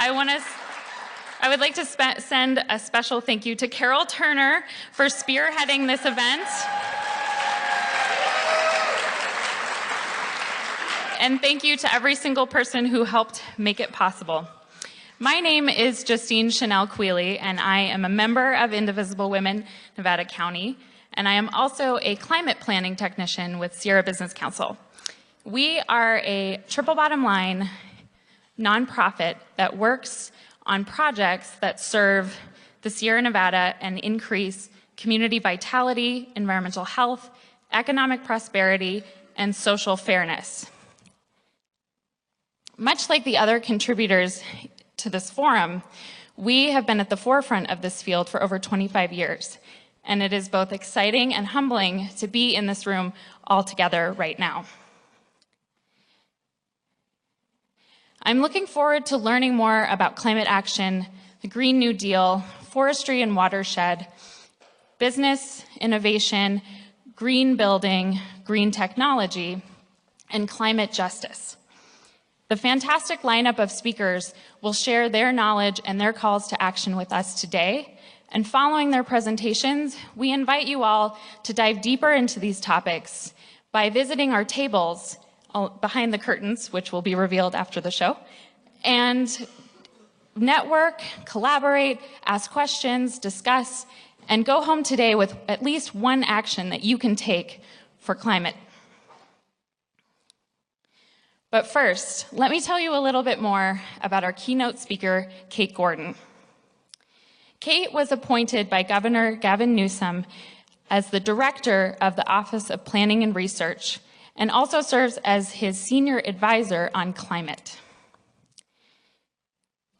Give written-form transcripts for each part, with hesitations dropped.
I would like to send a special thank you to Carol Turner for spearheading this event. And thank you to every single person who helped make it possible. My name is Justine Chanel Quealy, and I am a member of Indivisible Women, Nevada County, and I am also a climate planning technician with Sierra Business Council. We are a triple bottom line nonprofit that works on projects that serve the Sierra Nevada and increase community vitality, environmental health, economic prosperity, and social fairness. Much like the other contributors to this forum, we have been at the forefront of this field for over 25 years, and it is both exciting and humbling to be in this room all together right now. I'm looking forward to learning more about climate action, the Green New Deal, forestry and watershed, business, innovation, green building, green technology, and climate justice. The fantastic lineup of speakers will share their knowledge and their calls to action with us today. And following their presentations, we invite you all to dive deeper into these topics by visiting our tables behind the curtains, which will be revealed after the show, and network, collaborate, ask questions, discuss, and go home today with at least one action that you can take for climate. But first, let me tell you a little bit more about our keynote speaker, Kate Gordon. Kate was appointed by Governor Gavin Newsom as the director of the Office of Planning and Research, and also serves as his senior advisor on climate.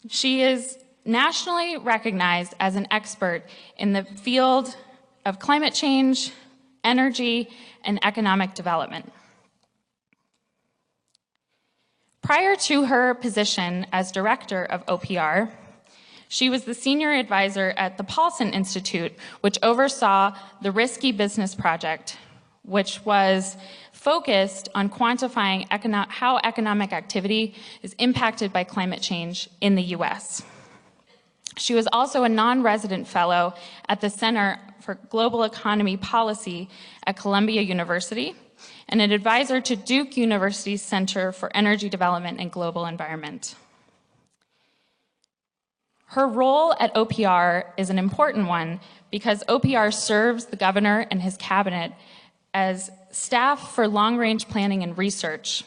She is nationally recognized as an expert in the field of climate change, energy, and economic development. Prior to her position as director of OPR, she was the senior advisor at the Paulson Institute, which oversaw the Risky Business Project, which was focused on quantifying how economic activity is impacted by climate change in the US. She was also a non-resident fellow at the Center for Global Economy Policy at Columbia University, and an advisor to Duke University's Center for Energy Development and Global Environment. Her role at OPR is an important one because OPR serves the governor and his cabinet as staff for long-range planning and research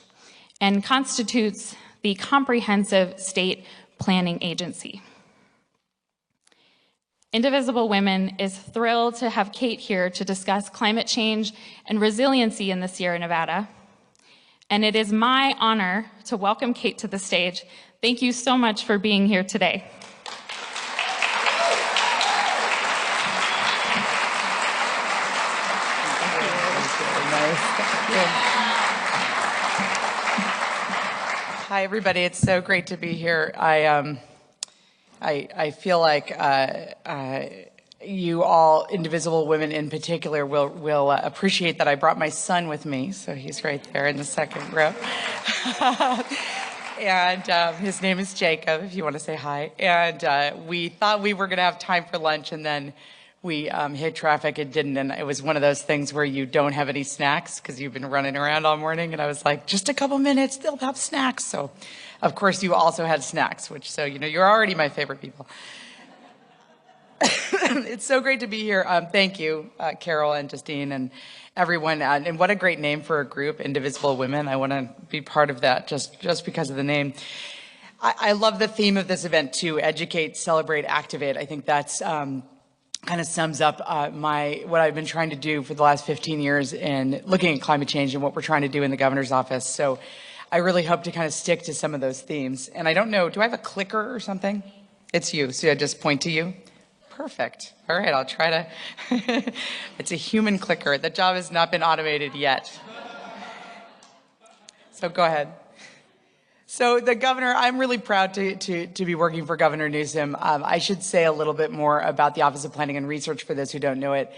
and constitutes the comprehensive state planning agency. Indivisible Women is thrilled to have Kate here to discuss climate change and resiliency in the Sierra Nevada. And it is my honor to welcome Kate to the stage. Thank you so much for being here today. Hi, everybody. It's so great to be here. I feel like you all, Indivisible Women in particular, will appreciate that I brought my son with me. So he's right there in the second row. And his name is Jacob, if you want to say hi. And we thought we were going to have time for lunch, and then we hit traffic. It didn't, and it was one of those things where you don't have any snacks because you've been running around all morning. And I was like, just a couple minutes, they'll have snacks. So, of course, you also had snacks, which, so, you know, you're already my favorite people. It's so great to be here. Thank you, Carol and Justine and everyone. And what a great name for a group, Indivisible Women. I want to be part of that just because of the name. I love the theme of this event, too, educate, celebrate, activate. I think that's kind of sums up what I've been trying to do for the last 15 years in looking at climate change and what we're trying to do in the governor's office. So I really hope to kind of stick to some of those themes. And I don't know, do I have a clicker or something? It's you, so I just point to you. Perfect. All right, I'll try to. It's a human clicker. The job has not been automated yet. So go ahead. So the governor, I'm really proud to be working for Governor Newsom. I should say a little bit more about the Office of Planning and Research for those who don't know it.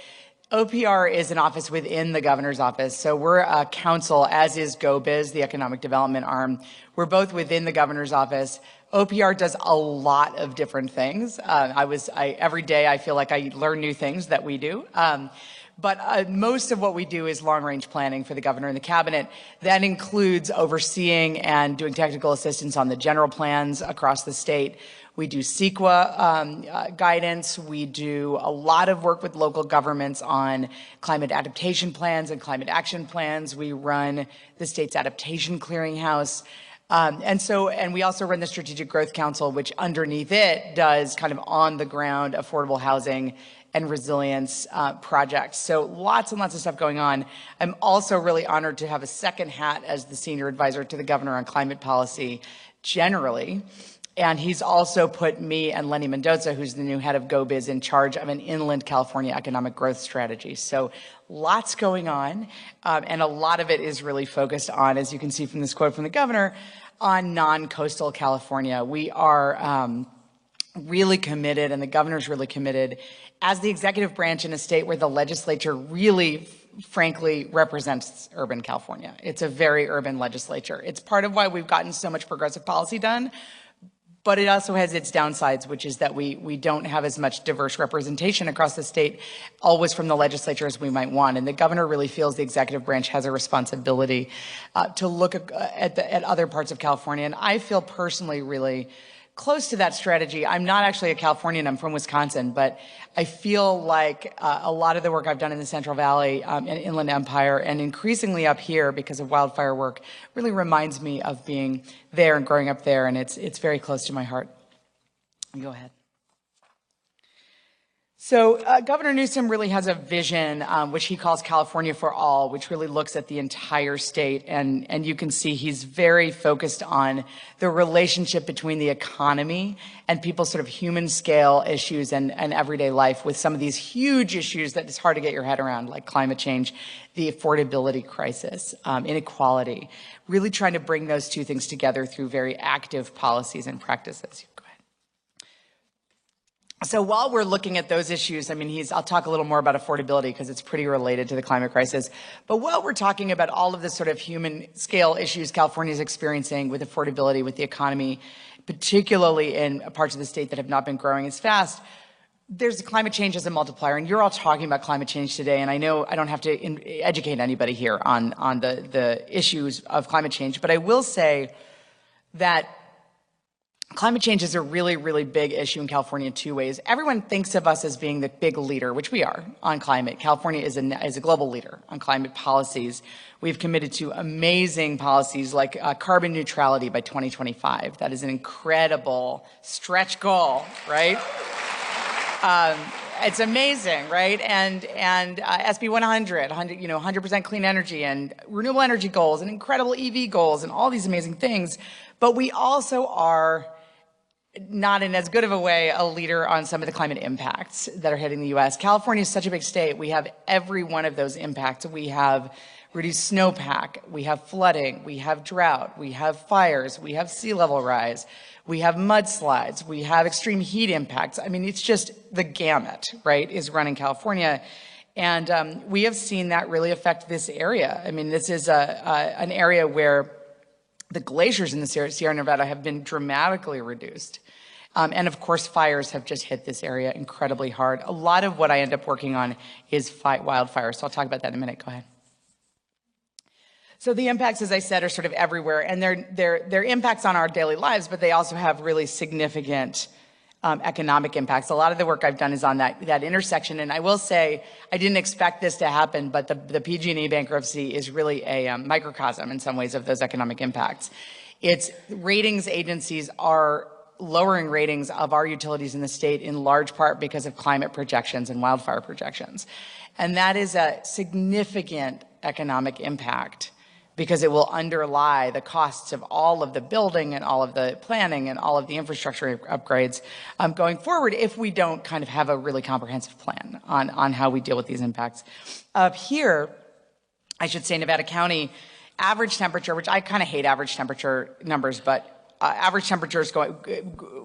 OPR is an office within the governor's office. So we're a council, as is GoBiz, the economic development arm. We're both within the governor's office. OPR does a lot of different things. Every day I feel like I learn new things that we do. But most of what we do is long-range planning for the governor and the cabinet. That includes overseeing and doing technical assistance on the general plans across the state. We do CEQA guidance. We do a lot of work with local governments on climate adaptation plans and climate action plans. We run the state's adaptation clearinghouse. And we also run the Strategic Growth Council, which underneath it does kind of on-the-ground affordable housing and resilience projects. So lots and lots of stuff going on. I'm also really honored to have a second hat as the senior advisor to the governor on climate policy generally. And he's also put me and Lenny Mendoza, who's the new head of GoBiz, in charge of an inland California economic growth strategy. So lots going on. And a lot of it is really focused on, as you can see from this quote from the governor, on non-coastal California. We are really committed, and the governor's really committed, as the executive branch in a state where the legislature really, frankly, represents urban California. It's a very urban legislature. It's part of why we've gotten so much progressive policy done. But it also has its downsides, which is that we don't have as much diverse representation across the state, always from the legislature, as we might want. And the governor really feels the executive branch has a responsibility to look at other parts of California. And I feel personally really close to that strategy. I'm not actually a Californian, I'm from Wisconsin, but I feel like a lot of the work I've done in the Central Valley and Inland Empire, and increasingly up here because of wildfire work, really reminds me of being there and growing up there, and it's very close to my heart. Go ahead. So Governor Newsom really has a vision, which he calls California for All, which really looks at the entire state. And you can see he's very focused on the relationship between the economy and people's sort of human scale issues and everyday life, with some of these huge issues that it's hard to get your head around, like climate change, the affordability crisis, inequality, really trying to bring those two things together through very active policies and practices. So while we're looking at those issues, I mean, I'll talk a little more about affordability because it's pretty related to the climate crisis. But while we're talking about all of the sort of human scale issues California is experiencing with affordability, with the economy, particularly in parts of the state that have not been growing as fast, there's climate change as a multiplier. And you're all talking about climate change today. And I know I don't have to educate anybody here on the issues of climate change, but I will say that climate change is a really, really big issue in California in two ways. Everyone thinks of us as being the big leader, which we are on climate. California is a global leader on climate policies. We've committed to amazing policies like carbon neutrality by 2025. That is an incredible stretch goal, right? It's amazing, right? And SB 100, 100% clean energy and renewable energy goals and incredible EV goals and all these amazing things. But we also are, not in as good of a way, a leader on some of the climate impacts that are hitting the U.S. California is such a big state. We have every one of those impacts. We have reduced snowpack, we have flooding, we have drought, we have fires, we have sea level rise, we have mudslides, we have extreme heat impacts. I mean, it's just the gamut, right, is running California. And we have seen that really affect this area. I mean, this is an area where the glaciers in the Sierra Nevada have been dramatically reduced. And of course, fires have just hit this area incredibly hard. A lot of what I end up working on is fight wildfires. So I'll talk about that in a minute. Go ahead. So the impacts, as I said, are sort of everywhere, and they're impacts on our daily lives, but they also have really significant economic impacts. A lot of the work I've done is on that intersection, and I will say I didn't expect this to happen, but the PG&E bankruptcy is really a microcosm in some ways of those economic impacts. Its ratings agencies are lowering ratings of our utilities in the state in large part because of climate projections and wildfire projections. And that is a significant economic impact because it will underlie the costs of all of the building and all of the planning and all of the infrastructure upgrades going forward if we don't kind of have a really comprehensive plan on how we deal with these impacts. Up here, I should say Nevada County, average temperature, which I kind of hate average temperature numbers, but average temperatures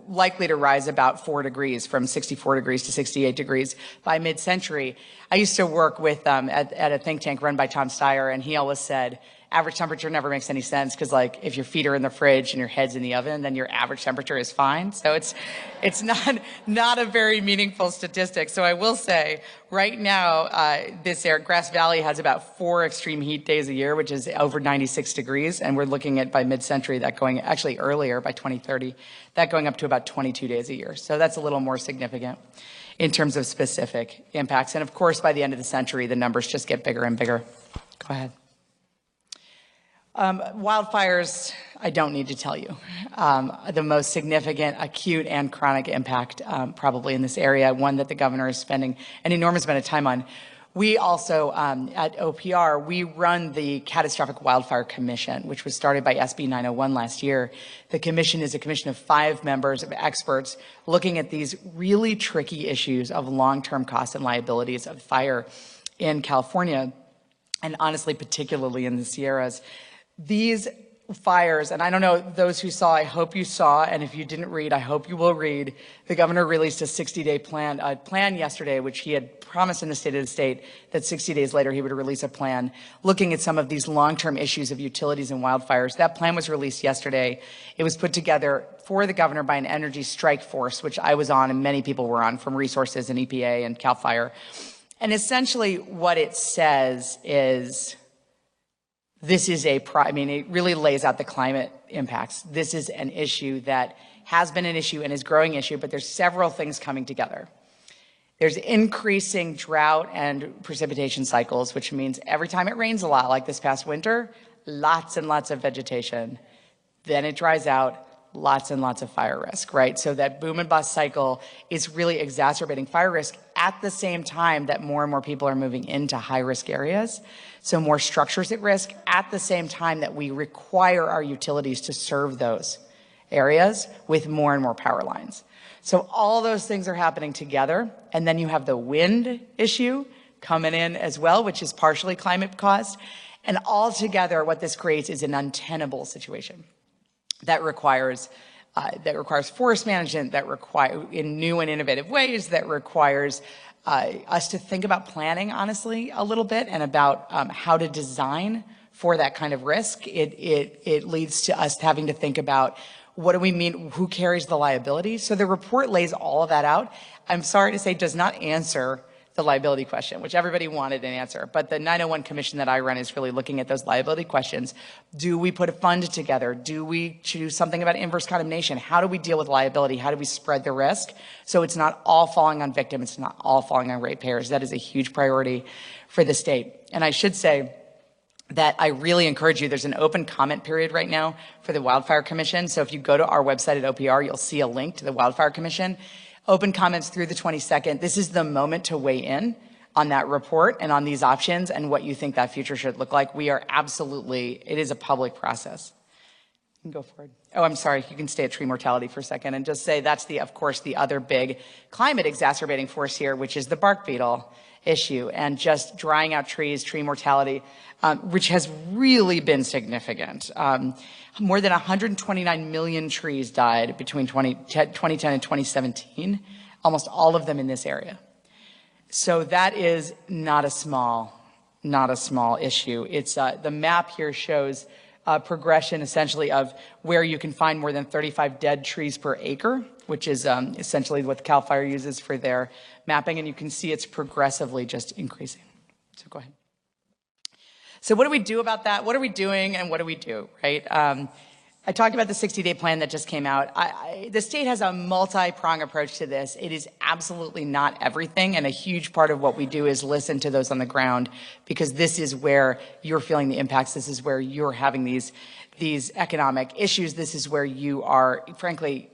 likely to rise about 4 degrees, from 64 degrees to 68 degrees by mid-century. I used to work with at a think tank run by Tom Steyer, and he always said, average temperature never makes any sense, because like if your feet are in the fridge and your head's in the oven, then your average temperature is fine. So it's not a very meaningful statistic. So I will say right now, Grass Valley has about 4 extreme heat days a year, which is over 96 degrees. And we're looking at by mid-century that going, actually earlier by 2030, that going up to about 22 days a year. So that's a little more significant in terms of specific impacts. And of course, by the end of the century, the numbers just get bigger and bigger. Go ahead. Wildfires, I don't need to tell you, the most significant acute and chronic impact probably in this area, one that the governor is spending an enormous amount of time on. We also, at OPR, we run the Catastrophic Wildfire Commission, which was started by SB 901 last year. The commission is a commission of 5 members of experts looking at these really tricky issues of long-term costs and liabilities of fire in California, and honestly, particularly in the Sierras. These fires, and I don't know, those who saw, I hope you saw, and if you didn't read, I hope you will read. The governor released a 60-day plan yesterday, which he had promised in the State of the State that 60 days later he would release a plan looking at some of these long-term issues of utilities and wildfires. That plan was released yesterday. It was put together for the governor by an energy strike force, which I was on and many people were on, from Resources and EPA and CAL FIRE. And essentially what it says is, this is it really lays out the climate impacts. This is an issue that has been an issue and is a growing issue, but there's several things coming together. There's increasing drought and precipitation cycles, which means every time it rains a lot, like this past winter, lots and lots of vegetation. Then it dries out, lots and lots of fire risk, right? So that boom and bust cycle is really exacerbating fire risk at the same time that more and more people are moving into high-risk areas. So more structures at risk at the same time that we require our utilities to serve those areas with more and more power lines. So all those things are happening together. And then you have the wind issue coming in as well, which is partially climate caused. And all together, what this creates is an untenable situation that requires forest management, in new and innovative ways, that requires us to think about planning, honestly, a little bit, and about how to design for that kind of risk. It leads to us having to think about, what do we mean, who carries the liability? So the report lays all of that out. I'm sorry to say, does not answer the liability question, which everybody wanted an answer. But the 901 commission that I run is really looking at those liability questions. Do we put a fund together? Do we choose something about inverse condemnation? How do we deal with liability? How do we spread the risk so it's not all falling on victims, it's not all falling on ratepayers? That is a huge priority for the state. And I should say that I really encourage you, there's an open comment period right now for the Wildfire Commission. So if you go to our website at OPR, you'll see a link to the Wildfire Commission. Open comments through the 22nd. This is the moment to weigh in on that report and on these options and what you think that future should look like. It is a public process. You can go forward. Oh, I'm sorry. You can stay at tree mortality for a second and just say that's of course, the other big climate exacerbating force here, which is the bark beetle issue and just drying out trees, tree mortality, which has really been significant. More than 129 million trees died between 2010 and 2017, almost all of them in this area. So that is not a small issue. It's the map here shows progression essentially of where you can find more than 35 dead trees per acre, which is essentially what CAL FIRE uses for their mapping, and you can see it's progressively just increasing. So go ahead. So what do we do about that? What are we doing and what do we do, right? I talked about the 60-day plan that just came out. The state has a multi-prong approach to this. It is absolutely not everything, and a huge part of what we do is listen to those on the ground, because this is where you're feeling the impacts. This is where you're having these economic issues. This is where you are, frankly,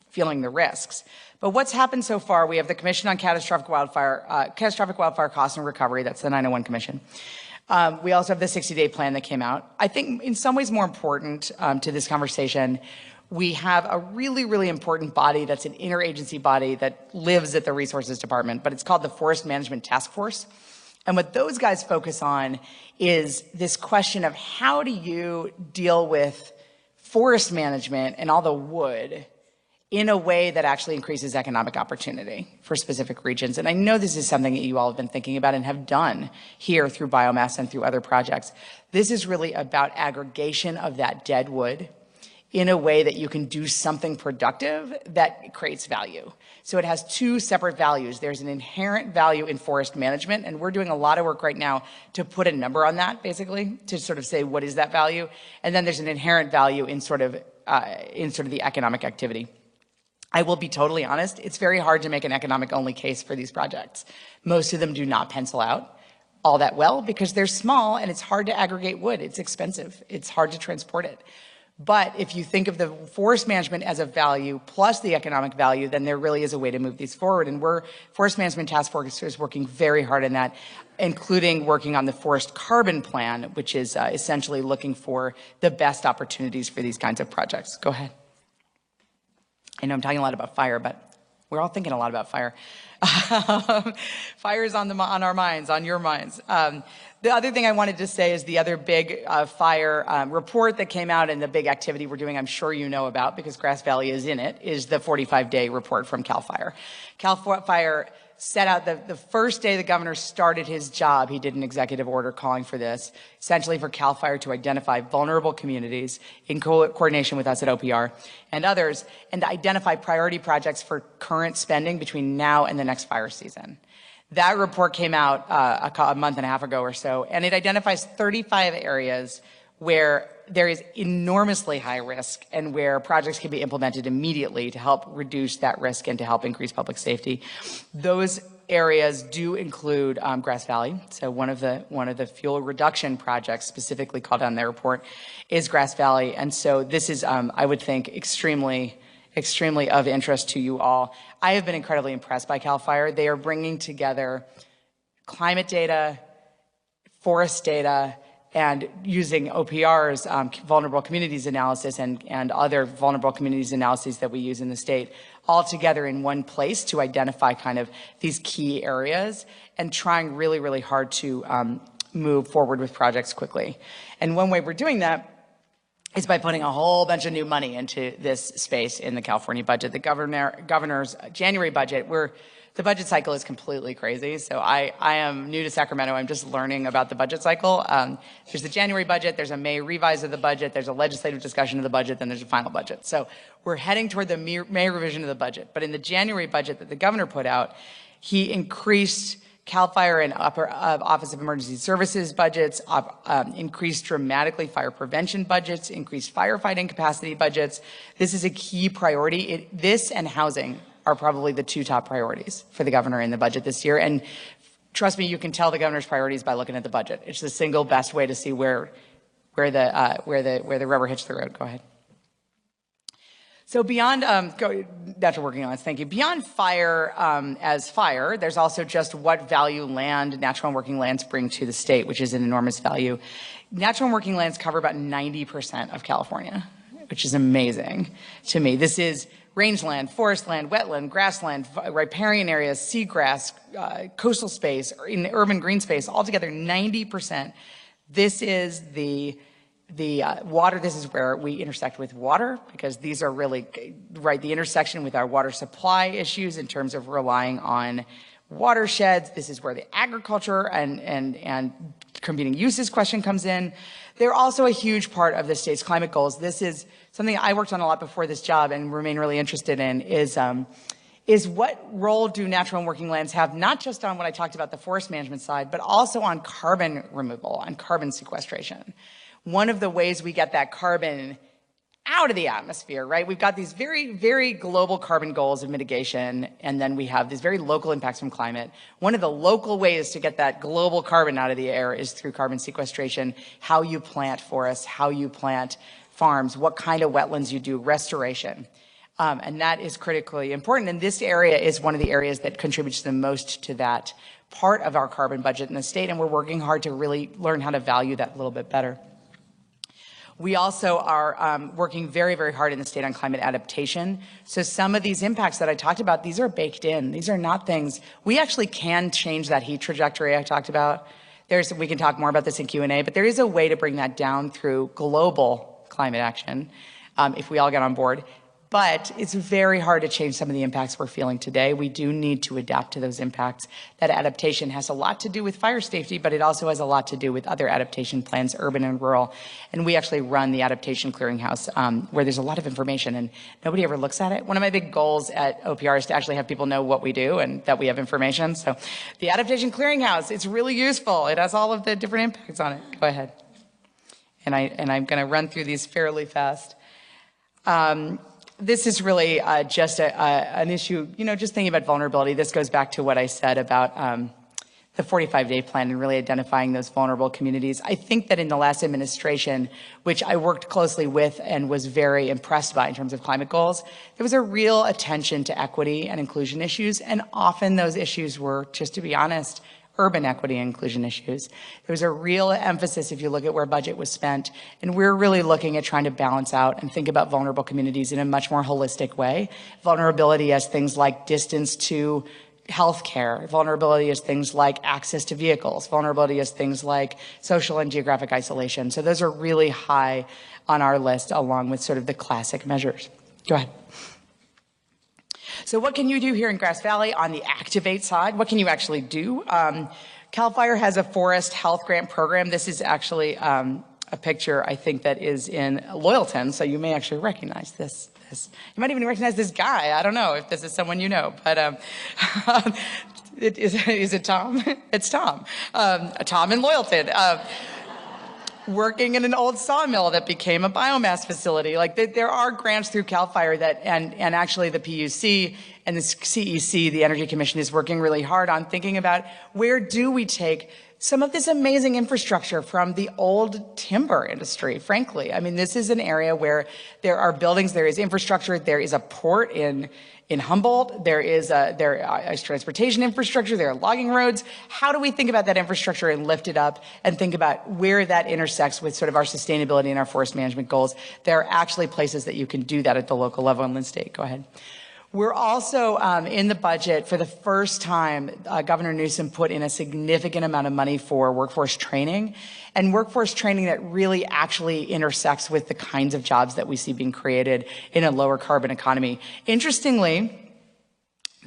feeling the risks. But what's happened so far, we have the Commission on Catastrophic Wildfire Cost and Recovery. That's the 901 Commission. We also have the 60-day plan that came out. I think in some ways more important to this conversation, we have a really, really important body that's an interagency body that lives at the Resources Department, but it's called the Forest Management Task Force. And what those guys focus on is this question of how do you deal with forest management and all the wood in a way that actually increases economic opportunity for specific regions. And I know this is something that you all have been thinking about and have done here through biomass and through other projects. This is really about aggregation of that dead wood in a way that you can do something productive that creates value. So it has two separate values. There's an inherent value in forest management, and we're doing a lot of work right now to put a number on that, basically, to sort of say what is that value. And then there's an inherent value in sort of the economic activity. I will be totally honest, it's very hard to make an economic only case for these projects. Most of them do not pencil out all that well because they're small and it's hard to aggregate wood. It's expensive. It's hard to transport it. But if you think of the forest management as a value plus the economic value, then there really is a way to move these forward. And Forest Management Task Force is working very hard on that, including working on the Forest Carbon Plan, which is essentially looking for the best opportunities for these kinds of projects. Go ahead. I know I'm talking a lot about fire, but we're all thinking a lot about fire. Fire is on our minds, on your minds. The other thing I wanted to say is the other big fire report that came out and the big activity we're doing, I'm sure you know about because Grass Valley is in it, is the 45-day report from CAL FIRE. CAL FIRE set out the first day the governor started his job, he did an executive order calling for this, essentially for CAL FIRE to identify vulnerable communities in coordination with us at OPR and others, and to identify priority projects for current spending between now and the next fire season. That report came out a month and a half ago or so, and it identifies 35 areas where there is enormously high risk and where projects can be implemented immediately to help reduce that risk and to help increase public safety. Those areas do include Grass Valley. So one of the fuel reduction projects specifically called out in their report is Grass Valley. And so this is, I would think, extremely of interest to you all. I have been incredibly impressed by CAL FIRE. They are bringing together climate data, forest data, and using OPR's vulnerable communities analysis and other vulnerable communities analyses that we use in the state all together in one place to identify kind of these key areas and trying really, really hard to move forward with projects quickly. And one way we're doing that is by putting a whole bunch of new money into this space in the California budget. The governor's January budget, the budget cycle is completely crazy. So I am new to Sacramento. I'm just learning about the budget cycle. There's the January budget, there's a May revise of the budget, there's a legislative discussion of the budget, then there's a final budget. So we're heading toward the May revision of the budget. But in the January budget that the governor put out, he increased CAL FIRE and Office of Emergency Services budgets, increased dramatically fire prevention budgets, increased firefighting capacity budgets. This is a key priority. This and housing are probably the two top priorities for the governor in the budget this year. And trust me, you can tell the governor's priorities by looking at the budget. It's the single best way to see where the rubber hits the road. Go ahead. So beyond natural working lands, thank you. Beyond fire as fire, there's also just what value land, natural and working lands bring to the state, which is an enormous value. Natural and working lands cover about 90% of California, which is amazing to me. This is rangeland, forest land, wetland, grassland, riparian areas, seagrass, coastal space, in the urban green space, altogether 90%. This is the water. This is where we intersect with water, because these are really, right, the intersection with our water supply issues in terms of relying on watersheds. This is where the agriculture and competing uses question comes in. They're also a huge part of the state's climate goals. This is something I worked on a lot before this job and remain really interested in is what role do natural and working lands have, not just on what I talked about the forest management side, but also on carbon removal, on carbon sequestration. One of the ways we get that carbon out of the atmosphere, right? We've got these very, very global carbon goals of mitigation, and then we have these very local impacts from climate. One of the local ways to get that global carbon out of the air is through carbon sequestration, how you plant forests, how you plant farms, what kind of wetlands you do, restoration. And that is critically important. And this area is one of the areas that contributes the most to that part of our carbon budget in the state, and we're working hard to really learn how to value that a little bit better. We also are working very, very hard in the state on climate adaptation. So some of these impacts that I talked about, these are baked in. These are not things, we actually can change that heat trajectory I talked about. We can talk more about this in Q&A, but there is a way to bring that down through global climate action. if we all get on board. But it's very hard to change some of the impacts we're feeling today. We do need to adapt to those impacts. That adaptation has a lot to do with fire safety, but it also has a lot to do with other adaptation plans, urban and rural. And we actually run the Adaptation Clearinghouse, where there's a lot of information and nobody ever looks at it. One of my big goals at OPR is to actually have people know what we do and that we have information. So the Adaptation Clearinghouse, it's really useful. It has all of the different impacts on it. Go ahead. And I'm going to run through these fairly fast. This is really just an issue, just thinking about vulnerability. This goes back to what I said about the 45-day plan and really identifying those vulnerable communities. I think that in the last administration, which I worked closely with and was very impressed by in terms of climate goals, there was a real attention to equity and inclusion issues. And often those issues were, just to be honest, urban equity and inclusion issues. There was a real emphasis if you look at where budget was spent, and we're really looking at trying to balance out and think about vulnerable communities in a much more holistic way. Vulnerability as things like distance to healthcare, vulnerability as things like access to vehicles, vulnerability as things like social and geographic isolation. So those are really high on our list along with sort of the classic measures. Go ahead. So what can you do here in Grass Valley on the Activate side? What can you actually do? CAL FIRE has a forest health grant program. This is actually a picture, I think, that is in Loyalton, so you may actually recognize this. You might even recognize this guy. I don't know if this is someone you know, but is it Tom? It's Tom. Tom in Loyalton. Working in an old sawmill that became a biomass facility. Like there are grants through CAL FIRE that, and actually the PUC and the CEC, the Energy Commission, is working really hard on thinking about where do we take some of this amazing infrastructure from the old timber industry, frankly. I mean, this is an area where there are buildings, there is infrastructure, there is a port in Humboldt, there is transportation infrastructure, there are logging roads. How do we think about that infrastructure and lift it up and think about where that intersects with sort of our sustainability and our forest management goals? There are actually places that you can do that at the local level and the state. Go ahead. We're also in the budget for the first time, Governor Newsom put in a significant amount of money for workforce training, and workforce training that really actually intersects with the kinds of jobs that we see being created in a lower carbon economy. Interestingly,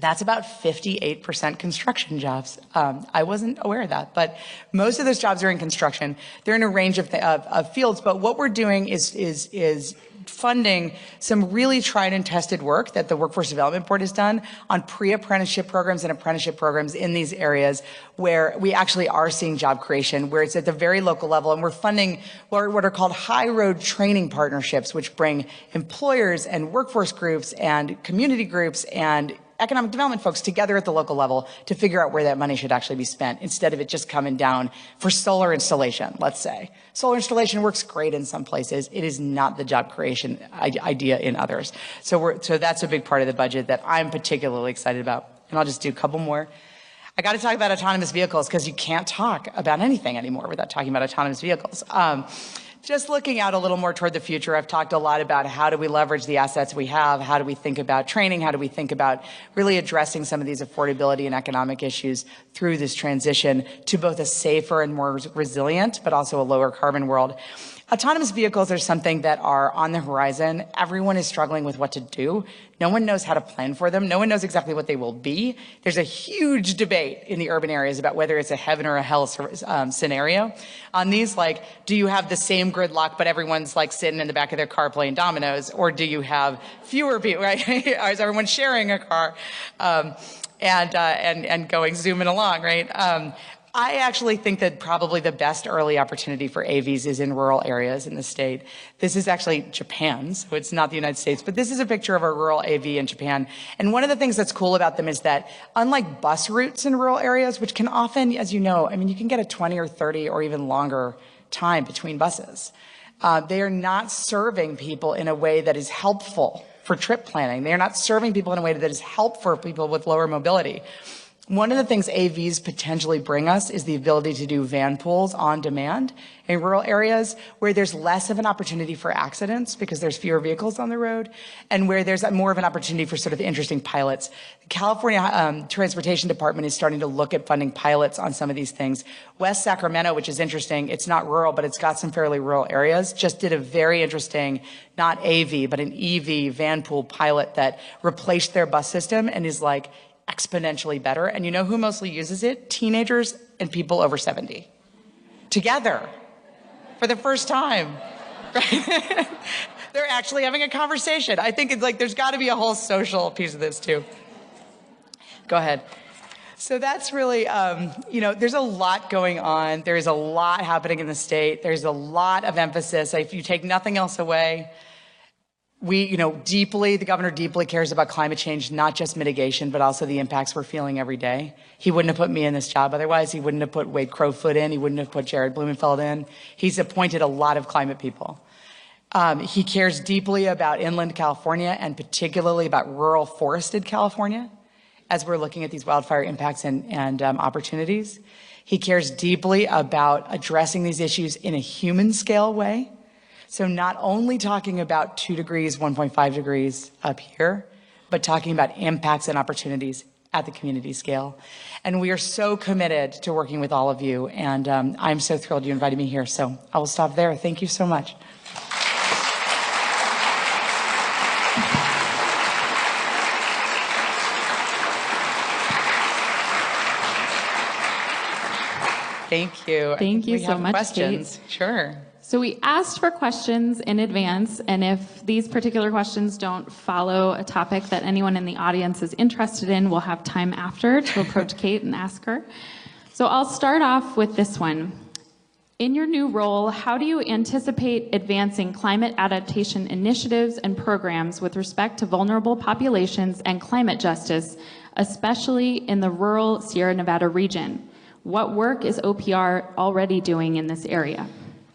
that's about 58% construction jobs. I wasn't aware of that, but most of those jobs are in construction. They're in a range of fields, but what we're doing is funding some really tried and tested work that the Workforce Development Board has done on pre-apprenticeship programs and apprenticeship programs in these areas where we actually are seeing job creation, where it's at the very local level, and we're funding what are called high road training partnerships, which bring employers and workforce groups and community groups and economic development folks together at the local level to figure out where that money should actually be spent instead of it just coming down for solar installation, let's say. Solar installation works great in some places. It is not the job creation idea in others. So that's a big part of the budget that I'm particularly excited about. And I'll just do a couple more. I got to talk about autonomous vehicles because you can't talk about anything anymore without talking about autonomous vehicles. Just looking out a little more toward the future, I've talked a lot about how do we leverage the assets we have, how do we think about training, how do we think about really addressing some of these affordability and economic issues through this transition to both a safer and more resilient, but also a lower carbon world. Autonomous vehicles are something that are on the horizon. Everyone is struggling with what to do. No one knows how to plan for them. No one knows exactly what they will be. There's a huge debate in the urban areas about whether it's a heaven or a hell scenario. On these, like, do you have the same gridlock, but everyone's like sitting in the back of their car playing dominoes? Or do you have fewer people, right? Or is everyone sharing a car and going zooming along, right? I actually think that probably the best early opportunity for AVs is in rural areas in the state. This is actually Japan, so it's not the United States, but this is a picture of a rural AV in Japan. And one of the things that's cool about them is that unlike bus routes in rural areas, which can often, as you know, I mean, you can get a 20 or 30 or even longer time between buses. They are not serving people in a way that is helpful for trip planning. They are not serving people in a way that is helpful for people with lower mobility. One of the things AVs potentially bring us is the ability to do van pools on demand in rural areas where there's less of an opportunity for accidents because there's fewer vehicles on the road, and where there's more of an opportunity for sort of interesting pilots. The California Transportation Department is starting to look at funding pilots on some of these things. West Sacramento, which is interesting, it's not rural, but it's got some fairly rural areas, just did a very interesting, not AV, but an EV van pool pilot that replaced their bus system and is like exponentially better. And you know who mostly uses it? Teenagers and people over 70. Together. For the first time. Right? They're actually having a conversation. I think it's like there's got to be a whole social piece of this too. Go ahead. So that's really, there's a lot going on. There's a lot happening in the state. There's a lot of emphasis. If you take nothing else away, the governor deeply cares about climate change, not just mitigation, but also the impacts we're feeling every day. He wouldn't have put me in this job otherwise. He wouldn't have put Wade Crowfoot in. He wouldn't have put Jared Blumenfeld in. He's appointed a lot of climate people. He cares deeply about inland California and particularly about rural forested California as we're looking at these wildfire impacts and opportunities. He cares deeply about addressing these issues in a human scale way. So not only talking about 2 degrees, 1.5 degrees up here, but talking about impacts and opportunities at the community scale. And we are so committed to working with all of you. And I'm so thrilled you invited me here. So I will stop there. Thank you so much. Thank you. Thank you so much, questions. Kate. Sure. So we asked for questions in advance, and if these particular questions don't follow a topic that anyone in the audience is interested in, we'll have time after to approach Kate and ask her. So I'll start off with this one. In your new role, how do you anticipate advancing climate adaptation initiatives and programs with respect to vulnerable populations and climate justice, especially in the rural Sierra Nevada region? What work is OPR already doing in this area?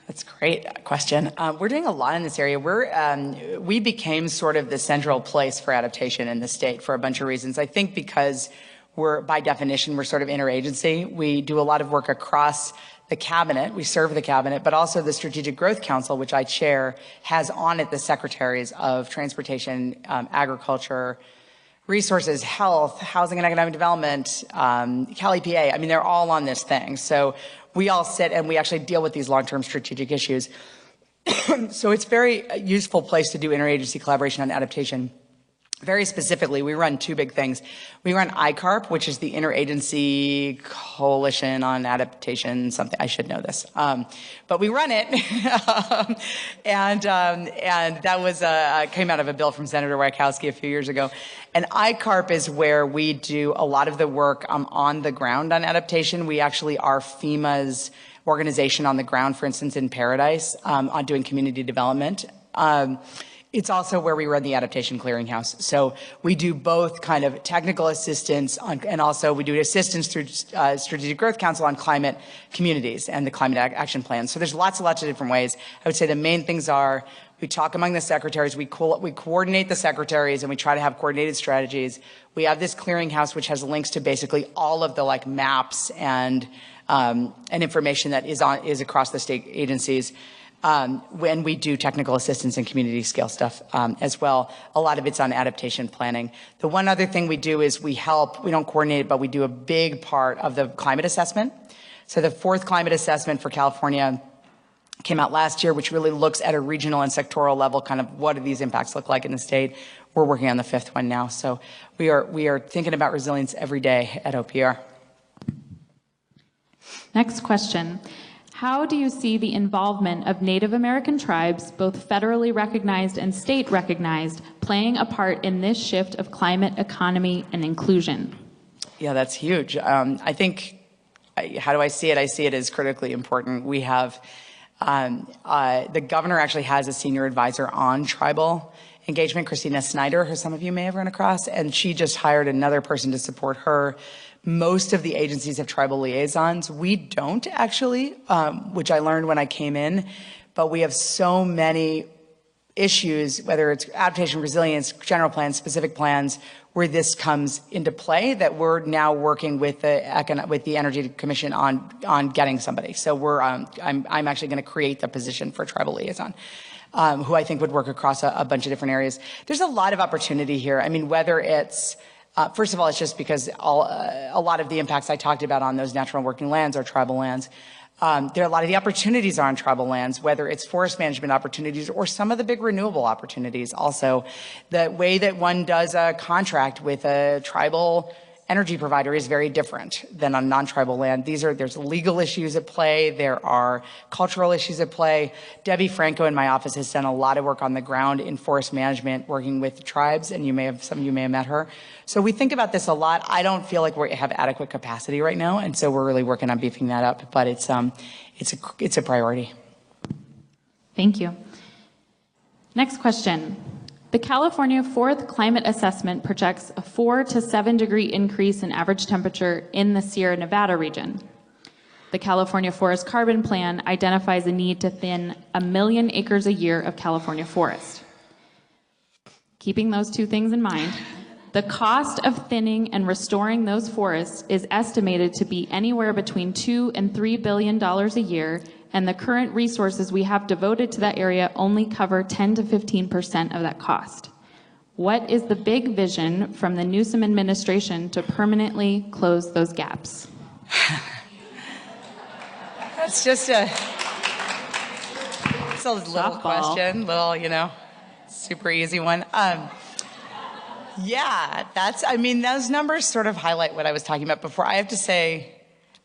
That's a great question. We're doing a lot in this area. We became sort of the central place for adaptation in the state for a bunch of reasons. I think because by definition, we're sort of interagency. We do a lot of work across the cabinet. We serve the cabinet, but also the Strategic Growth Council, which I chair, has on it the secretaries of transportation, agriculture, resources, health, housing and economic development, Cal EPA. I mean, they're all on this thing. So we all sit and we actually deal with these long-term strategic issues. So it's a very useful place to do interagency collaboration on adaptation. Very specifically, we run 2 big things. We run ICARP, which is the Interagency Coalition on Adaptation, something, I should know this. But we run it. and that was, came out of a bill from Senator Wachowski a few years ago. And ICARP is where we do a lot of the work on the ground on adaptation. We actually are FEMA's organization on the ground, for instance, in Paradise, on doing community development. It's also where we run the Adaptation Clearinghouse. So we do both kind of technical assistance and also we do assistance through Strategic Growth Council on climate communities and the climate action plan. So there's lots of different ways. I would say the main things are we talk among the secretaries, we coordinate the secretaries and we try to have coordinated strategies. We have this clearinghouse which has links to basically all of the maps and information that is across the state agencies. When we do technical assistance and community scale stuff as well. A lot of it's on adaptation planning. The one other thing we do is we don't coordinate it, but we do a big part of the climate assessment. So the 4th climate assessment for California came out last year, which really looks at a regional and sectoral level, kind of what do these impacts look like in the state. We're working on the 5th one now. So we are thinking about resilience every day at OPR. Next question. How do you see the involvement of Native American tribes, both federally recognized and state recognized, playing a part in this shift of climate, economy, and inclusion? Yeah, that's huge. I think, how do I see it? I see it as critically important. We have, the governor actually has a senior advisor on tribal engagement, Christina Snyder, who some of you may have run across, and she just hired another person to support her. Most of the agencies have tribal liaisons. We don't actually, which I learned when I came in, but we have so many issues, whether it's adaptation, resilience, general plans, specific plans, where this comes into play, that we're now working with the Energy Commission on getting somebody. So I'm actually going to create the position for tribal liaison, who I think would work across a bunch of different areas. There's a lot of opportunity here. I mean, whether it's first of all, it's just because a lot of the impacts I talked about on those natural and working lands are tribal lands. There are a lot of the opportunities are on tribal lands, whether it's forest management opportunities or some of the big renewable opportunities. Also, the way that one does a contract with a tribal energy provider is very different than on non-tribal land. There's legal issues at play. There are cultural issues at play. Debbie Franco in my office has done a lot of work on the ground in forest management, working with tribes, and some of you may have met her. So we think about this a lot. I don't feel like we have adequate capacity right now, and so we're really working on beefing that up. But it's a priority. Thank you. Next question. The California Fourth Climate Assessment projects a 4 to 7 degree increase in average temperature in the Sierra Nevada region. The California Forest Carbon Plan identifies a need to thin 1 million acres a year of California forest. Keeping those two things in mind, the cost of thinning and restoring those forests is estimated to be anywhere between $2 and $3 billion a year, and the current resources we have devoted to that area only cover 10 to 15% of that cost. What is the big vision from the Newsom administration to permanently close those gaps? It's a little question, super easy one. Those numbers sort of highlight what I was talking about before. I have to say,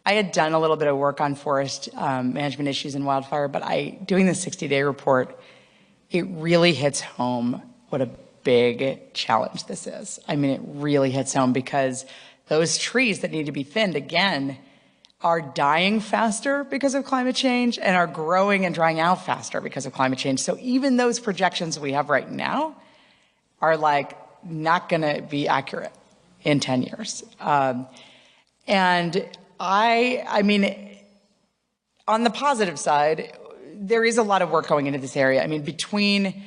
I had done a little bit of work on forest management issues and wildfire, but doing the 60-day report, it really hits home what a big challenge this is. I mean, it really hits home because those trees that need to be thinned, again, are dying faster because of climate change and are growing and drying out faster because of climate change. So even those projections we have right now are not going to be accurate in 10 years. On the positive side, there is a lot of work going into this area. I mean, between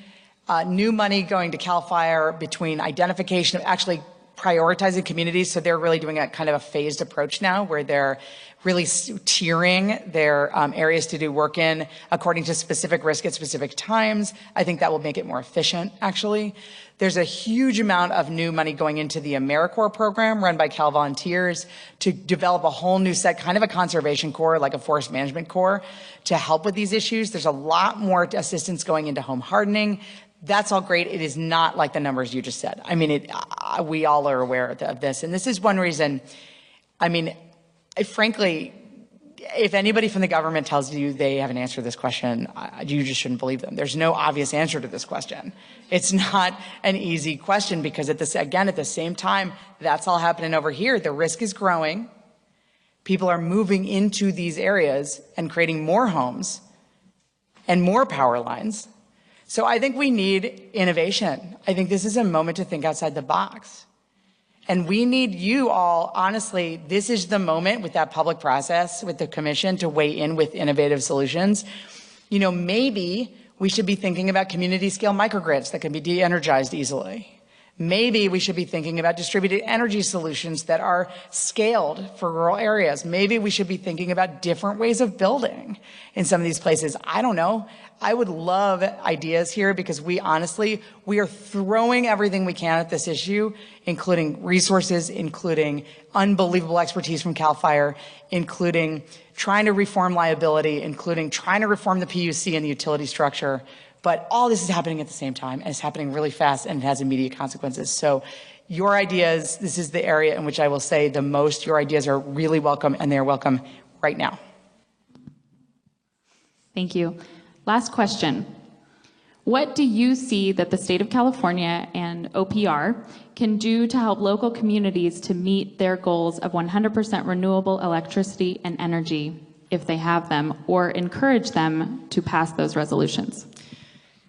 new money going to CAL FIRE, between identification of actually prioritizing communities, so they're really doing a kind of a phased approach now where they're really tiering their areas to do work in according to specific risk at specific times. I think that will make it more efficient, actually. There's a huge amount of new money going into the AmeriCorps program run by Cal Volunteers to develop a whole new set, kind of a conservation corps, like a forest management corps, to help with these issues. There's a lot more assistance going into home hardening. That's all great. It is not like the numbers you just said. I mean, we all are aware of this. And this is one reason, frankly, if anybody from the government tells you they have an answer to this question, you just shouldn't believe them. There's no obvious answer to this question. It's not an easy question because at the same time, that's all happening over here. The risk is growing. People are moving into these areas and creating more homes and more power lines. So I think we need innovation. I think this is a moment to think outside the box. And we need you all, honestly, this is the moment with that public process, with the commission, to weigh in with innovative solutions. Maybe we should be thinking about community scale microgrids that can be de-energized easily. Maybe we should be thinking about distributed energy solutions that are scaled for rural areas. Maybe we should be thinking about different ways of building in some of these places. I don't know. I would love ideas here because we are throwing everything we can at this issue, including resources, including unbelievable expertise from CAL FIRE, including trying to reform liability, including trying to reform the PUC and the utility structure. But all this is happening at the same time, and it's happening really fast, and it has immediate consequences. So your ideas, this is the area in which I will say the most, your ideas are really welcome, and they're welcome right now. Thank you. Last question. What do you see that the state of California and OPR can do to help local communities to meet their goals of 100% renewable electricity and energy, if they have them, or encourage them to pass those resolutions?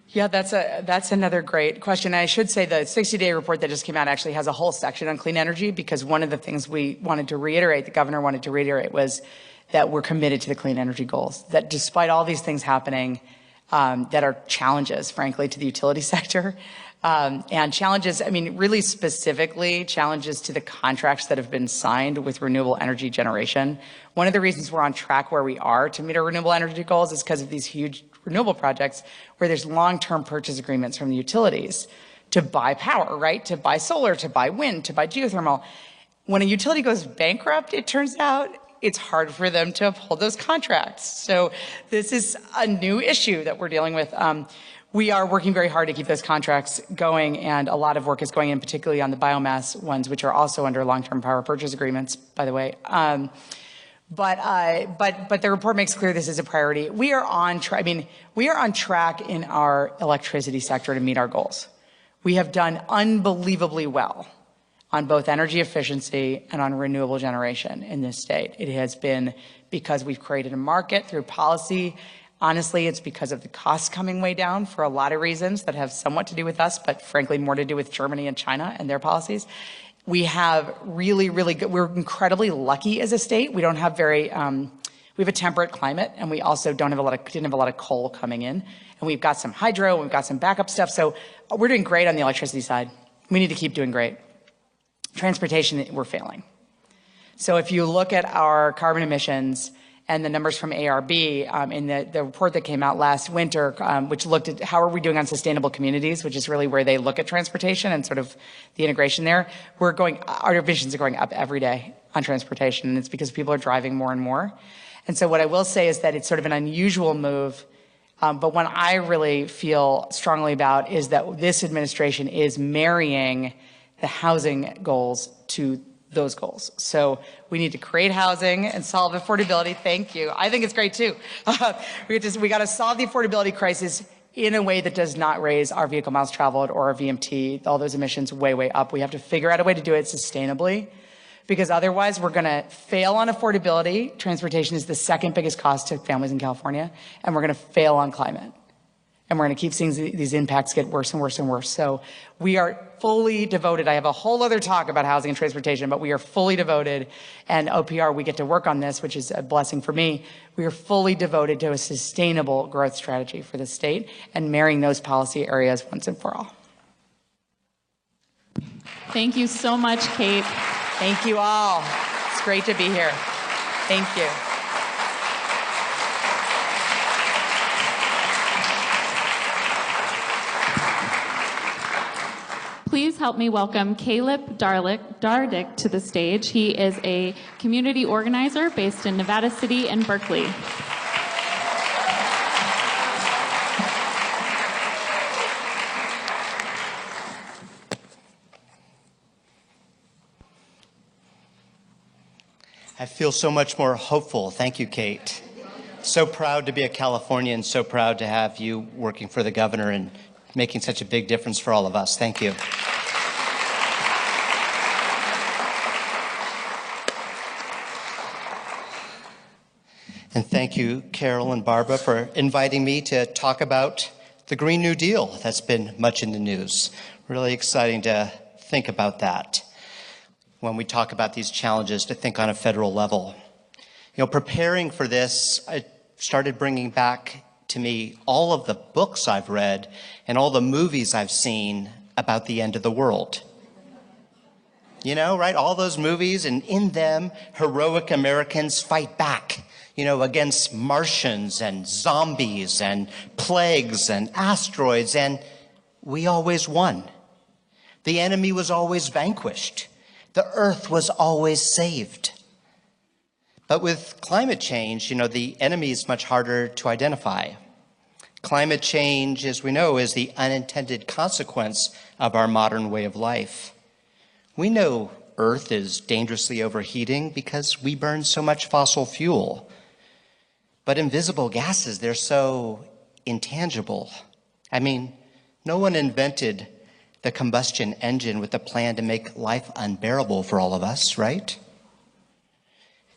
Yeah, that's another great question. I should say the 60-day report that just came out actually has a whole section on clean energy, because one of the things we wanted to reiterate, the governor wanted to reiterate, was that we're committed to the clean energy goals, that despite all these things happening, that are challenges, frankly, to the utility sector. And challenges, I mean, really specifically challenges to the contracts that have been signed with renewable energy generation. One of the reasons we're on track where we are to meet our renewable energy goals is because of these huge renewable projects where there's long-term purchase agreements from the utilities to buy power, right? To buy solar, to buy wind, to buy geothermal. When a utility goes bankrupt, it turns out it's hard for them to uphold those contracts. So this is a new issue that we're dealing with. We are working very hard to keep those contracts going, and a lot of work is going in, particularly on the biomass ones, which are also under long-term power purchase agreements, by the way. But the report makes clear this is a priority. We are on track. I mean, we are on track in our electricity sector to meet our goals. We have done unbelievably well on both energy efficiency and on renewable generation in this state. It has been because we've created a market through policy. Honestly, it's because of the costs coming way down for a lot of reasons that have somewhat to do with us, but frankly more to do with Germany and China and their policies. We have really, really good, we're incredibly lucky as a state. We don't have we have a temperate climate, and we also didn't have a lot of coal coming in. And we've got some hydro, and we've got some backup stuff. So we're doing great on the electricity side. We need to keep doing great. Transportation, we're failing. So if you look at our carbon emissions and the numbers from ARB in the report that came out last winter, which looked at how are we doing on sustainable communities, which is really where they look at transportation and sort of the integration there. Our emissions are going up every day on transportation, and it's because people are driving more and more. And so what I will say is that it's sort of an unusual move, but one I really feel strongly about is that this administration is marrying the housing goals to those goals. So we need to create housing and solve affordability. Thank you. I think it's great too. We got to solve the affordability crisis in a way that does not raise our vehicle miles traveled or our VMT, all those emissions way up. We have to figure out a way to do it sustainably, because otherwise we're going to fail on affordability. Transportation is the second biggest cost to families in California, and we're going to fail on climate. And we're going to keep seeing these impacts get worse and worse and worse. So we are fully devoted. I have a whole other talk about housing and transportation, but we are fully devoted. And OPR, we get to work on this, which is a blessing for me. We are fully devoted to a sustainable growth strategy for the state and marrying those policy areas once and for all. Thank you so much, Kate. Thank you all. It's great to be here. Thank you. Please help me welcome Caleb Dardick to the stage. He is a community organizer based in Nevada City and Berkeley. I feel so much more hopeful. Thank you, Kate. So proud to be a Californian, so proud to have you working for the governor and making such a big difference for all of us. Thank you. And thank you, Carol and Barbara, for inviting me to talk about the Green New Deal that's been much in the news. Really exciting to think about that when we talk about these challenges, to think on a federal level. You know, preparing for this, I started bringing back to me all of the books I've read and all the movies I've seen about the end of the world. You know, right? All those movies, and in them, heroic Americans fight back, you know, against Martians and zombies and plagues and asteroids, and we always won. The enemy was always vanquished. The earth was always saved. But with climate change, you know, the enemy is much harder to identify. Climate change, as we know, is the unintended consequence of our modern way of life. We know Earth is dangerously overheating because we burn so much fossil fuel. But invisible gases, they're so intangible. I mean, no one invented the combustion engine with a plan to make life unbearable for all of us, right?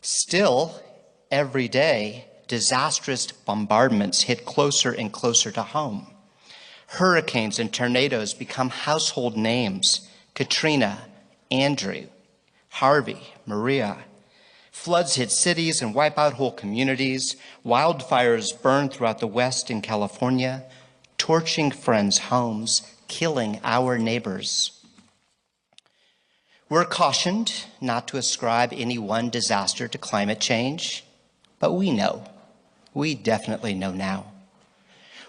Still, every day, disastrous bombardments hit closer and closer to home. Hurricanes and tornadoes become household names. Katrina, Andrew, Harvey, Maria. Floods hit cities and wipe out whole communities. Wildfires burn throughout the West in California, torching friends' homes, killing our neighbors. We're cautioned not to ascribe any one disaster to climate change, but we know. We definitely know now.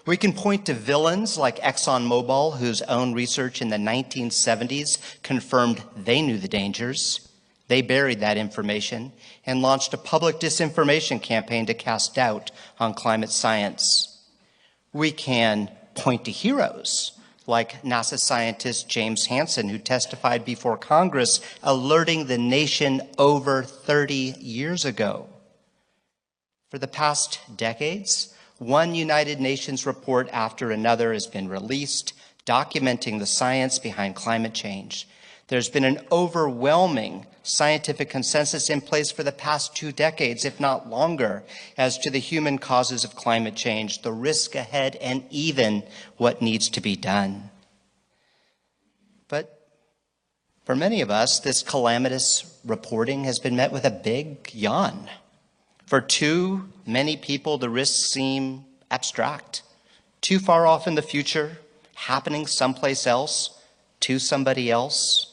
We can point to villains like ExxonMobil, whose own research in the 1970s confirmed they knew the dangers. They buried that information and launched a public disinformation campaign to cast doubt on climate science. We can point to heroes like NASA scientist James Hansen, who testified before Congress, alerting the nation over 30 years ago. For the past decades, one United Nations report after another has been released, documenting the science behind climate change. There's been an overwhelming scientific consensus in place for the past 2 decades, if not longer, as to the human causes of climate change, the risk ahead, and even what needs to be done. But for many of us, this calamitous reporting has been met with a big yawn. For too many people, the risks seem abstract, too far off in the future, happening someplace else, to somebody else.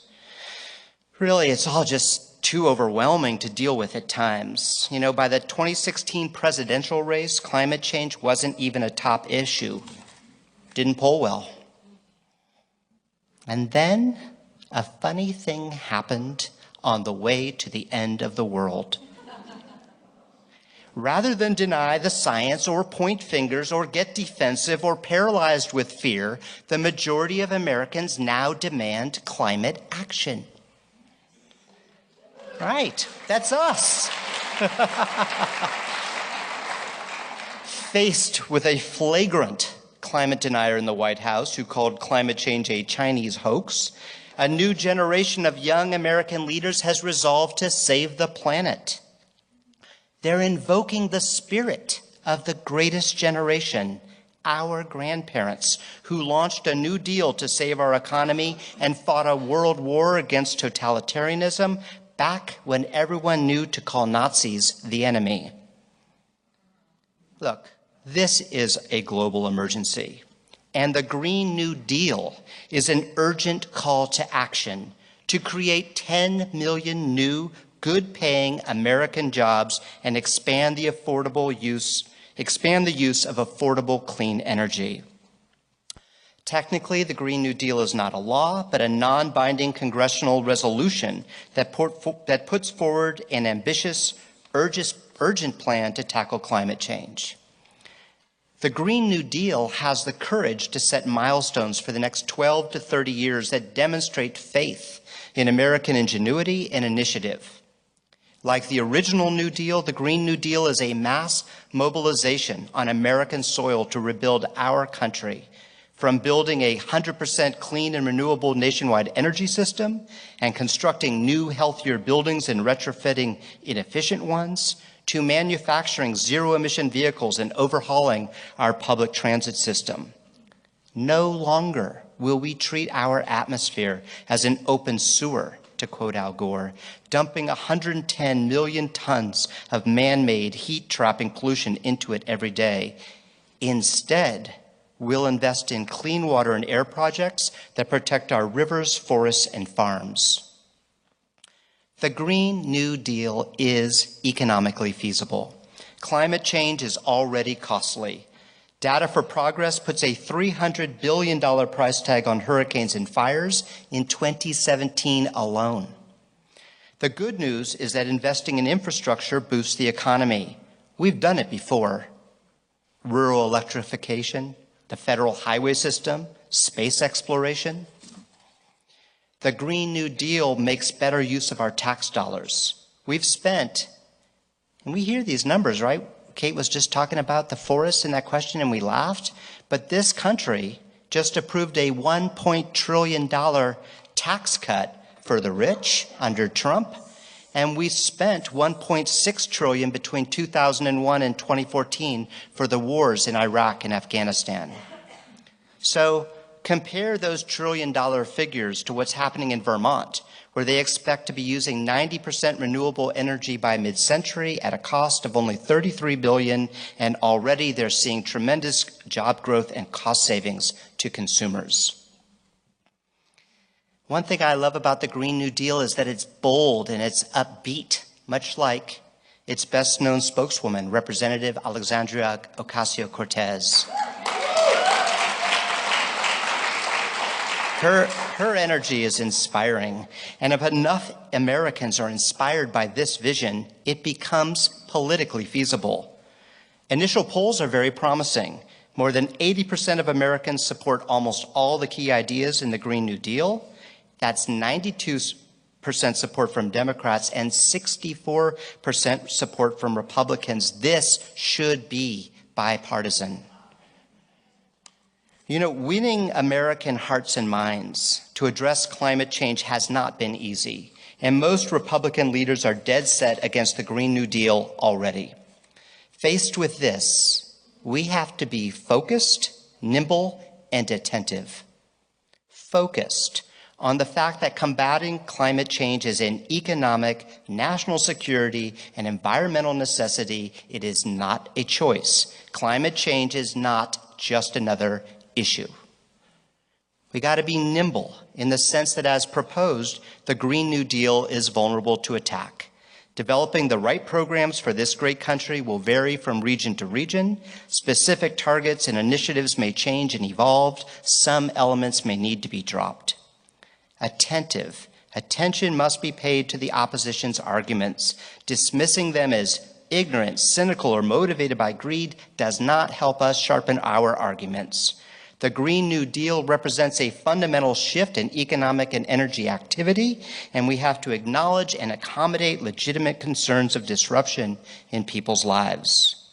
Really, it's all just too overwhelming to deal with at times. You know, by the 2016 presidential race, climate change wasn't even a top issue. Didn't poll well. And then a funny thing happened on the way to the end of the world. Rather than deny the science or point fingers or get defensive or paralyzed with fear, the majority of Americans now demand climate action. Right, that's us. Faced with a flagrant climate denier in the White House who called climate change a Chinese hoax, a new generation of young American leaders has resolved to save the planet. They're invoking the spirit of the greatest generation, our grandparents, who launched a New Deal to save our economy and fought a world war against totalitarianism back when everyone knew to call Nazis the enemy. Look, this is a global emergency, and the Green New Deal is an urgent call to action to create 10 million new good-paying American jobs and expand the use of affordable clean energy. Technically, the Green New Deal is not a law, but a non-binding congressional resolution that puts forward an ambitious, urgent plan to tackle climate change. The Green New Deal has the courage to set milestones for the next 12 to 30 years that demonstrate faith in American ingenuity and initiative. Like the original New Deal, the Green New Deal is a mass mobilization on American soil to rebuild our country, from building a 100% clean and renewable nationwide energy system and constructing new, healthier buildings and retrofitting inefficient ones, to manufacturing zero-emission vehicles and overhauling our public transit system. No longer will we treat our atmosphere as an open sewer, to quote Al Gore, dumping 110 million tons of man-made heat-trapping pollution into it every day. Instead, we'll invest in clean water and air projects that protect our rivers, forests, and farms. The Green New Deal is economically feasible. Climate change is already costly. Data for Progress puts a $300 billion price tag on hurricanes and fires in 2017 alone. The good news is that investing in infrastructure boosts the economy. We've done it before. Rural electrification, the federal highway system, space exploration. The Green New Deal makes better use of our tax dollars. We've spent, and we hear these numbers, right? Kate was just talking about the forests in that question and we laughed, but this country just approved a $1 trillion tax cut for the rich under Trump, and we spent $1.6 trillion between 2001 and 2014 for the wars in Iraq and Afghanistan. So Compare those trillion-dollar figures to what's happening in Vermont, where they expect to be using 90% renewable energy by mid-century at a cost of only $33 billion, and already they're seeing tremendous job growth and cost savings to consumers. One thing I love about the Green New Deal is that it's bold and it's upbeat, much like its best-known spokeswoman, Representative Alexandria Ocasio-Cortez. Her energy is inspiring, and if enough Americans are inspired by this vision, it becomes politically feasible. Initial polls are very promising. More than 80% of Americans support almost all the key ideas in the Green New Deal. That's 92% support from Democrats and 64% support from Republicans. This should be bipartisan. You know, winning American hearts and minds to address climate change has not been easy, and most Republican leaders are dead set against the Green New Deal already. Faced with this, we have to be focused, nimble, and attentive. Focused on the fact that combating climate change is an economic, national security, and environmental necessity. It is not a choice. Climate change is not just another issue. We got to be nimble in the sense that, as proposed, the Green New Deal is vulnerable to attack. Developing the right programs for this great country will vary from region to region. Specific targets and initiatives may change and evolve. Some elements may need to be dropped. Attention must be paid to the opposition's arguments. Dismissing them as ignorant, cynical, or motivated by greed does not help us sharpen our arguments. The Green New Deal represents a fundamental shift in economic and energy activity, and we have to acknowledge and accommodate legitimate concerns of disruption in people's lives.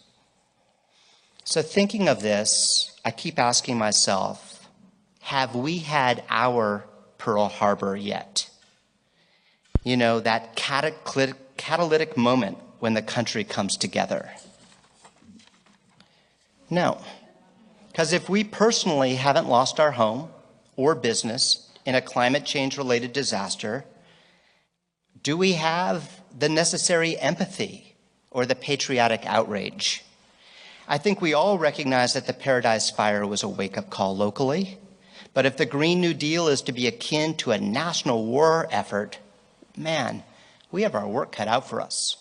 So thinking of this, I keep asking myself, have we had our Pearl Harbor yet? You know, that catalytic moment when the country comes together. No. Because if we personally haven't lost our home or business in a climate change-related disaster, do we have the necessary empathy or the patriotic outrage? I think we all recognize that the Paradise Fire was a wake-up call locally, but if the Green New Deal is to be akin to a national war effort, man, we have our work cut out for us.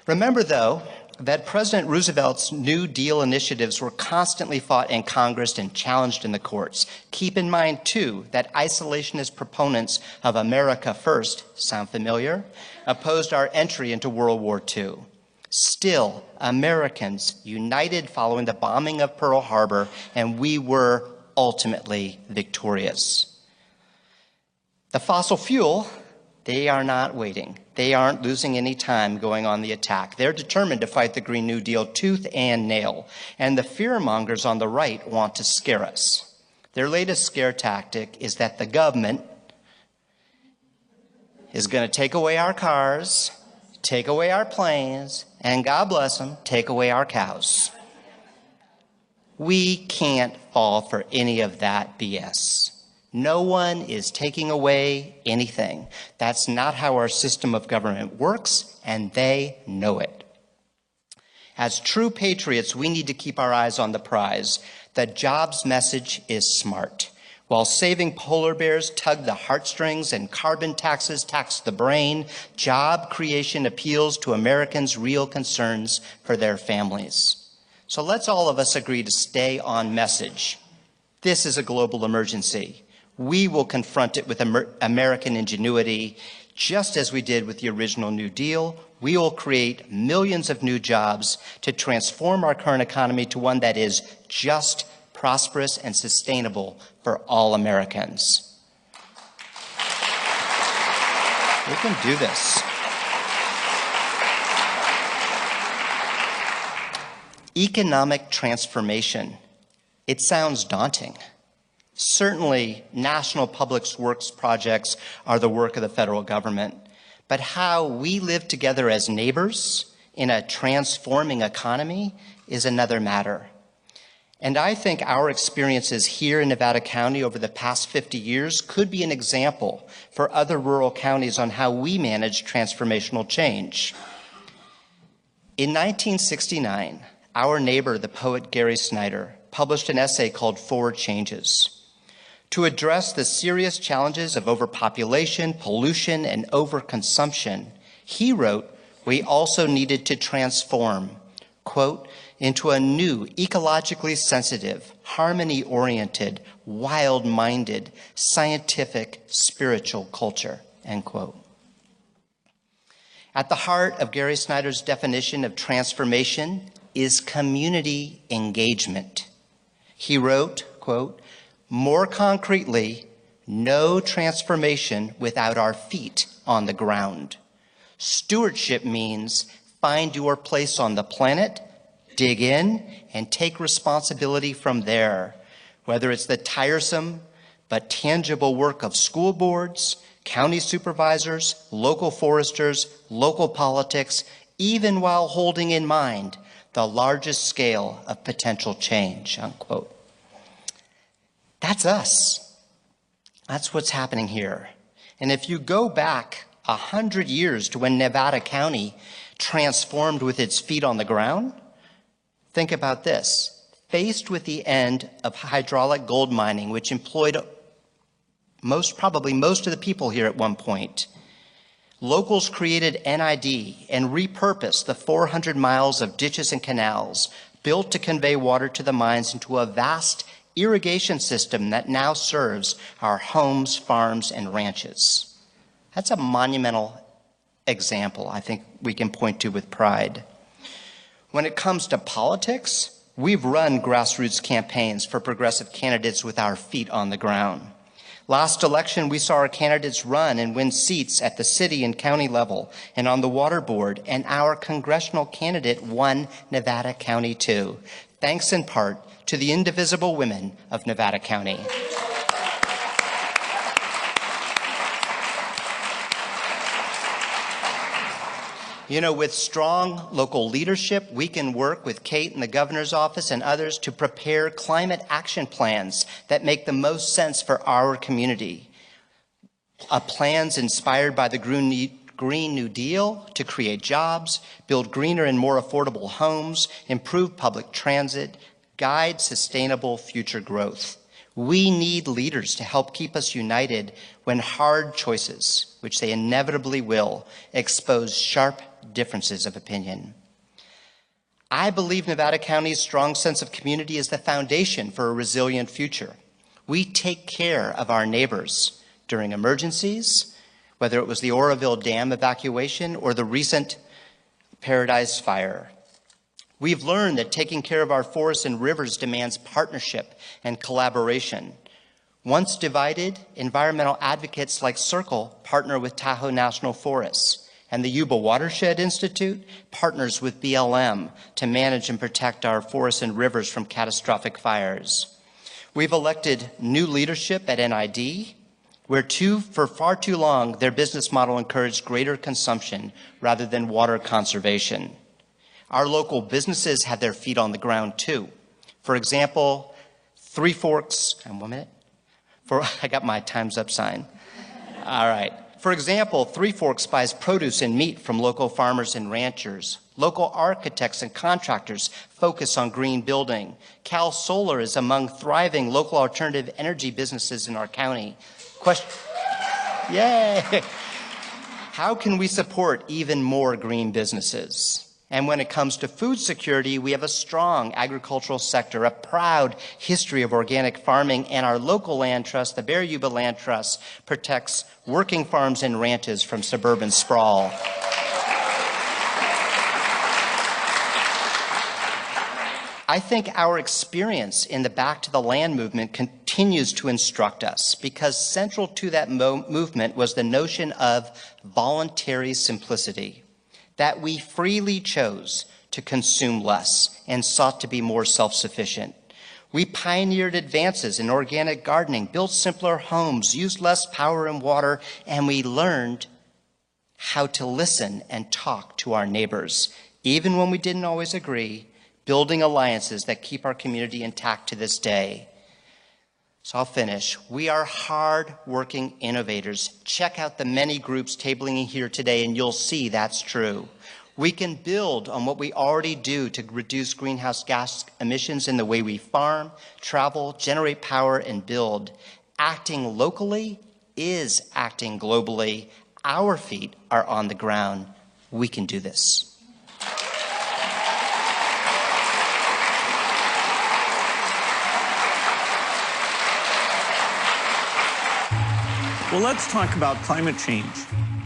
Remember, though, that President Roosevelt's New Deal initiatives were constantly fought in Congress and challenged in the courts. Keep in mind, too, that isolationist proponents of America First, sound familiar, opposed our entry into World War II. Still, Americans united following the bombing of Pearl Harbor, and we were ultimately victorious. The fossil fuel, they are not waiting. They aren't losing any time going on the attack. They're determined to fight the Green New Deal tooth and nail. And the fearmongers on the right want to scare us. Their latest scare tactic is that the government is going to take away our cars, take away our planes, and God bless them, take away our cows. We can't fall for any of that BS. No one is taking away anything. That's not how our system of government works, and they know it. As true patriots, we need to keep our eyes on the prize. The jobs message is smart. While saving polar bears tug the heartstrings and carbon taxes tax the brain, job creation appeals to Americans' real concerns for their families. So let's all of us agree to stay on message. This is a global emergency. We will confront it with American ingenuity, just as we did with the original New Deal. We will create millions of new jobs to transform our current economy to one that is just, prosperous, and sustainable for all Americans. We can do this. Economic transformation. It sounds daunting. Certainly, national public works projects are the work of the federal government, but how we live together as neighbors in a transforming economy is another matter. And I think our experiences here in Nevada County over the past 50 years could be an example for other rural counties on how we manage transformational change. In 1969, our neighbor, the poet Gary Snyder, published an essay called Four Changes. To address the serious challenges of overpopulation, pollution, and overconsumption, he wrote, we also needed to transform, quote, into a new, ecologically sensitive, harmony-oriented, wild-minded, scientific, spiritual culture, end quote. At the heart of Gary Snyder's definition of transformation is community engagement. He wrote, quote, more concretely, no transformation without our feet on the ground. Stewardship means find your place on the planet, dig in, and take responsibility from there, whether it's the tiresome but tangible work of school boards, county supervisors, local foresters, local politics, even while holding in mind the largest scale of potential change, unquote. That's us. That's what's happening here. And if you go back 100 years to when Nevada County transformed with its feet on the ground, think about this. Faced with the end of hydraulic gold mining, which employed probably most of the people here at one point, locals created NID and repurposed the 400 miles of ditches and canals built to convey water to the mines into a vast irrigation system that now serves our homes, farms, and ranches. That's a monumental example I think we can point to with pride. When it comes to politics, we've run grassroots campaigns for progressive candidates with our feet on the ground. Last election, we saw our candidates run and win seats at the city and county level and on the water board, and our congressional candidate won Nevada County too, thanks in part to the Indivisible women of Nevada County. You know, with strong local leadership, we can work with Kate and the governor's office and others to prepare climate action plans that make the most sense for our community. Plans inspired by the Green New Deal to create jobs, build greener and more affordable homes, improve public transit, guide sustainable future growth. We need leaders to help keep us united when hard choices, which they inevitably will, expose sharp differences of opinion. I believe Nevada County's strong sense of community is the foundation for a resilient future. We take care of our neighbors during emergencies, whether it was the Oroville Dam evacuation or the recent Paradise Fire. We've learned that taking care of our forests and rivers demands partnership and collaboration. Once divided, environmental advocates like Circle partner with Tahoe National Forests, and the Yuba Watershed Institute partners with BLM to manage and protect our forests and rivers from catastrophic fires. We've elected new leadership at NID, where for far too long, their business model encouraged greater consumption rather than water conservation. Our local businesses have their feet on the ground too. For example, Three Forks, I got my time's up sign. All right. For example, Three Forks buys produce and meat from local farmers and ranchers. Local architects and contractors focus on green building. Cal Solar is among thriving local alternative energy businesses in our county. Yay! How can we support even more green businesses? And when it comes to food security, we have a strong agricultural sector, a proud history of organic farming, and our local land trust, the Bear Yuba Land Trust, protects working farms and ranches from suburban sprawl. I think our experience in the Back to the Land movement continues to instruct us, because central to that movement was the notion of voluntary simplicity, that we freely chose to consume less and sought to be more self-sufficient. We pioneered advances in organic gardening, built simpler homes, used less power and water, and we learned how to listen and talk to our neighbors, even when we didn't always agree, building alliances that keep our community intact to this day. So I'll finish. We are hard-working innovators. Check out the many groups tabling here today, and you'll see that's true. We can build on what we already do to reduce greenhouse gas emissions in the way we farm, travel, generate power, and build. Acting locally is acting globally. Our feet are on the ground. We can do this. Well, let's talk about climate change.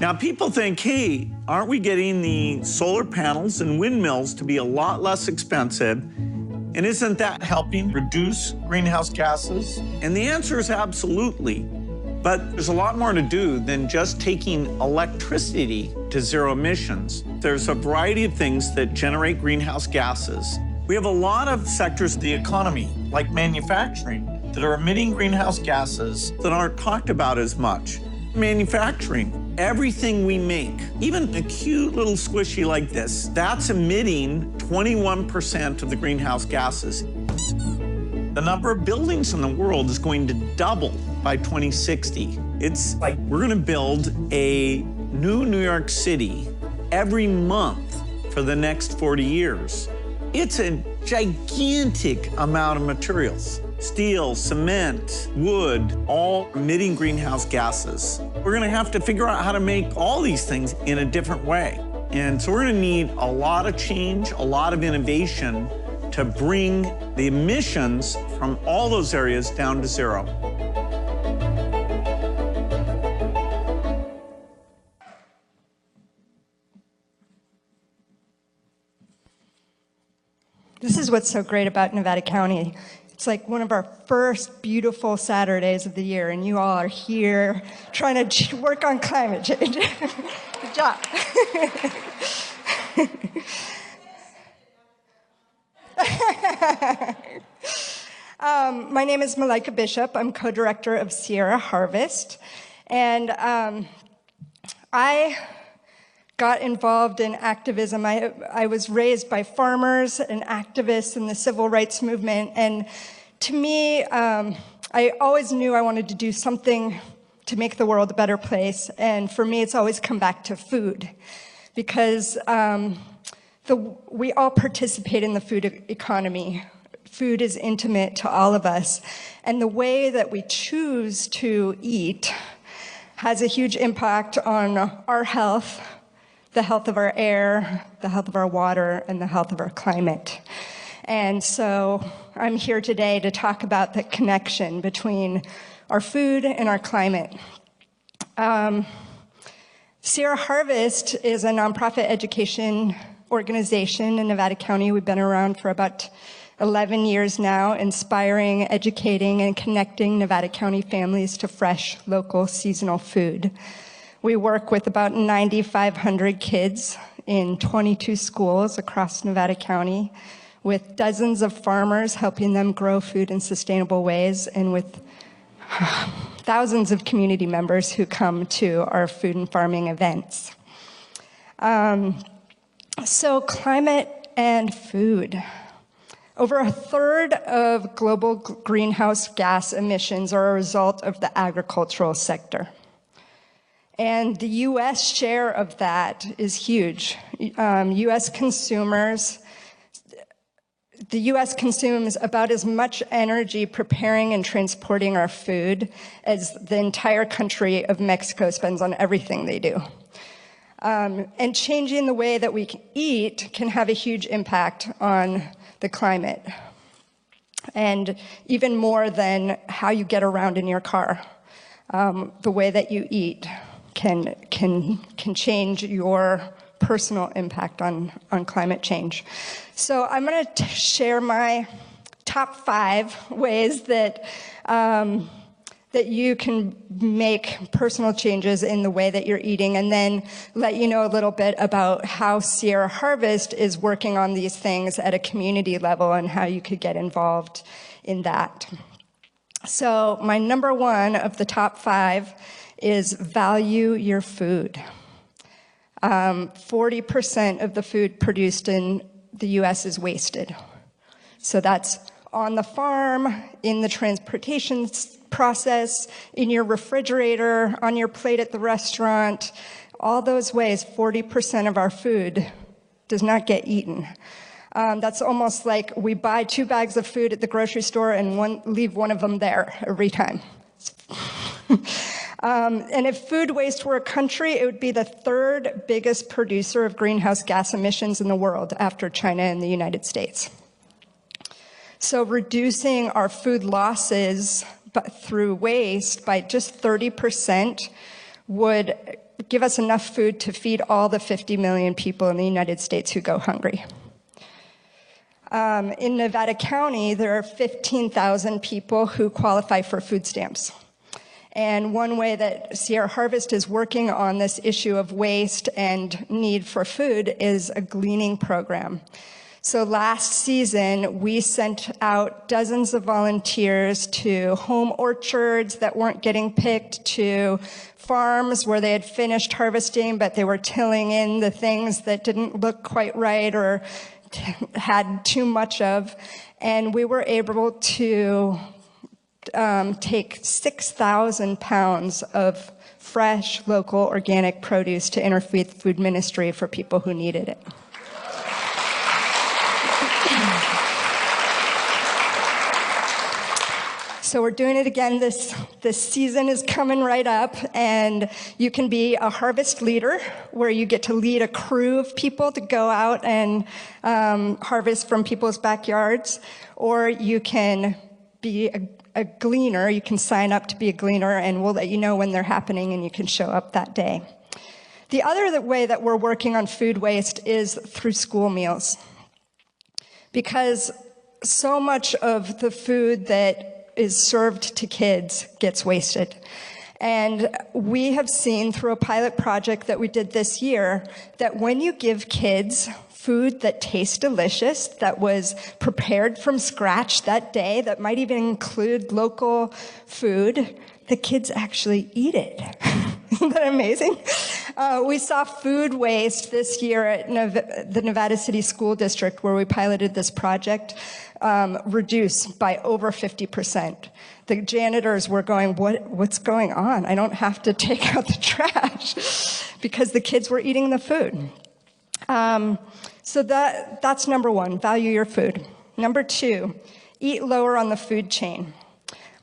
Now, people think, hey, aren't we getting the solar panels and windmills to be a lot less expensive? And isn't that helping reduce greenhouse gases? And the answer is absolutely. But there's a lot more to do than just taking electricity to zero emissions. There's a variety of things that generate greenhouse gases. We have a lot of sectors of the economy, like manufacturing, that are emitting greenhouse gases that aren't talked about as much. Manufacturing, everything we make, even a cute little squishy like this, that's emitting 21% of the greenhouse gases. The number of buildings in the world is going to double by 2060. It's like we're gonna build a new New York City every month for the next 40 years. It's a gigantic amount of materials. Steel, cement, wood, all emitting greenhouse gases. We're gonna have to figure out how to make all these things in a different way. And so we're gonna need a lot of change, a lot of innovation to bring the emissions from all those areas down to zero. This is what's so great about Nevada County. It's like one of our first beautiful Saturdays of the year, and you all are here trying to work on climate change. Good job. My name is Malika Bishop. I'm co-director of Sierra Harvest, and I got involved in activism. I was raised by farmers and activists in the civil rights movement, and to me, I always knew I wanted to do something to make the world a better place, and for me, it's always come back to food, because we all participate in the food economy. Food is intimate to all of us, and the way that we choose to eat has a huge impact on our health, the health of our air, the health of our water, and the health of our climate. And so I'm here today to talk about the connection between our food and our climate. Sierra Harvest is a nonprofit education organization in Nevada County. We've been around for about 11 years now, inspiring, educating, and connecting Nevada County families to fresh, local, seasonal food. We work with about 9,500 kids in 22 schools across Nevada County, with dozens of farmers helping them grow food in sustainable ways, and with thousands of community members who come to our food and farming events. So climate and food. Over a third of global greenhouse gas emissions are a result of the agricultural sector. And the U.S. share of that is huge. U.S. consumers, the U.S. consumes about as much energy preparing and transporting our food as the entire country of Mexico spends on everything they do. And changing the way that we eat can have a huge impact on the climate, and even more than how you get around in your car. The way that you eat can change your personal impact on climate change. So I'm going to share my top 5 ways that that you can make personal changes in the way that you're eating, and then let you know a little bit about how Sierra Harvest is working on these things at a community level and how you could get involved in that. So my number 1 of the top 5 is value your food. 40% of the food produced in the US is wasted. So that's on the farm, in the transportation process, in your refrigerator, on your plate at the restaurant. All those ways, 40% of our food does not get eaten. That's almost like we buy 2 bags of food at the grocery store and leave one of them there every time. And if food waste were a country, it would be the 3rd biggest producer of greenhouse gas emissions in the world after China and the United States. So reducing our food losses through waste by just 30% would give us enough food to feed all the 50 million people in the United States who go hungry. In Nevada County, there are 15,000 people who qualify for food stamps. And one way that Sierra Harvest is working on this issue of waste and need for food is a gleaning program. So last season, we sent out dozens of volunteers to home orchards that weren't getting picked, to farms where they had finished harvesting, but they were tilling in the things that didn't look quite right or had too much of. And we were able to take 6,000 pounds of fresh, local, organic produce to Interfaith Food Ministry for people who needed it. So we're doing it again. This season is coming right up, and you can be a harvest leader, where you get to lead a crew of people to go out and harvest from people's backyards, or you can be a gleaner. You can sign up to be a gleaner, and we'll let you know when they're happening, and you can show up that day. The other way that we're working on food waste is through school meals, because so much of the food that is served to kids gets wasted. And we have seen through a pilot project that we did this year that when you give kids food that tastes delicious, that was prepared from scratch that day, that might even include local food, the kids actually eat it. Isn't that amazing? We saw food waste this year at the Nevada City School District, where we piloted this project, reduce by over 50%. The janitors were going, what's going on? I don't have to take out the trash, because the kids were eating the food. So that's number one, value your food. Number two, eat lower on the food chain.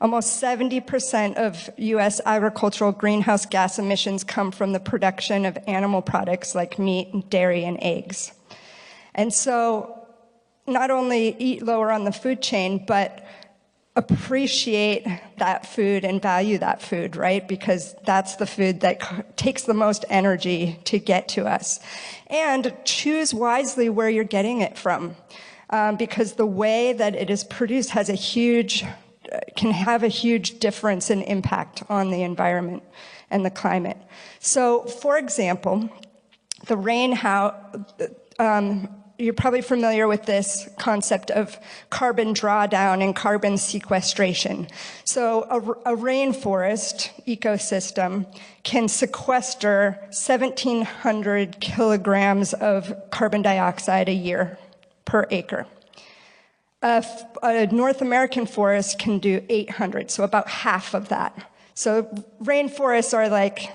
Almost 70% of U.S. agricultural greenhouse gas emissions come from the production of animal products like meat, dairy, and eggs. And so not only eat lower on the food chain, but appreciate that food and value that food, right? Because that's the food that takes the most energy to get to us. And choose wisely where you're getting it from, because the way that it is produced can have a huge difference and impact on the environment and the climate. So, for example, the you're probably familiar with this concept of carbon drawdown and carbon sequestration. So a rainforest ecosystem can sequester 1,700 kilograms of carbon dioxide a year per acre. A North American forest can do 800, so about half of that. So rainforests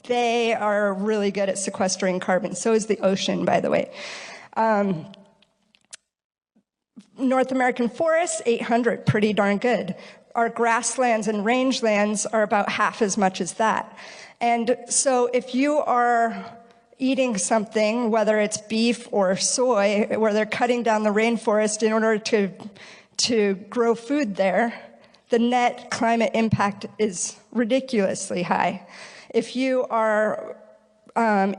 they are really good at sequestering carbon. So is the ocean, by the way. North American forests, 800, pretty darn good. Our grasslands and rangelands are about half as much as that. And so if you are eating something, whether it's beef or soy, where they're cutting down the rainforest in order to grow food there, the net climate impact is ridiculously high. If you are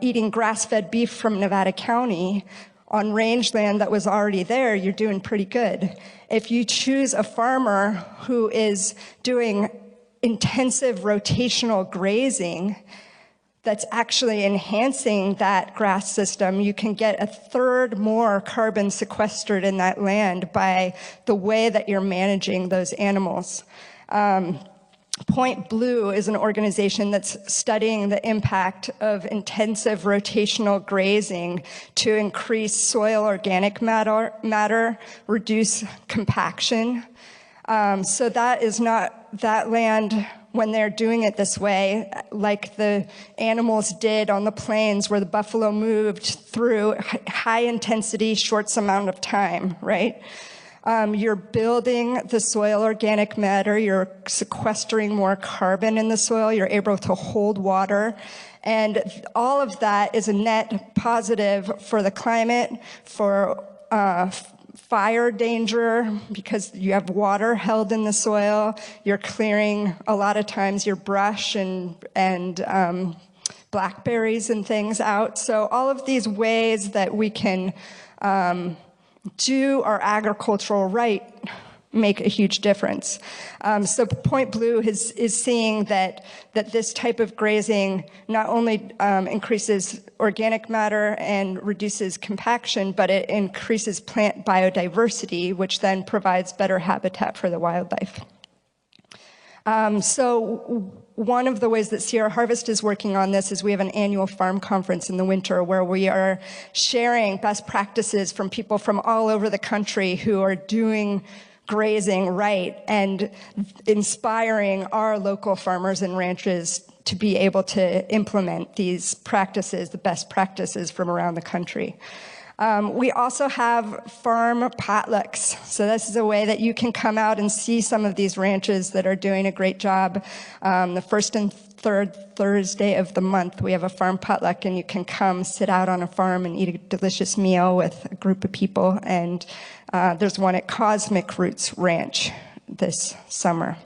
eating grass-fed beef from Nevada County on rangeland that was already there, you're doing pretty good. If you choose a farmer who is doing intensive rotational grazing that's actually enhancing that grass system, you can get a third more carbon sequestered in that land by the way that you're managing those animals. Point Blue is an organization that's studying the impact of intensive rotational grazing to increase soil organic matter, reduce compaction. So that is not that land, when they're doing it this way, like the animals did on the plains where the buffalo moved through high intensity, short amount of time, right? You're building the soil organic matter, you're sequestering more carbon in the soil, you're able to hold water, and all of that is a net positive for the climate, for fire danger, because you have water held in the soil, you're clearing a lot of times your brush and blackberries and things out. So all of these ways that we can do our agricultural right make a huge difference. So Point Blue is seeing that this type of grazing not only increases organic matter and reduces compaction, but it increases plant biodiversity, which then provides better habitat for the wildlife. So one of the ways that Sierra Harvest is working on this is we have an annual farm conference in the winter where we are sharing best practices from people from all over the country who are doing grazing right and inspiring our local farmers and ranches to be able to implement these practices, the best practices from around the country. We also have farm potlucks. So this is a way that you can come out and see some of these ranches that are doing a great job. The first and third Thursday of the month, we have a farm potluck, and you can come sit out on a farm and eat a delicious meal with a group of people. And there's one at Cosmic Roots Ranch this summer.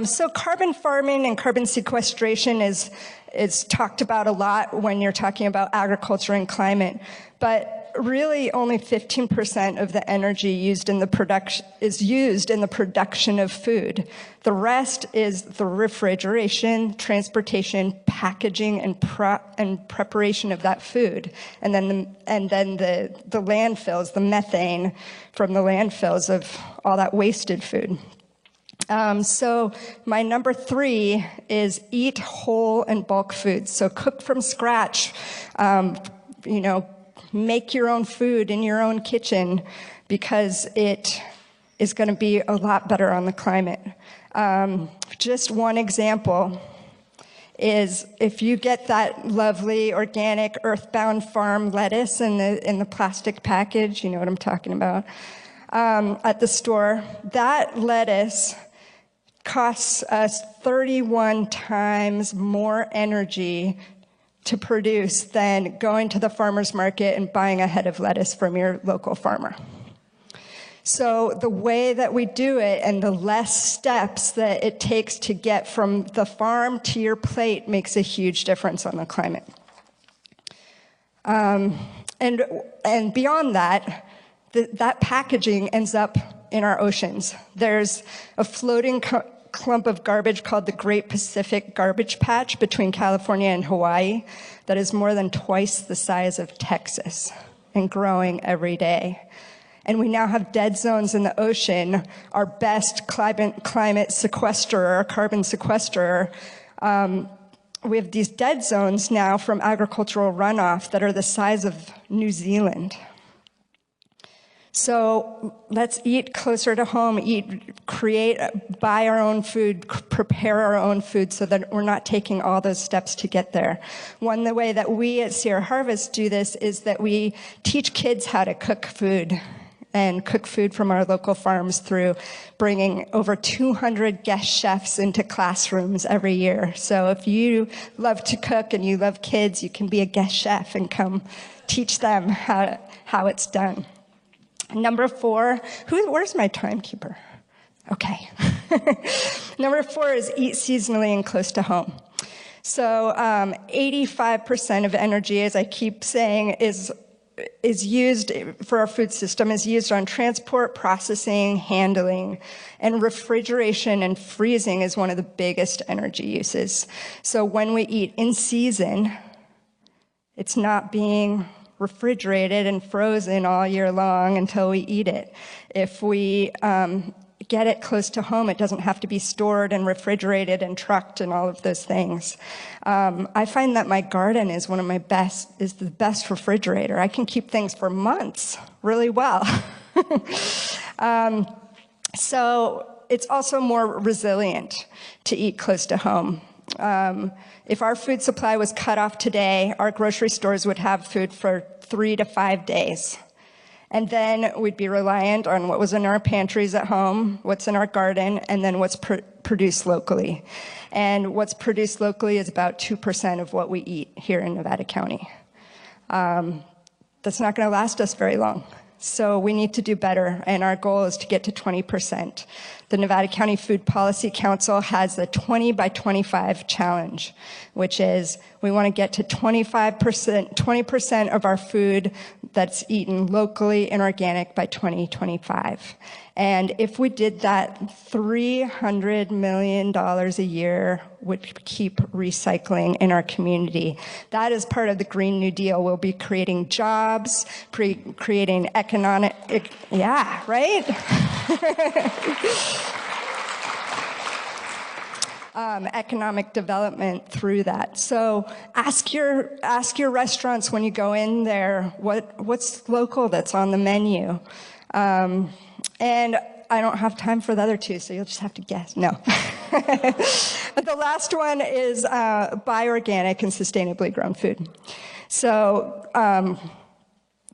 So carbon farming and carbon sequestration is talked about a lot when you're talking about agriculture and climate, but really only 15% of the energy used in the production is used in the production of food. The rest is the refrigeration, transportation, packaging, and preparation of that food, and then the landfills, the methane from the landfills of all that wasted food. So my number 3 is eat whole and bulk foods. So cook from scratch, make your own food in your own kitchen, because it is going to be a lot better on the climate. Just one example is if you get that lovely organic earthbound farm lettuce in the plastic package, you know what I'm talking about, at the store, that lettuce costs us 31 times more energy to produce than going to the farmer's market and buying a head of lettuce from your local farmer. So the way that we do it and the less steps that it takes to get from the farm to your plate makes a huge difference on the climate. And beyond that, that packaging ends up in our oceans. There's a floating clump of garbage called the Great Pacific Garbage Patch between California and Hawaii that is more than twice the size of Texas and growing every day. And we now have dead zones in the ocean, our best climate sequesterer, carbon sequesterer. We have these dead zones now from agricultural runoff that are the size of New Zealand. So let's eat closer to home, buy our own food, prepare our own food so that we're not taking all those steps to get there. The way that we at Sierra Harvest do this is that we teach kids how to cook food and cook food from our local farms through bringing over 200 guest chefs into classrooms every year. So if you love to cook and you love kids, you can be a guest chef and come teach them how it's done. Number 4, where's my timekeeper? Okay. Number 4 is eat seasonally and close to home. So 85% of energy, as I keep saying, is used for our food system, is used on transport, processing, handling, and refrigeration and freezing is one of the biggest energy uses. So when we eat in season, it's not being refrigerated and frozen all year long until we eat it. If we get it close to home. It doesn't have to be stored and refrigerated and trucked and all of those things. I find that my garden is the best refrigerator. I can keep things for months really well. So it's also more resilient to eat close to home. If our food supply was cut off today, our grocery stores would have food for 3 to 5 days. And then we'd be reliant on what was in our pantries at home, what's in our garden, and then what's produced locally. And what's produced locally is about 2% of what we eat here in Nevada County. That's not going to last us very long. So we need to do better, and our goal is to get to 20%. The Nevada County Food Policy Council has a 20 by 25 challenge, which is we want to get to 20% of our food that's eaten locally and organic by 2025. And if we did that, $300 million a year would keep recycling in our community. That is part of the Green New Deal. We'll be creating jobs, creating economic, yeah, right? Economic development through that. So ask your restaurants when you go in there what's local that's on the menu. And I don't have time for the other two, so you'll just have to guess. No. But the last one is buy organic and sustainably grown food. So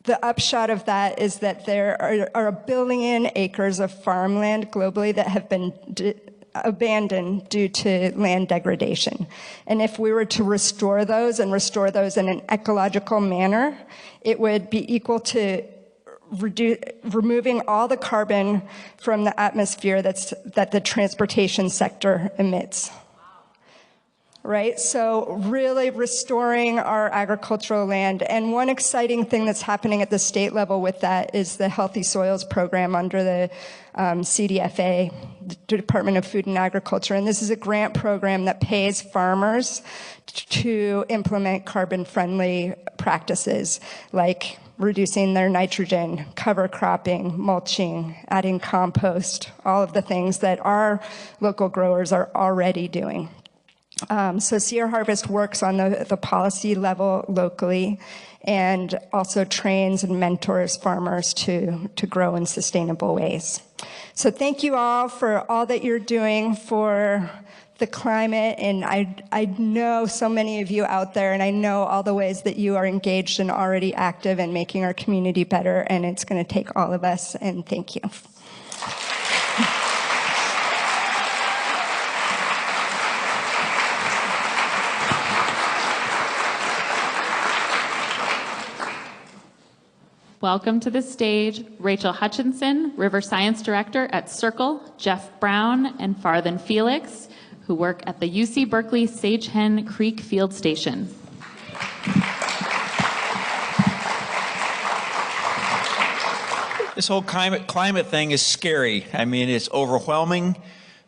the upshot of that is that there are 1 billion acres of farmland globally that have been abandoned due to land degradation. And if we were to restore those in an ecological manner, it would be equal to removing all the carbon from the atmosphere that the transportation sector emits. Right? So really restoring our agricultural land. And one exciting thing that's happening at the state level with that is the Healthy Soils Program under the CDFA, the Department of Food and Agriculture. And this is a grant program that pays farmers to implement carbon-friendly practices like reducing their nitrogen, cover cropping, mulching, adding compost, all of the things that our local growers are already doing. So Sierra Harvest works on the policy level locally and also trains and mentors farmers to grow in sustainable ways. So thank you all for all that you're doing for the climate, and I know so many of you out there, and I know all the ways that you are engaged and already active in making our community better, and it's going to take all of us, and thank you. Welcome to the stage, Rachel Hutchinson, River Science Director at Circle, Jeff Brown, and Farthen Felix, who work at the UC Berkeley Sage Hen Creek Field Station. This whole climate thing is scary. I mean, it's overwhelming,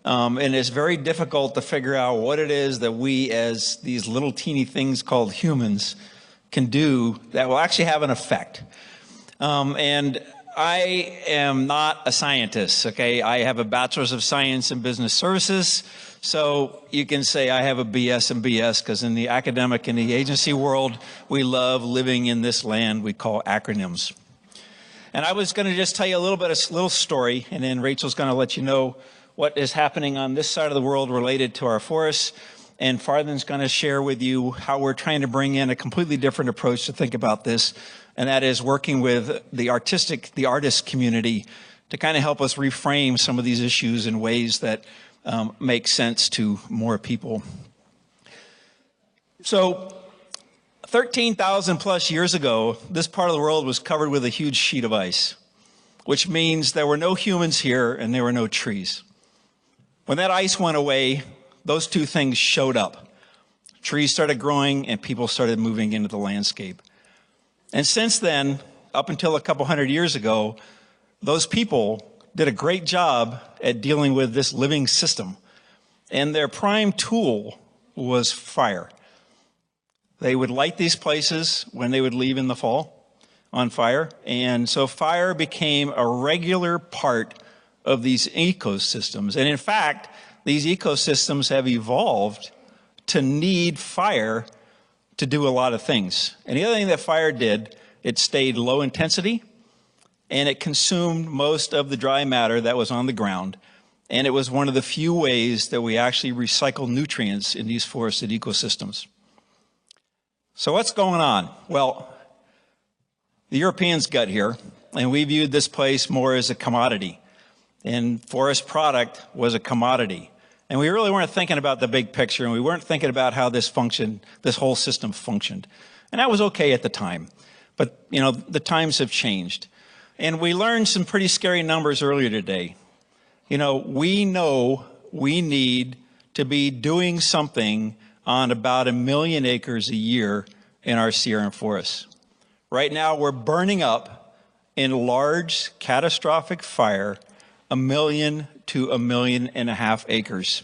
and it's very difficult to figure out what it is that we, as these little teeny things called humans, can do that will actually have an effect. And I am not a scientist, okay? I have a Bachelor's of Science in Business Services, so you can say I have a BS in BS, because in the academic and the agency world, we love living in this land we call acronyms. And I was going to just tell you a little story, and then Rachel's going to let you know what is happening on this side of the world related to our forests, and Farthen's going to share with you how we're trying to bring in a completely different approach to think about this, and that is working with the artist community to kind of help us reframe some of these issues in ways that make sense to more people. So 13,000 plus years ago, this part of the world was covered with a huge sheet of ice, which means there were no humans here and there were no trees. When that ice went away, those two things showed up. Trees started growing and people started moving into the landscape. And since then, up until a couple hundred years ago, those people did a great job at dealing with this living system. And their prime tool was fire. They would light these places when they would leave in the fall on fire. And so fire became a regular part of these ecosystems. And in fact, these ecosystems have evolved to need fire to do a lot of things. And the other thing that fire did, it stayed low intensity, and it consumed most of the dry matter that was on the ground. And it was one of the few ways that we actually recycle nutrients in these forested ecosystems. So what's going on? Well, the Europeans got here, and we viewed this place more as a commodity. And forest product was a commodity. And we really weren't thinking about the big picture, and we weren't thinking about how this functioned, this whole system functioned. And that was okay at the time. But, you know, the times have changed. And we learned some pretty scary numbers earlier today. You know we need to be doing something on about 1 million acres a year in our Sierra forests. Right now, we're burning up in large catastrophic fire 1 million to 1.5 million acres.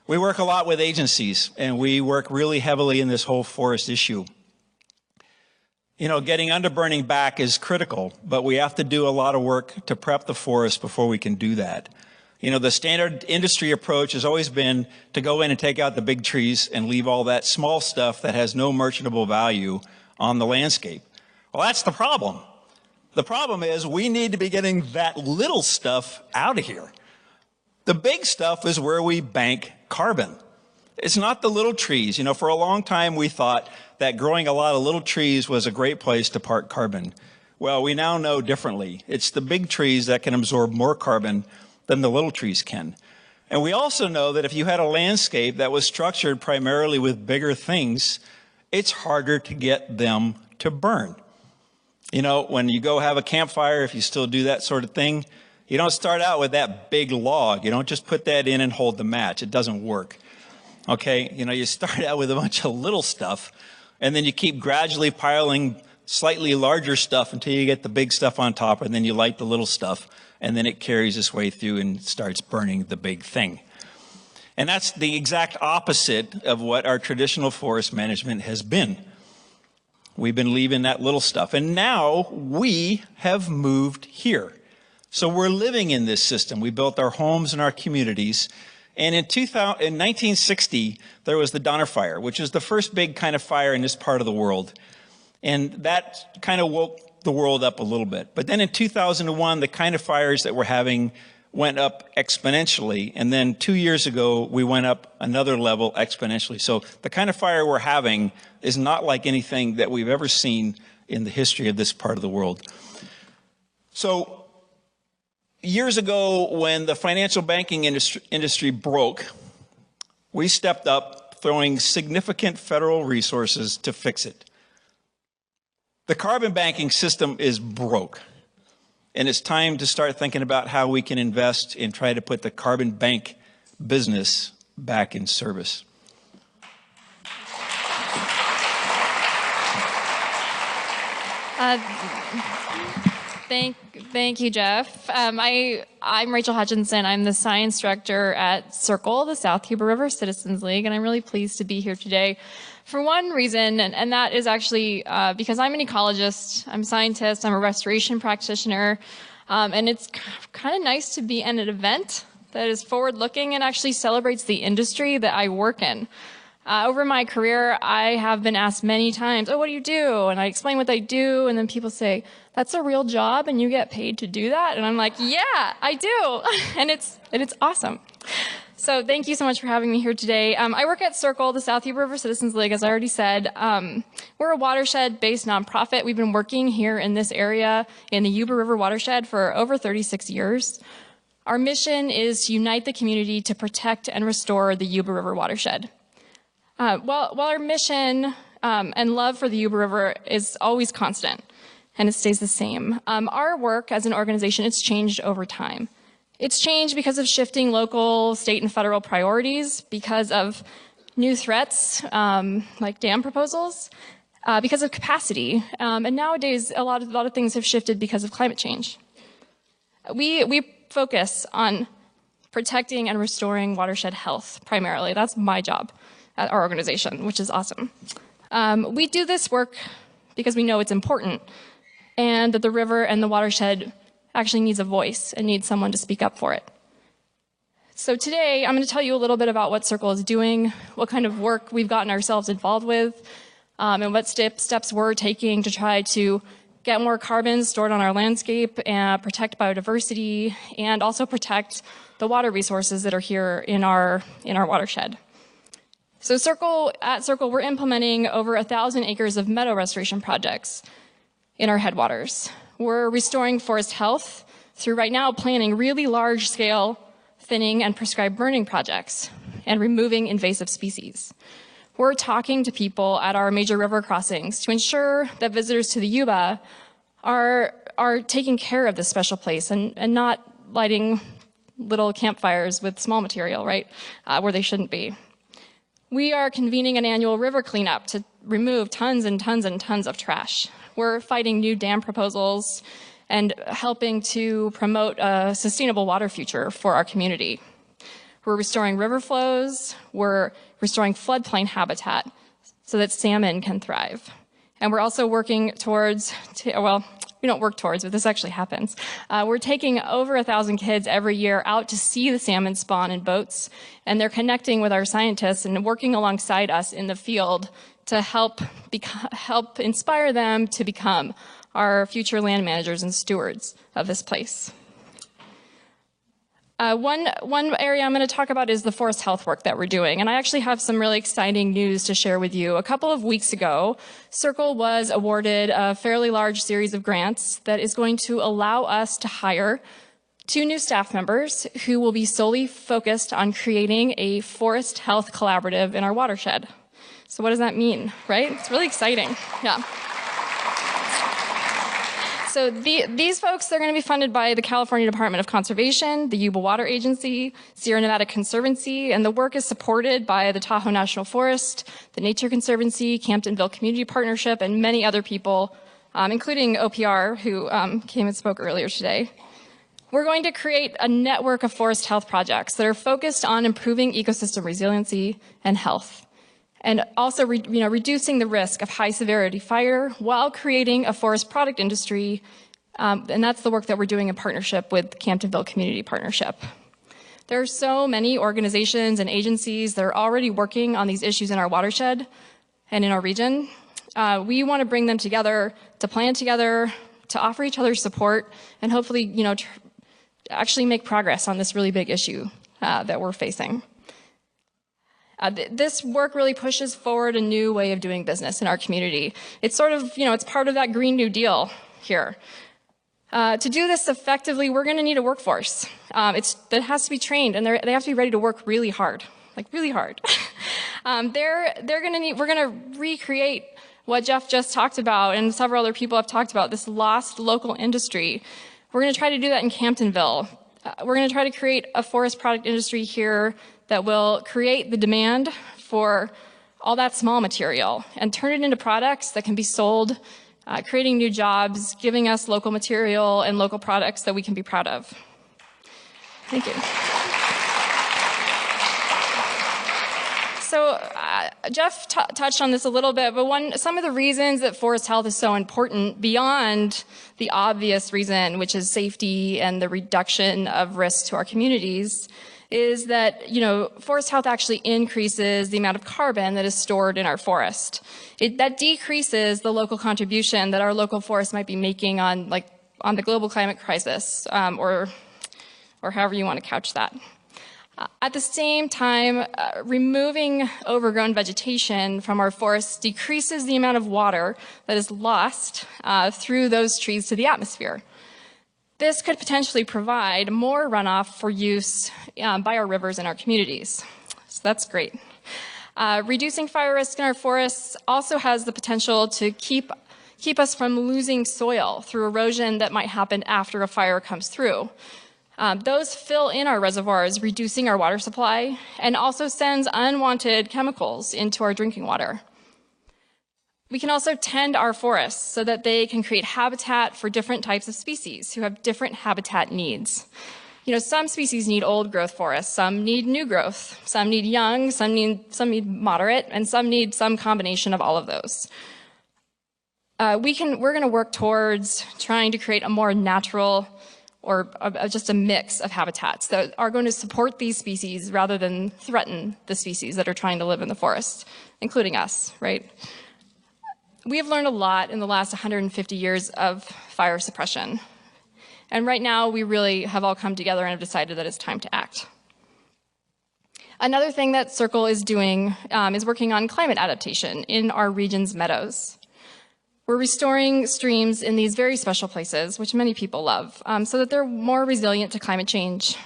We work a lot with agencies, and we work really heavily in this whole forest issue. You know, getting underburning back is critical, but we have to do a lot of work to prep the forest before we can do that. You know, the standard industry approach has always been to go in and take out the big trees and leave all that small stuff that has no merchantable value on the landscape. Well, that's the problem. The problem is we need to be getting that little stuff out of here. The big stuff is where we bank carbon. It's not the little trees. You know, for a long time we thought that growing a lot of little trees was a great place to park carbon. Well, we now know differently. It's the big trees that can absorb more carbon than the little trees can. And we also know that if you had a landscape that was structured primarily with bigger things, it's harder to get them to burn. You know, when you go have a campfire, if you still do that sort of thing, you don't start out with that big log. You don't just put that in and hold the match. It doesn't work. Okay, you know, you start out with a bunch of little stuff, and then you keep gradually piling slightly larger stuff until you get the big stuff on top, and then you light the little stuff, and then it carries its way through and starts burning the big thing. And that's the exact opposite of what our traditional forest management has been. We've been leaving that little stuff, and now we have moved here. So we're living in this system. We built our homes and our communities. And in 1960, there was the Donner Fire, which is the first big kind of fire in this part of the world. And that kind of woke the world up a little bit. But then in 2001, the kind of fires that we're having went up exponentially. And then 2 years ago, we went up another level exponentially. So the kind of fire we're having is not like anything that we've ever seen in the history of this part of the world. So years ago, when the financial banking industry broke, we stepped up, throwing significant federal resources to fix it. The carbon banking system is broke, and it's time to start thinking about how we can invest and try to put the carbon bank business back in service. Thank you, Jeff. I'm Rachel Hutchinson. I'm the science director at Circle, the South Huber River Citizens League, and I'm really pleased to be here today for one reason, and that is actually because I'm an ecologist, I'm a scientist, I'm a restoration practitioner, and it's kind of nice to be at an event that is forward-looking and actually celebrates the industry that I work in. Over my career, I have been asked many times, oh, what do you do? And I explain what I do, and then people say, that's a real job and you get paid to do that? And I'm like, yeah, I do. and it's awesome. So thank you so much for having me here today. I work at Circle, the South Huber River Citizens League, as I already said. We're a watershed-based nonprofit. We've been working here in this area in the Huber River watershed for over 36 years. Our mission is to unite the community to protect and restore the Huber River watershed. While our mission and love for the Huber River is always constant, and it stays the same, our work as an organization, it's changed over time. It's changed because of shifting local, state, and federal priorities, because of new threats like dam proposals, because of capacity, and nowadays a lot of things have shifted because of climate change. We focus on protecting and restoring watershed health primarily. That's my job at our organization, which is awesome. We do this work because we know it's important and that the river and the watershed actually needs a voice and needs someone to speak up for it. So today, I'm going to tell you a little bit about what Circle is doing, what kind of work we've gotten ourselves involved with, and what steps we're taking to try to get more carbon stored on our landscape and protect biodiversity, and also protect the water resources that are here in our watershed. So at Circle, we're implementing over 1,000 acres of meadow restoration projects in our headwaters. We're restoring forest health through right now planning really large-scale thinning and prescribed burning projects and removing invasive species. We're talking to people at our major river crossings to ensure that visitors to the Yuba are taking care of this special place and not lighting little campfires with small material, right, where they shouldn't be. We are convening an annual river cleanup to remove tons and tons and tons of trash. We're fighting new dam proposals and helping to promote a sustainable water future for our community. We're restoring river flows, we're restoring floodplain habitat so that salmon can thrive. And we're also working towards, well, we don't work towards, but this actually happens. We're taking over 1,000 kids every year out to see the salmon spawn in boats, and they're connecting with our scientists and working alongside us in the field to help inspire them to become our future land managers and stewards of this place. One area I'm going to talk about is the forest health work that we're doing, and I actually have some really exciting news to share with you. A couple of weeks ago, Circle was awarded a fairly large series of grants that is going to allow us to hire 2 new staff members who will be solely focused on creating a forest health collaborative in our watershed. So what does that mean, right? It's really exciting, yeah. So these folks, they're going to be funded by the California Department of Conservation, the Yuba Water Agency, Sierra Nevada Conservancy, and the work is supported by the Tahoe National Forest, the Nature Conservancy, Camptonville Community Partnership, and many other people, including OPR, who came and spoke earlier today. We're going to create a network of forest health projects that are focused on improving ecosystem resiliency and health, and also reducing the risk of high-severity fire while creating a forest product industry, and that's the work that we're doing in partnership with Camptonville Community Partnership. There are so many organizations and agencies that are already working on these issues in our watershed and in our region. We want to bring them together, to plan together, to offer each other support, and hopefully, actually make progress on this really big issue that we're facing. This work really pushes forward a new way of doing business in our community. It's sort of, it's part of that Green New Deal here. To do this effectively, we're going to need a workforce. That has to be trained, and they have to be ready to work really hard, like really hard. We're going to recreate what Jeff just talked about, and several other people have talked about, this lost local industry. We're going to try to do that in Camptonville. We're going to try to create a forest product industry here that will create the demand for all that small material and turn it into products that can be sold, creating new jobs, giving us local material and local products that we can be proud of. Thank you. So Jeff touched on this a little bit, but some of the reasons that forest health is so important beyond the obvious reason, which is safety and the reduction of risk to our communities, is that, forest health actually increases the amount of carbon that is stored in our forest. That decreases the local contribution that our local forests might be making on the global climate crisis, or however you want to couch that. At the same time, removing overgrown vegetation from our forests decreases the amount of water that is lost through those trees to the atmosphere. This could potentially provide more runoff for use by our rivers and our communities. So that's great. Reducing fire risk in our forests also has the potential to keep us from losing soil through erosion that might happen after a fire comes through. Those fill in our reservoirs, reducing our water supply, and also sends unwanted chemicals into our drinking water. We can also tend our forests so that they can create habitat for different types of species who have different habitat needs. Some species need old growth forests, some need new growth, some need young, some need moderate, and some need some combination of all of those. We're going to work towards trying to create a more natural or just a mix of habitats that are going to support these species rather than threaten the species that are trying to live in the forest, including us, right? We have learned a lot in the last 150 years of fire suppression. And right now, we really have all come together and have decided that it's time to act. Another thing that Circle is doing is working on climate adaptation in our region's meadows. We're restoring streams in these very special places, which many people love, so that they're more resilient to climate change.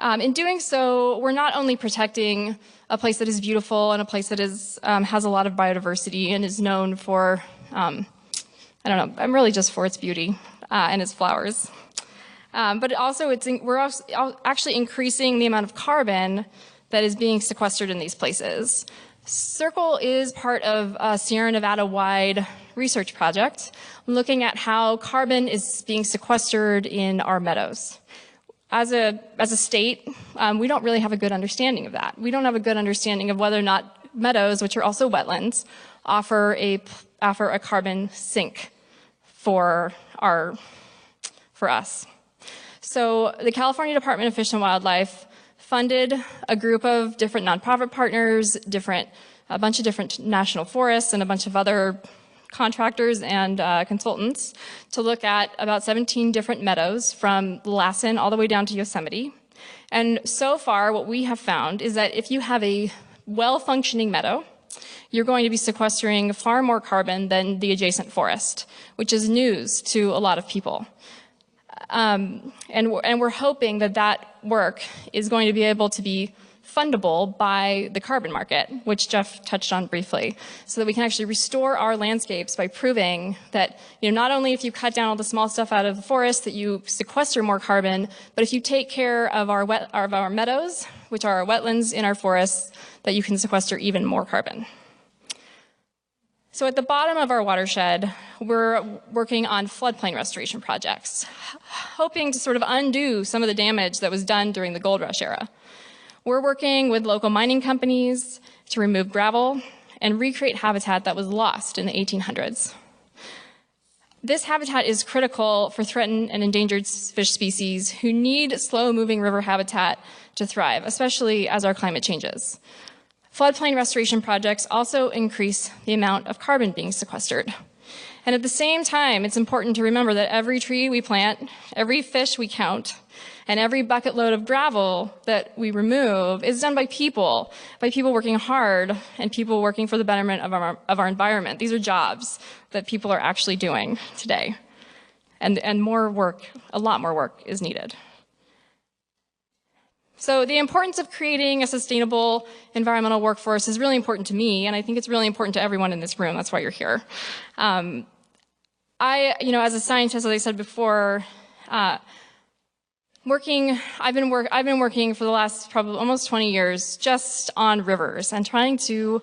In doing so, we're not only protecting a place that is beautiful and a place that is, has a lot of biodiversity and is known for, I'm really just for its beauty and its flowers. But also, we're also actually increasing the amount of carbon that is being sequestered in these places. Circle is part of a Sierra Nevada-wide research project looking at how carbon is being sequestered in our meadows. As a state, we don't really have a good understanding of that. We don't have a good understanding of whether or not meadows, which are also wetlands, offer a carbon sink for us. So the California Department of Fish and Wildlife funded a group of different nonprofit partners, a bunch of different national forests, and a bunch of other contractors and consultants to look at about 17 different meadows from Lassen all the way down to Yosemite. And so far, what we have found is that if you have a well-functioning meadow, you're going to be sequestering far more carbon than the adjacent forest, which is news to a lot of people. And we're hoping that that work is going to be able to be fundable by the carbon market, which Jeff touched on briefly, so that we can actually restore our landscapes by proving that, not only if you cut down all the small stuff out of the forest that you sequester more carbon, but if you take care of our meadows, which are our wetlands in our forests, that you can sequester even more carbon. So at the bottom of our watershed, we're working on floodplain restoration projects, hoping to sort of undo some of the damage that was done during the gold rush era. We're working with local mining companies to remove gravel and recreate habitat that was lost in the 1800s. This habitat is critical for threatened and endangered fish species who need slow-moving river habitat to thrive, especially as our climate changes. Floodplain restoration projects also increase the amount of carbon being sequestered. And at the same time, it's important to remember that every tree we plant, every fish we count, and every bucket load of gravel that we remove is done by people working hard and people working for the betterment of our environment. These are jobs that people are actually doing today. And more work, a lot more work is needed. So the importance of creating a sustainable environmental workforce is really important to me, and I think it's really important to everyone in this room. That's why you're here. As a scientist, as I said before, I've been working for the last probably almost 20 years just on rivers and trying to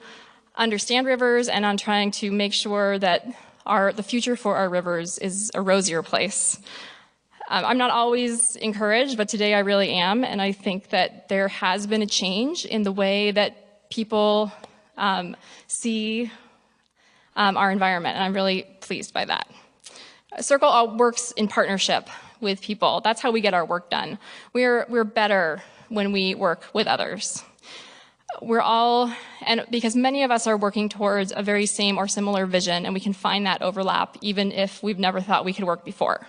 understand rivers and on trying to make sure that the future for our rivers is a rosier place. I'm not always encouraged, but today I really am, and I think that there has been a change in the way that people see our environment, and I'm really pleased by that. Circle works in partnership with people. That's how we get our work done. We're better when we work with others. And because many of us are working towards a very same or similar vision, and we can find that overlap even if we've never thought we could work before.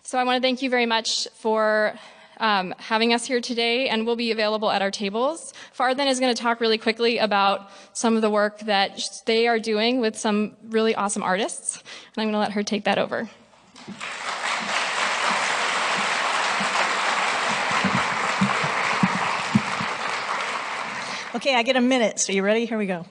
So I want to thank you very much for having us here today, and we'll be available at our tables. Farthen is going to talk really quickly about some of the work that they are doing with some really awesome artists, and I'm going to let her take that over. Okay, I get a minute, so you ready? Here we go.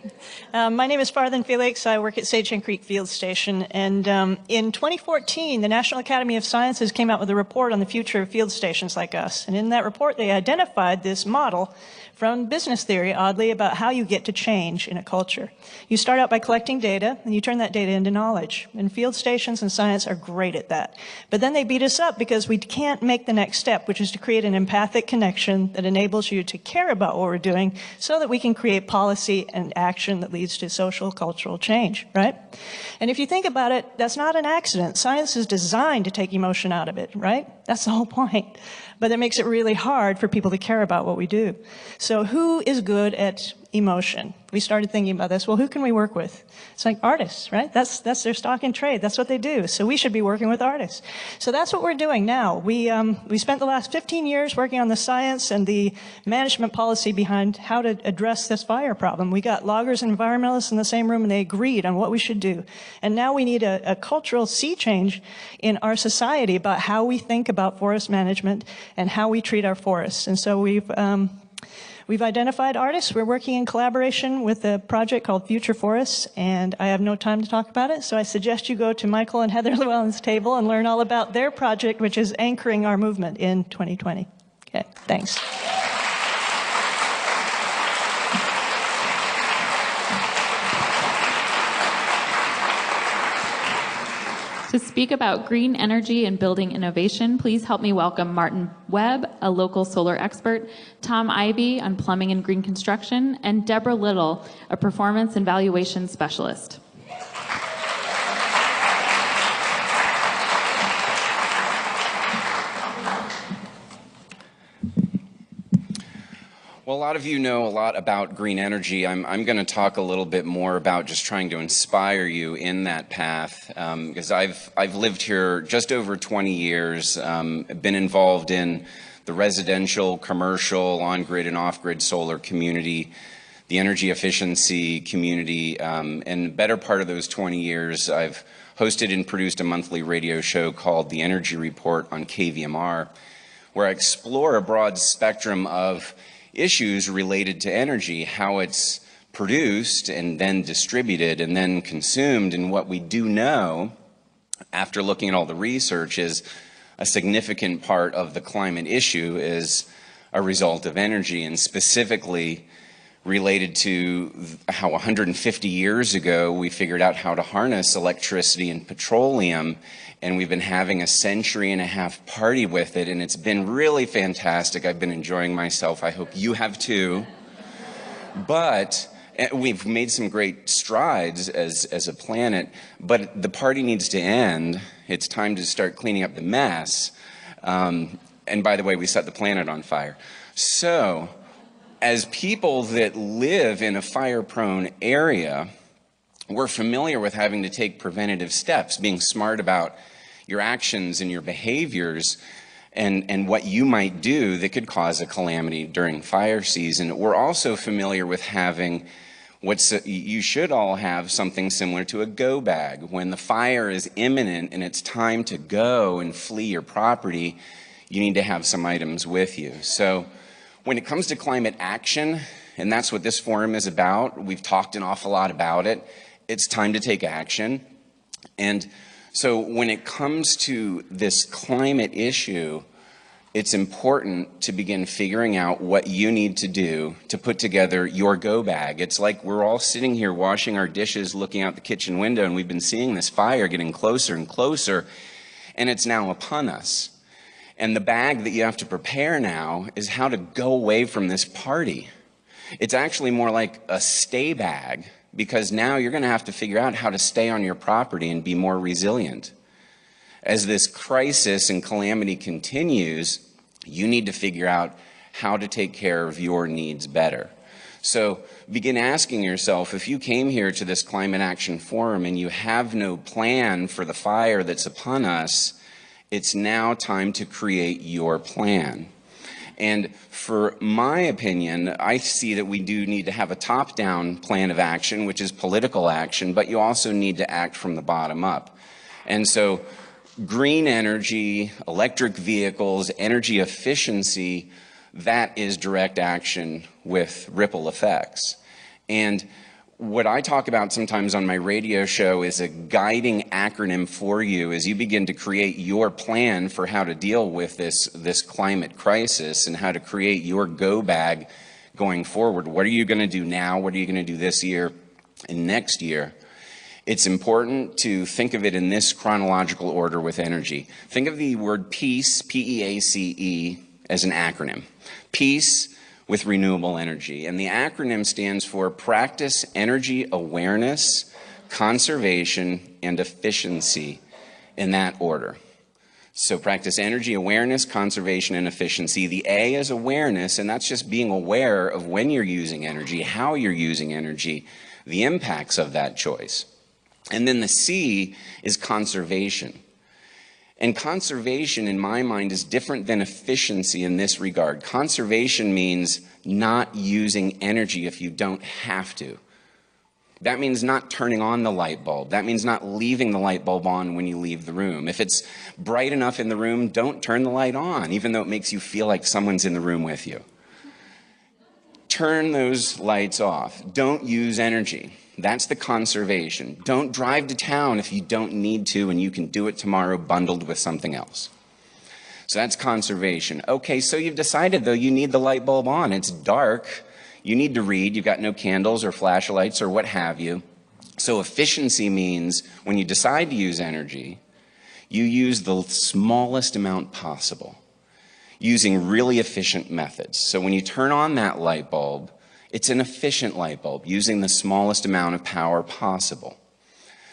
My name is Farthen Felix. I work at Sage Hen Creek Field Station, and in 2014, the National Academy of Sciences came out with a report on the future of field stations like us, and in that report, they identified this model from business theory, oddly, about how you get to change in a culture. You start out by collecting data, and you turn that data into knowledge, and field stations and science are great at that. But then they beat us up because we can't make the next step, which is to create an empathic connection that enables you to care about what we're doing, so so that we can create policy and action that leads to social, cultural change, right? And if you think about it, that's not an accident. Science is designed to take emotion out of it, right? That's the whole point. But it makes it really hard for people to care about what we do. So who is good at emotion? We started thinking about this. Well, who can we work with? It's like artists, right? That's their stock in trade. That's what they do. So we should be working with artists. So that's what we're doing now. We spent the last 15 years working on the science and the management policy behind how to address this fire problem. We got loggers and environmentalists in the same room, and they agreed on what we should do. And now we need a cultural sea change in our society about how we think about forest management and how we treat our forests. And so we've identified artists. We're working in collaboration with a project called Future Forests, and I have no time to talk about it, so I suggest you go to Michael and Heather Llewellyn's table and learn all about their project, which is anchoring our movement in 2020. Okay, thanks. To speak about green energy and building innovation, please help me welcome Martin Webb, a local solar expert, Tom Ivey on plumbing and green construction, and Deborah Little, a performance and valuation specialist. Well, a lot of you know a lot about green energy. I'm going to talk a little bit more about just trying to inspire you in that path, because I've lived here just over 20 years, been involved in the residential, commercial, on-grid and off-grid solar community, the energy efficiency community, and the better part of those 20 years, I've hosted and produced a monthly radio show called The Energy Report on KVMR, where I explore a broad spectrum of issues related to energy, how it's produced and then distributed and then consumed. And what we do know, after looking at all the research, is a significant part of the climate issue is a result of energy, and specifically related to how 150 years ago we figured out how to harness electricity and petroleum, and we've been having a century and a half party with it, and it's been really fantastic. I've been enjoying myself. I hope you have too. But we've made some great strides as a planet, but the party needs to end. It's time to start cleaning up the mess. And by the way, we set the planet on fire. So, as people that live in a fire-prone area, we're familiar with having to take preventative steps, being smart about your actions and your behaviors and what you might do that could cause a calamity during fire season. We're also familiar with having you should all have something similar to a go bag. When the fire is imminent and it's time to go and flee your property, you need to have some items with you. So when it comes to climate action, and that's what this forum is about, we've talked an awful lot about it, it's time to take action. And so when it comes to this climate issue, it's important to begin figuring out what you need to do to put together your go bag. It's like we're all sitting here washing our dishes, looking out the kitchen window, and we've been seeing this fire getting closer and closer, and it's now upon us. And the bag that you have to prepare now is how to go away from this party. It's actually more like a stay bag, because now you're going to have to figure out how to stay on your property and be more resilient. As this crisis and calamity continues, you need to figure out how to take care of your needs better. So begin asking yourself, if you came here to this Climate Action Forum and you have no plan for the fire that's upon us, it's now time to create your plan. And for my opinion, I see that we do need to have a top-down plan of action, which is political action, but you also need to act from the bottom up. And so green energy, electric vehicles, energy efficiency, that is direct action with ripple effects. And what I talk about sometimes on my radio show is a guiding acronym for you as you begin to create your plan for how to deal with this climate crisis and how to create your go bag going forward. What are you going to do now? What are you going to do this year and next year? It's important to think of it in this chronological order with energy. Think of the word PEACE, P-E-A-C-E, as an acronym. Peace, with renewable energy. And the acronym stands for Practice Energy Awareness, Conservation, and Efficiency, in that order. So practice energy awareness, conservation, and efficiency. The A is awareness, and that's just being aware of when you're using energy, how you're using energy, the impacts of that choice. And then the C is conservation. And conservation, in my mind, is different than efficiency in this regard. Conservation means not using energy if you don't have to. That means not turning on the light bulb. That means not leaving the light bulb on when you leave the room. If it's bright enough in the room, don't turn the light on, even though it makes you feel like someone's in the room with you. Turn those lights off. Don't use energy. That's the conservation. Don't drive to town if you don't need to and you can do it tomorrow bundled with something else. So that's conservation. Okay, so you've decided, though, you need the light bulb on. It's dark. You need to read. You've got no candles or flashlights or what have you. So efficiency means when you decide to use energy, you use the smallest amount possible, using really efficient methods. So when you turn on that light bulb, it's an efficient light bulb, using the smallest amount of power possible.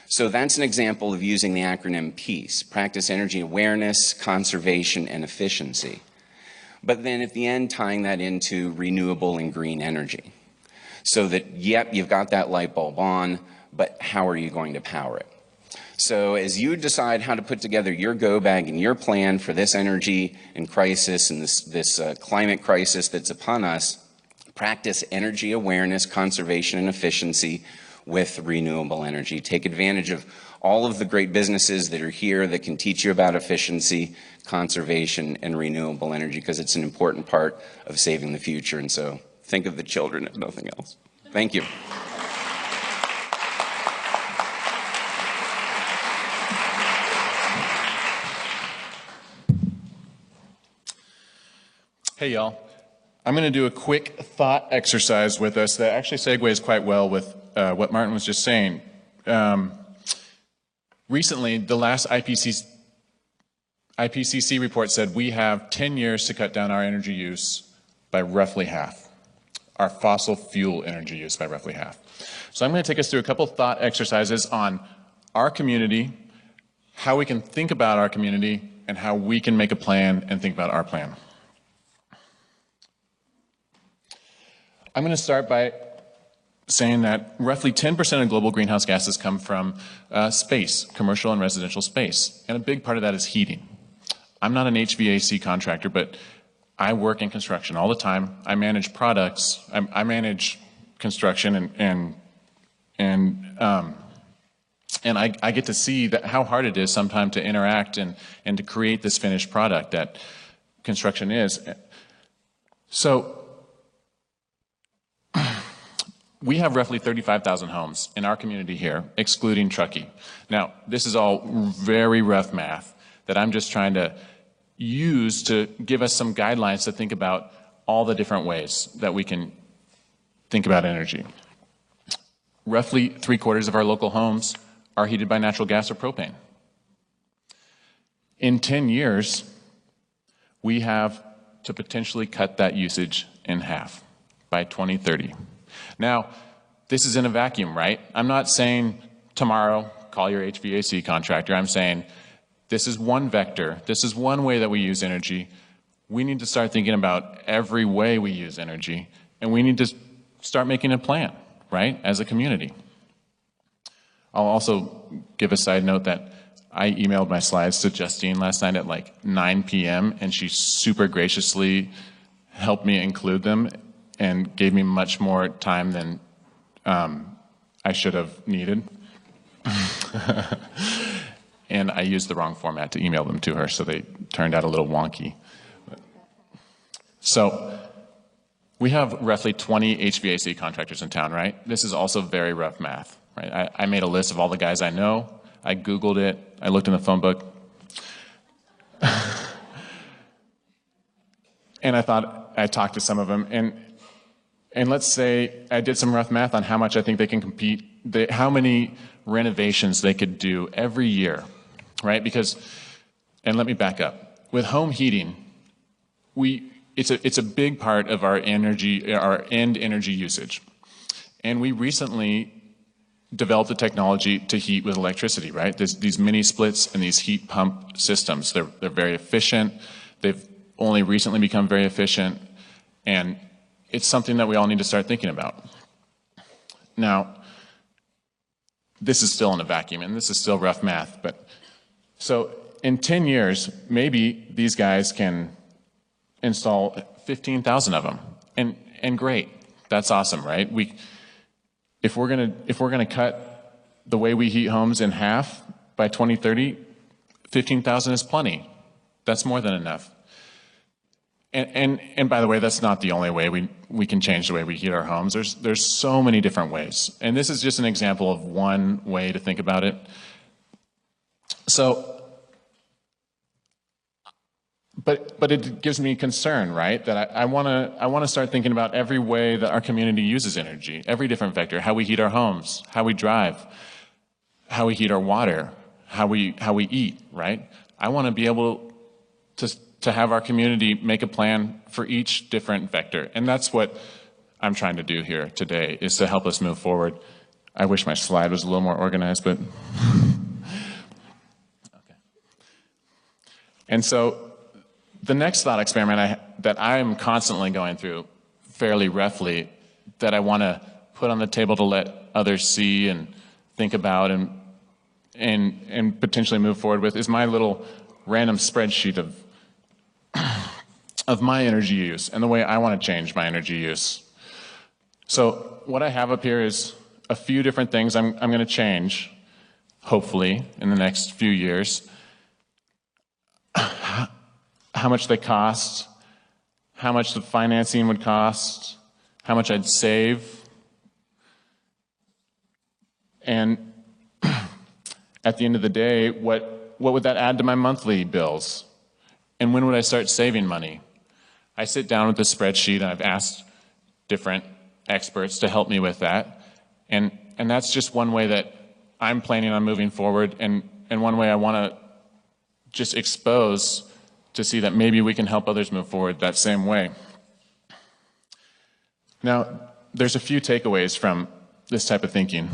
So that's an example of using the acronym PEACE, Practice Energy Awareness, Conservation, and Efficiency. But then at the end, tying that into renewable and green energy. So that, yep, you've got that light bulb on, but how are you going to power it? So as you decide how to put together your go bag and your plan for this energy and crisis and this climate crisis that's upon us, practice energy awareness, conservation, and efficiency with renewable energy. Take advantage of all of the great businesses that are here that can teach you about efficiency, conservation, and renewable energy, because it's an important part of saving the future. And so think of the children if nothing else. Thank you. Hey, y'all. I'm going to do a quick thought exercise with us that actually segues quite well with what Martin was just saying. Recently, the last IPCC report said we have 10 years to cut down our energy use by roughly half, our fossil fuel energy use by roughly half. So I'm going to take us through a couple thought exercises on our community, how we can think about our community, and how we can make a plan and think about our plan. I'm going to start by saying that roughly 10% of global greenhouse gases come from space, commercial and residential space, and a big part of that is heating. I'm not an HVAC contractor, but I work in construction all the time. I manage products. I manage construction, and I get to see that how hard it is sometimes to interact and to create this finished product that construction is. So we have roughly 35,000 homes in our community here, excluding Truckee. Now, this is all very rough math that I'm just trying to use to give us some guidelines to think about all the different ways that we can think about energy. Roughly 3/4 of our local homes are heated by natural gas or propane. In 10 years, we have to potentially cut that usage in half by 2030. Now, this is in a vacuum, right? I'm not saying tomorrow, call your HVAC contractor. I'm saying this is one vector. This is one way that we use energy. We need to start thinking about every way we use energy, and we need to start making a plan, right, as a community. I'll also give a side note that I emailed my slides to Justine last night at like 9 p.m., and she super graciously helped me include them and gave me much more time than I should have needed. And I used the wrong format to email them to her, so they turned out a little wonky. So we have roughly 20 HVAC contractors in town, right? This is also very rough math, right? I made a list of all the guys I know. I Googled it. I looked in the phone book. And I thought I talked to some of them. And let's say I did some rough math on how much I think they can compete, how many renovations they could do every year, right? Because, and let me back up. With home heating, it's a big part of our end energy usage. And we recently developed the technology to heat with electricity, right? There's these mini splits and these heat pump systems. They're very efficient. They've only recently become very efficient. And it's something that we all need to start thinking about. Now, this is still in a vacuum, and this is still rough math. But so in 10 years, maybe these guys can install 15,000 of them, and great, that's awesome, right? If we're gonna cut the way we heat homes in half by 2030, 15,000 is plenty. That's more than enough. And by the way, that's not the only way we can change the way we heat our homes. There's so many different ways, and this is just an example of one way to think about it. So, but it gives me concern, right? That I want to start thinking about every way that our community uses energy, every different vector, how we heat our homes, how we drive, how we heat our water, how we eat, right? I want to be able to have our community make a plan for each different vector. And that's what I'm trying to do here today, is to help us move forward. I wish my slide was a little more organized, but okay. And so the next thought experiment that I'm constantly going through fairly roughly, that I want to put on the table to let others see and think about and potentially move forward with, is my little random spreadsheet of my energy use and the way I want to change my energy use. So what I have up here is a few different things I'm going to change, hopefully, in the next few years. How much they cost, how much the financing would cost, how much I'd save. And at the end of the day, what would that add to my monthly bills? And when would I start saving money? I sit down with this spreadsheet, and I've asked different experts to help me with that. And that's just one way that I'm planning on moving forward, and one way I want to just expose to see that maybe we can help others move forward that same way. Now, there's a few takeaways from this type of thinking.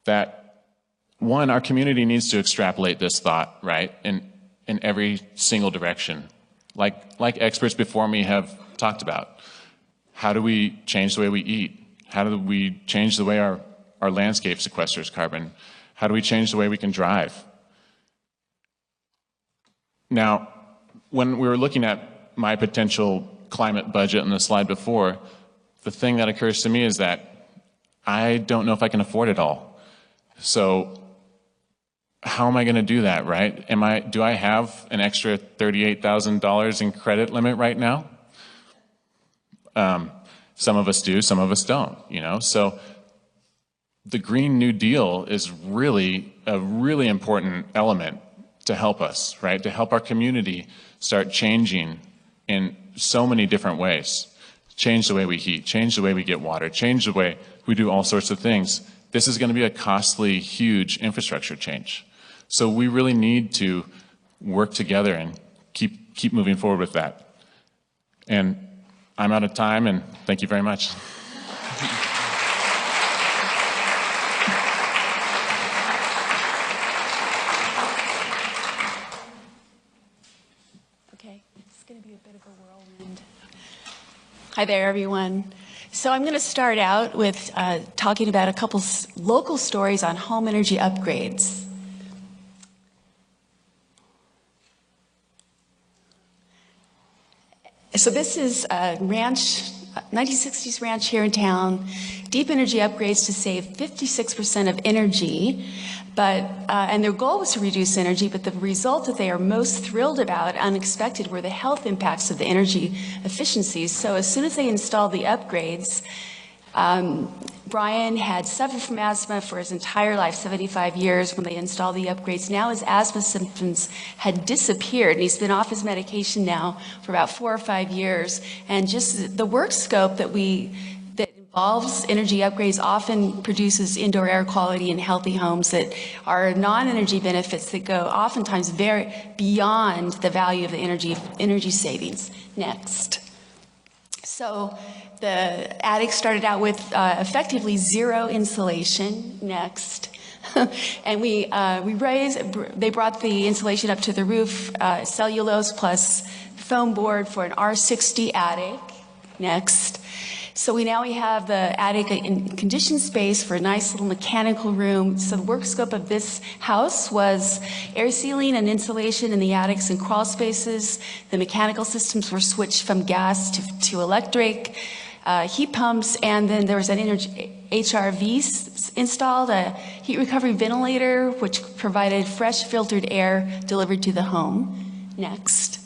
That, one, our community needs to extrapolate this thought, right, in every single direction. Like experts before me have talked about. How do we change the way we eat? How do we change the way our landscape sequesters carbon? How do we change the way we can drive? Now, when we were looking at my potential climate budget on the slide before, the thing that occurs to me is that I don't know if I can afford it all. So how am I going to do that, right? Do I have an extra $38,000 in credit limit right now? Some of us do, some of us don't, So the Green New Deal is really a really important element to help us, right? To help our community start changing in so many different ways. Change the way we heat, change the way we get water, change the way we do all sorts of things. This is going to be a costly, huge infrastructure change. So we really need to work together and keep moving forward with that. And I'm out of time, and thank you very much. Hi there, everyone. So I'm going to start out with talking about a couple local stories on home energy upgrades. So this is a ranch, 1960s ranch here in town. Deep energy upgrades to save 56% of energy. And their goal was to reduce energy, but the result that they are most thrilled about, unexpected, were the health impacts of the energy efficiencies. So as soon as they installed the upgrades, Brian had suffered from asthma for his entire life, 75 years, when they installed the upgrades. Now his asthma symptoms had disappeared, and he's been off his medication now for about 4 or 5 years. And just the work scope that involves energy upgrades often produces indoor air quality in healthy homes that are non-energy benefits that go oftentimes very beyond the value of the energy savings. Next. So the attic started out with effectively zero insulation. Next. And they brought the insulation up to the roof, cellulose plus foam board for an R60 attic. Next. So we have the attic in conditioned space for a nice little mechanical room. So the work scope of this house was air sealing and insulation in the attics and crawl spaces. The mechanical systems were switched from gas to electric, heat pumps, and then there was an HRV installed, a heat recovery ventilator, which provided fresh filtered air delivered to the home. Next.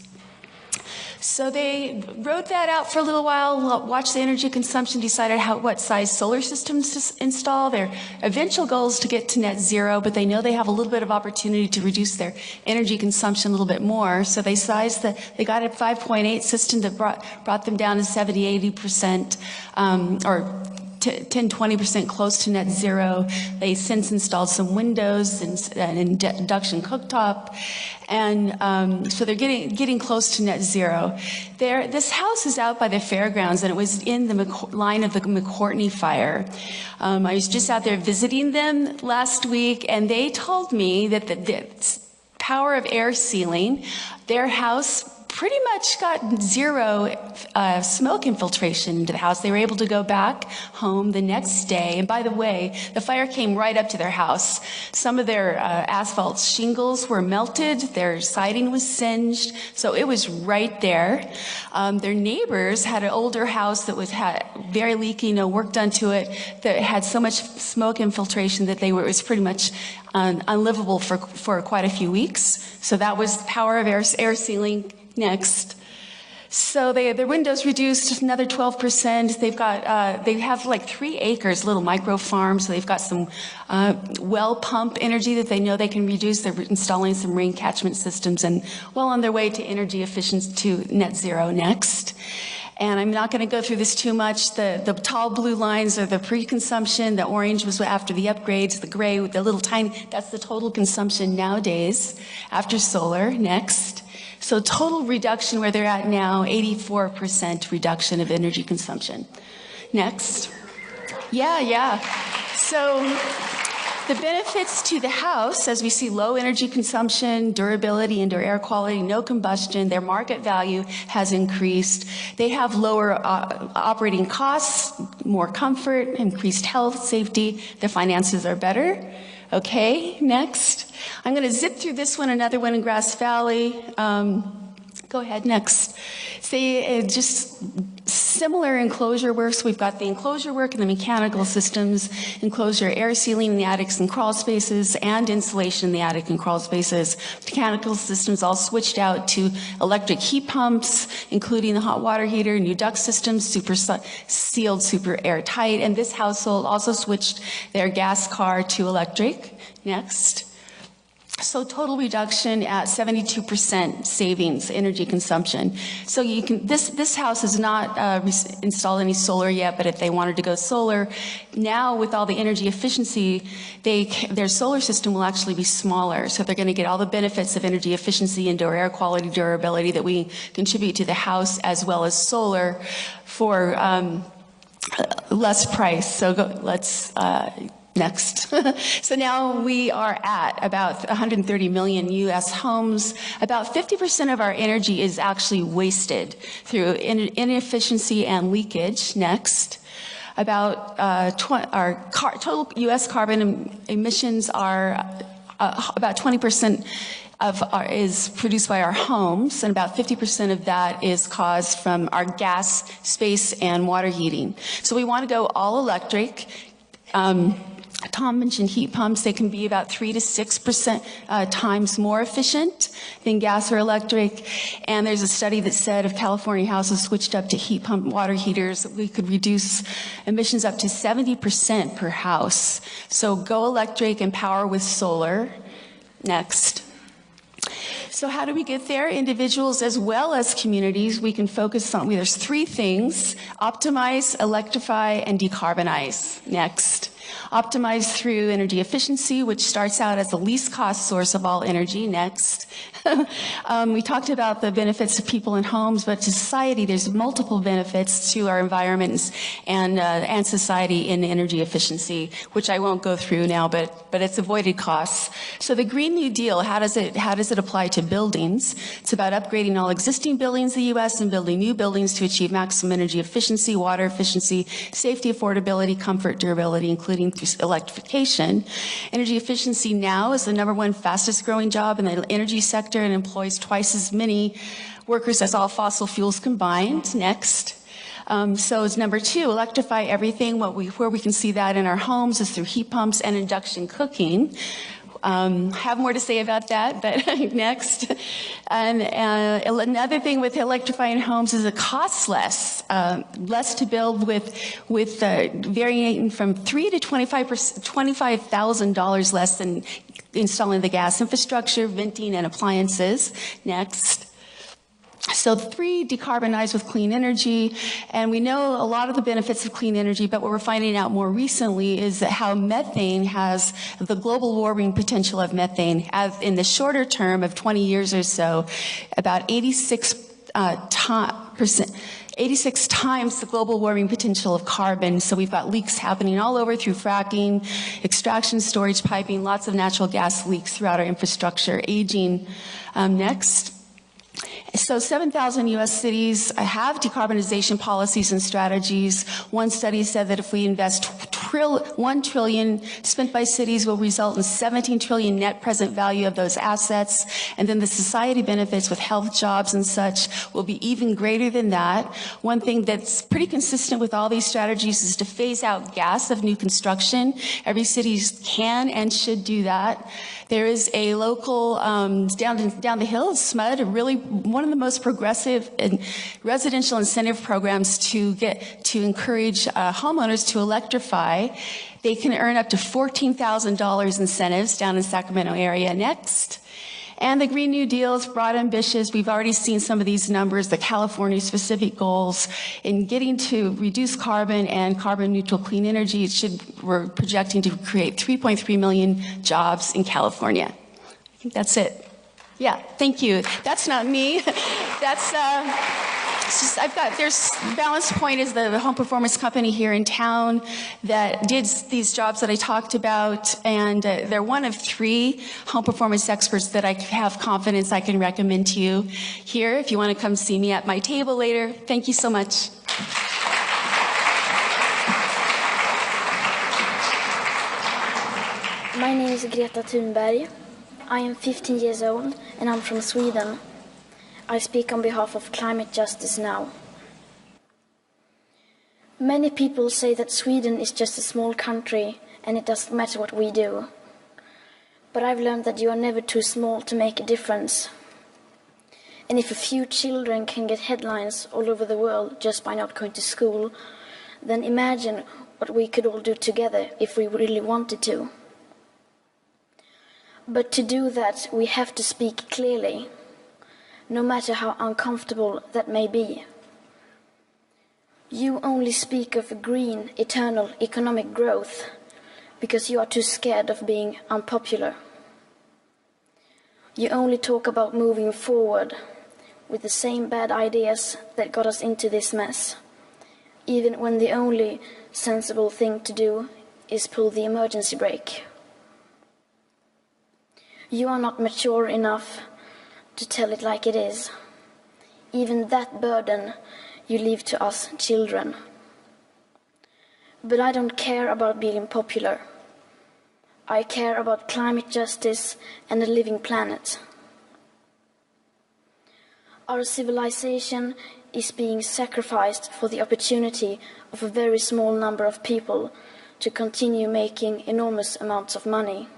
So they wrote that out for a little while, watched the energy consumption, decided what size solar systems to install. Their eventual goal is to get to net zero, but they know they have a little bit of opportunity to reduce their energy consumption a little bit more. So they they got a 5.8 system that brought them down to 70-80%, or 10-20% close to net zero. They since installed some windows and an induction cooktop, and so they're getting close to net zero. This house is out by the fairgrounds, and it was in the line of the McCourtney fire. I was just out there visiting them last week, and they told me that the power of air sealing, their house pretty much got zero smoke infiltration into the house. They were able to go back home the next day. And by the way, the fire came right up to their house. Some of their asphalt shingles were melted. Their siding was singed. So it was right there. Their neighbors had an older house that had very leaky, no work done to it, that had so much smoke infiltration that it was pretty much unlivable for quite a few weeks. So that was the power of air sealing. Next. So their windows reduced another 12%. They have like 3 acres, little micro farm. So they've got some well pump energy that they know they can reduce. They're installing some rain catchment systems and well on their way to energy efficiency to net zero. Next. And I'm not going to go through this too much. The tall blue lines are the pre-consumption. The orange was after the upgrades. The gray with the little tiny, that's the total consumption nowadays after solar. Next. So total reduction where they're at now, 84% reduction of energy consumption. Next. Yeah. So the benefits to the house, as we see low energy consumption, durability, indoor air quality, no combustion, their market value has increased. They have lower operating costs, more comfort, increased health, safety. Their finances are better. Okay, next. I'm going to zip through this one, another one in Grass Valley. Go ahead, next. Just similar enclosure work. So we've got the enclosure work and the mechanical systems, enclosure air sealing in the attics and crawl spaces, and insulation in the attic and crawl spaces. Mechanical systems all switched out to electric heat pumps, including the hot water heater, new duct systems, super sealed, super airtight. And this household also switched their gas car to electric. Next. So total reduction at 72% savings, energy consumption. So you can, this house has not installed any solar yet, but if they wanted to go solar, now with all the energy efficiency, their solar system will actually be smaller. So they're going to get all the benefits of energy efficiency, indoor air quality, durability that we contribute to the house, as well as solar for less price. So let's next. So now we are at about 130 million U.S. homes. About 50% of our energy is actually wasted through inefficiency and leakage. Next. About our total U.S. carbon emissions are about 20% is produced by our homes, and about 50% of that is caused from our gas, space, and water heating. So we want to go all electric. Tom mentioned heat pumps. They can be about 3 to 6% times more efficient than gas or electric. And there's a study that said if California houses switched up to heat pump water heaters, we could reduce emissions up to 70% per house. So go electric and power with solar. Next. So how do we get there? Individuals as well as communities, we can focus on, there's three things: optimize, electrify, and decarbonize. Next. Optimize through energy efficiency, which starts out as the least cost source of all energy. Next. We talked about the benefits to people and homes, but to society, there's multiple benefits to our environments and society in energy efficiency, which I won't go through now, but it's avoided costs. So the Green New Deal, how does it apply to buildings? It's about upgrading all existing buildings in the U.S. and building new buildings to achieve maximum energy efficiency, water efficiency, safety, affordability, comfort, durability, including through electrification. Energy efficiency now is the #1 fastest growing job in the energy sector and employs twice as many workers as all fossil fuels combined. Next. So it's #2, electrify everything. Where we can see that in our homes is through heat pumps and induction cooking. Have more to say about that, but next. And another thing with electrifying homes is it costs less. Less to build with varying from $3,000 to $25,000 less than installing the gas infrastructure, venting, and appliances. Next. So 3, decarbonize with clean energy. And we know a lot of the benefits of clean energy, but what we're finding out more recently is that how methane has the global warming potential of methane as in the shorter term of 20 years or so, about 86 times the global warming potential of carbon. So we've got leaks happening all over through fracking, extraction, storage, piping, lots of natural gas leaks throughout our infrastructure, aging. Next. So 7,000 U.S. cities have decarbonization policies and strategies. One study said that if we invest $1 trillion spent by cities will result in $17 trillion net present value of those assets. And then the society benefits with health, jobs, and such will be even greater than that. One thing that's pretty consistent with all these strategies is to phase out gas of new construction. Every city can and should do that. There is a local, down the hill, SMUD, really one of the most progressive and residential incentive programs to encourage homeowners to electrify. They can earn up to $14,000 incentives down in Sacramento area. Next. And the Green New Deal is broad, ambitious. We've already seen some of these numbers, the California specific goals in getting to reduce carbon and carbon neutral clean energy. We're projecting to create 3.3 million jobs in California. I think that's it. Yeah, thank you. That's not me. That's, there's Balance Point is the home performance company here in town that did these jobs that I talked about, and they're one of 3 home performance experts that I have confidence I can recommend to you here if you want to come see me at my table later. Thank you so much. My name is Greta Thunberg. I am 15 years old and I'm from Sweden. I speak on behalf of Climate Justice Now. Many people say that Sweden is just a small country and it doesn't matter what we do. But I've learned that you are never too small to make a difference. And if a few children can get headlines all over the world just by not going to school, then imagine what we could all do together if we really wanted to. But to do that, we have to speak clearly, no matter how uncomfortable that may be. You only speak of green, eternal economic growth because you are too scared of being unpopular. You only talk about moving forward with the same bad ideas that got us into this mess, even when the only sensible thing to do is pull the emergency brake. You are not mature enough to tell it like it is. Even that burden you leave to us children. But I don't care about being popular. I care about climate justice and a living planet. Our civilization is being sacrificed for the opportunity of a very small number of people to continue making enormous amounts of money.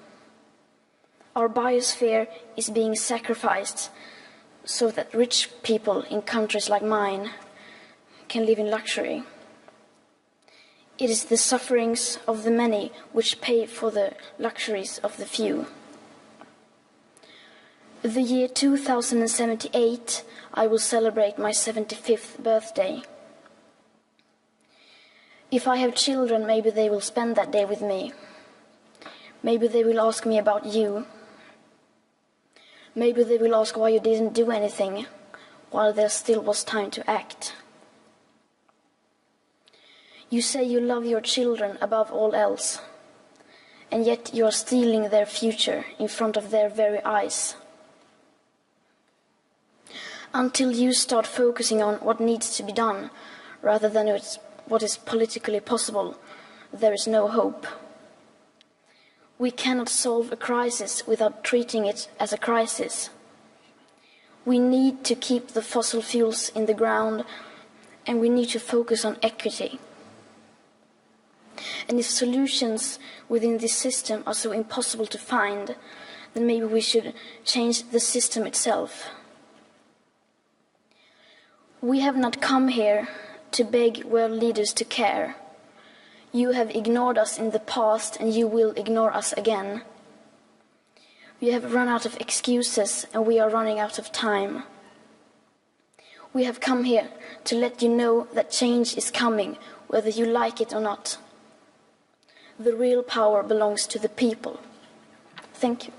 Our biosphere is being sacrificed so that rich people in countries like mine can live in luxury. It is the sufferings of the many which pay for the luxuries of the few. The year 2078, I will celebrate my 75th birthday. If I have children, maybe they will spend that day with me. Maybe they will ask me about you. Maybe they will ask why you didn't do anything while there still was time to act. You say you love your children above all else, and yet you are stealing their future in front of their very eyes. Until you start focusing on what needs to be done rather than what is politically possible, there is no hope. We cannot solve a crisis without treating it as a crisis. We need to keep the fossil fuels in the ground, and we need to focus on equity. And if solutions within this system are so impossible to find, then maybe we should change the system itself. We have not come here to beg world leaders to care. You have ignored us in the past, and you will ignore us again. We have run out of excuses, and we are running out of time. We have come here to let you know that change is coming, whether you like it or not. The real power belongs to the people. Thank you.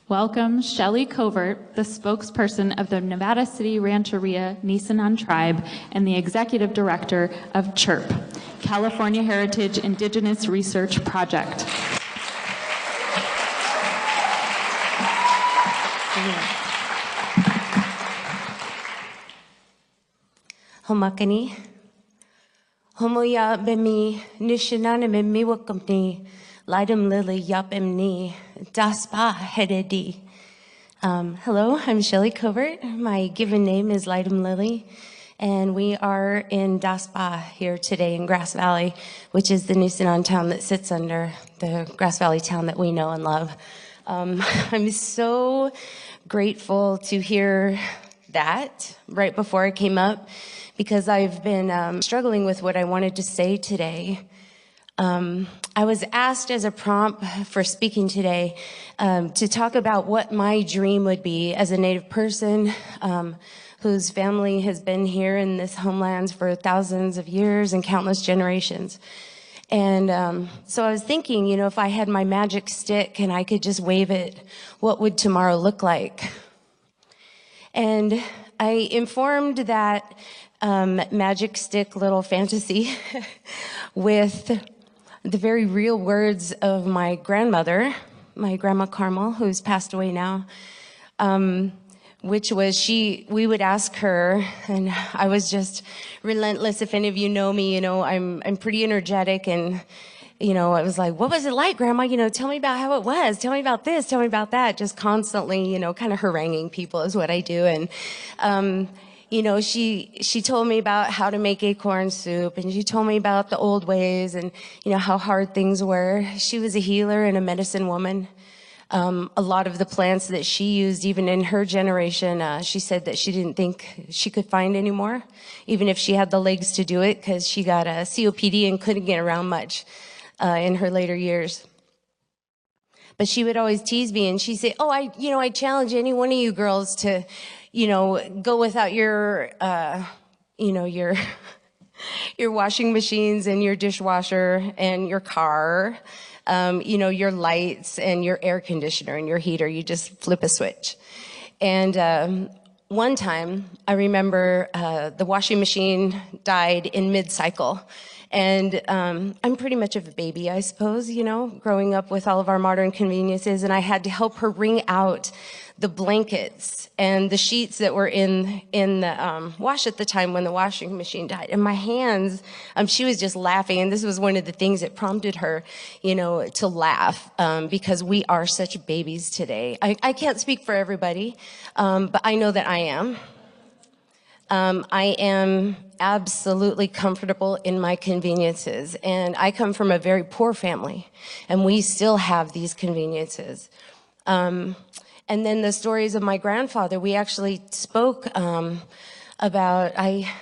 Welcome Shelley Covert, the spokesperson of the Nevada City Rancheria Nisenan Tribe and the executive director of CHIRP, California Heritage Indigenous Research Project. Homakani. Homoya bemi nishinaname miwakamni. Lidum lily yapimni. Daspa hededi. Hello, I'm Shelley Covert. My given name is Lidum Lily, and we are in Daspa here today in Grass Valley, which is the Nisenan town that sits under the Grass Valley town that we know and love. I'm so grateful to hear that right before I came up, because I've been struggling with what I wanted to say today. I was asked as a prompt for speaking today to talk about what my dream would be as a Native person whose family has been here in this homeland for thousands of years and countless generations. And so I was thinking, you know, if I had my magic stick and I could just wave it, what would tomorrow look like? And I informed that magic stick little fantasy with the very real words of my grandmother, my grandma Carmel, who's passed away now, which was we would ask her, and I was just relentless. If any of you know me, you know, I'm pretty energetic, and, you know, I was like, what was it like, Grandma? You know, tell me about how it was. Tell me about this. Tell me about that. Just constantly, you know, kind of haranguing people is what I do. And, you know, she told me about how to make acorn soup, and she told me about the old ways and, you know, how hard things were. She was a healer and a medicine woman. A lot of the plants that she used, even in her generation, she said that she didn't think she could find anymore, even if she had the legs to do it, because she got a COPD and couldn't get around much in her later years. But she would always tease me, and she'd say, oh, I challenge any one of you girls to, you know, go without your, you know, your washing machines and your dishwasher and your car, you know, your lights and your air conditioner and your heater. You just flip a switch. And one time, I remember the washing machine died in mid-cycle. And I'm pretty much of a baby, I suppose, you know, growing up with all of our modern conveniences. And I had to help her wring out the blankets and the sheets that were in the wash at the time when the washing machine died. And my hands, she was just laughing. And this was one of the things that prompted her, you know, to laugh, because we are such babies today. I can't speak for everybody, but I know that I am. I am absolutely comfortable in my conveniences, and I come from a very poor family, and we still have these conveniences. And then the stories of my grandfather, we actually spoke about, I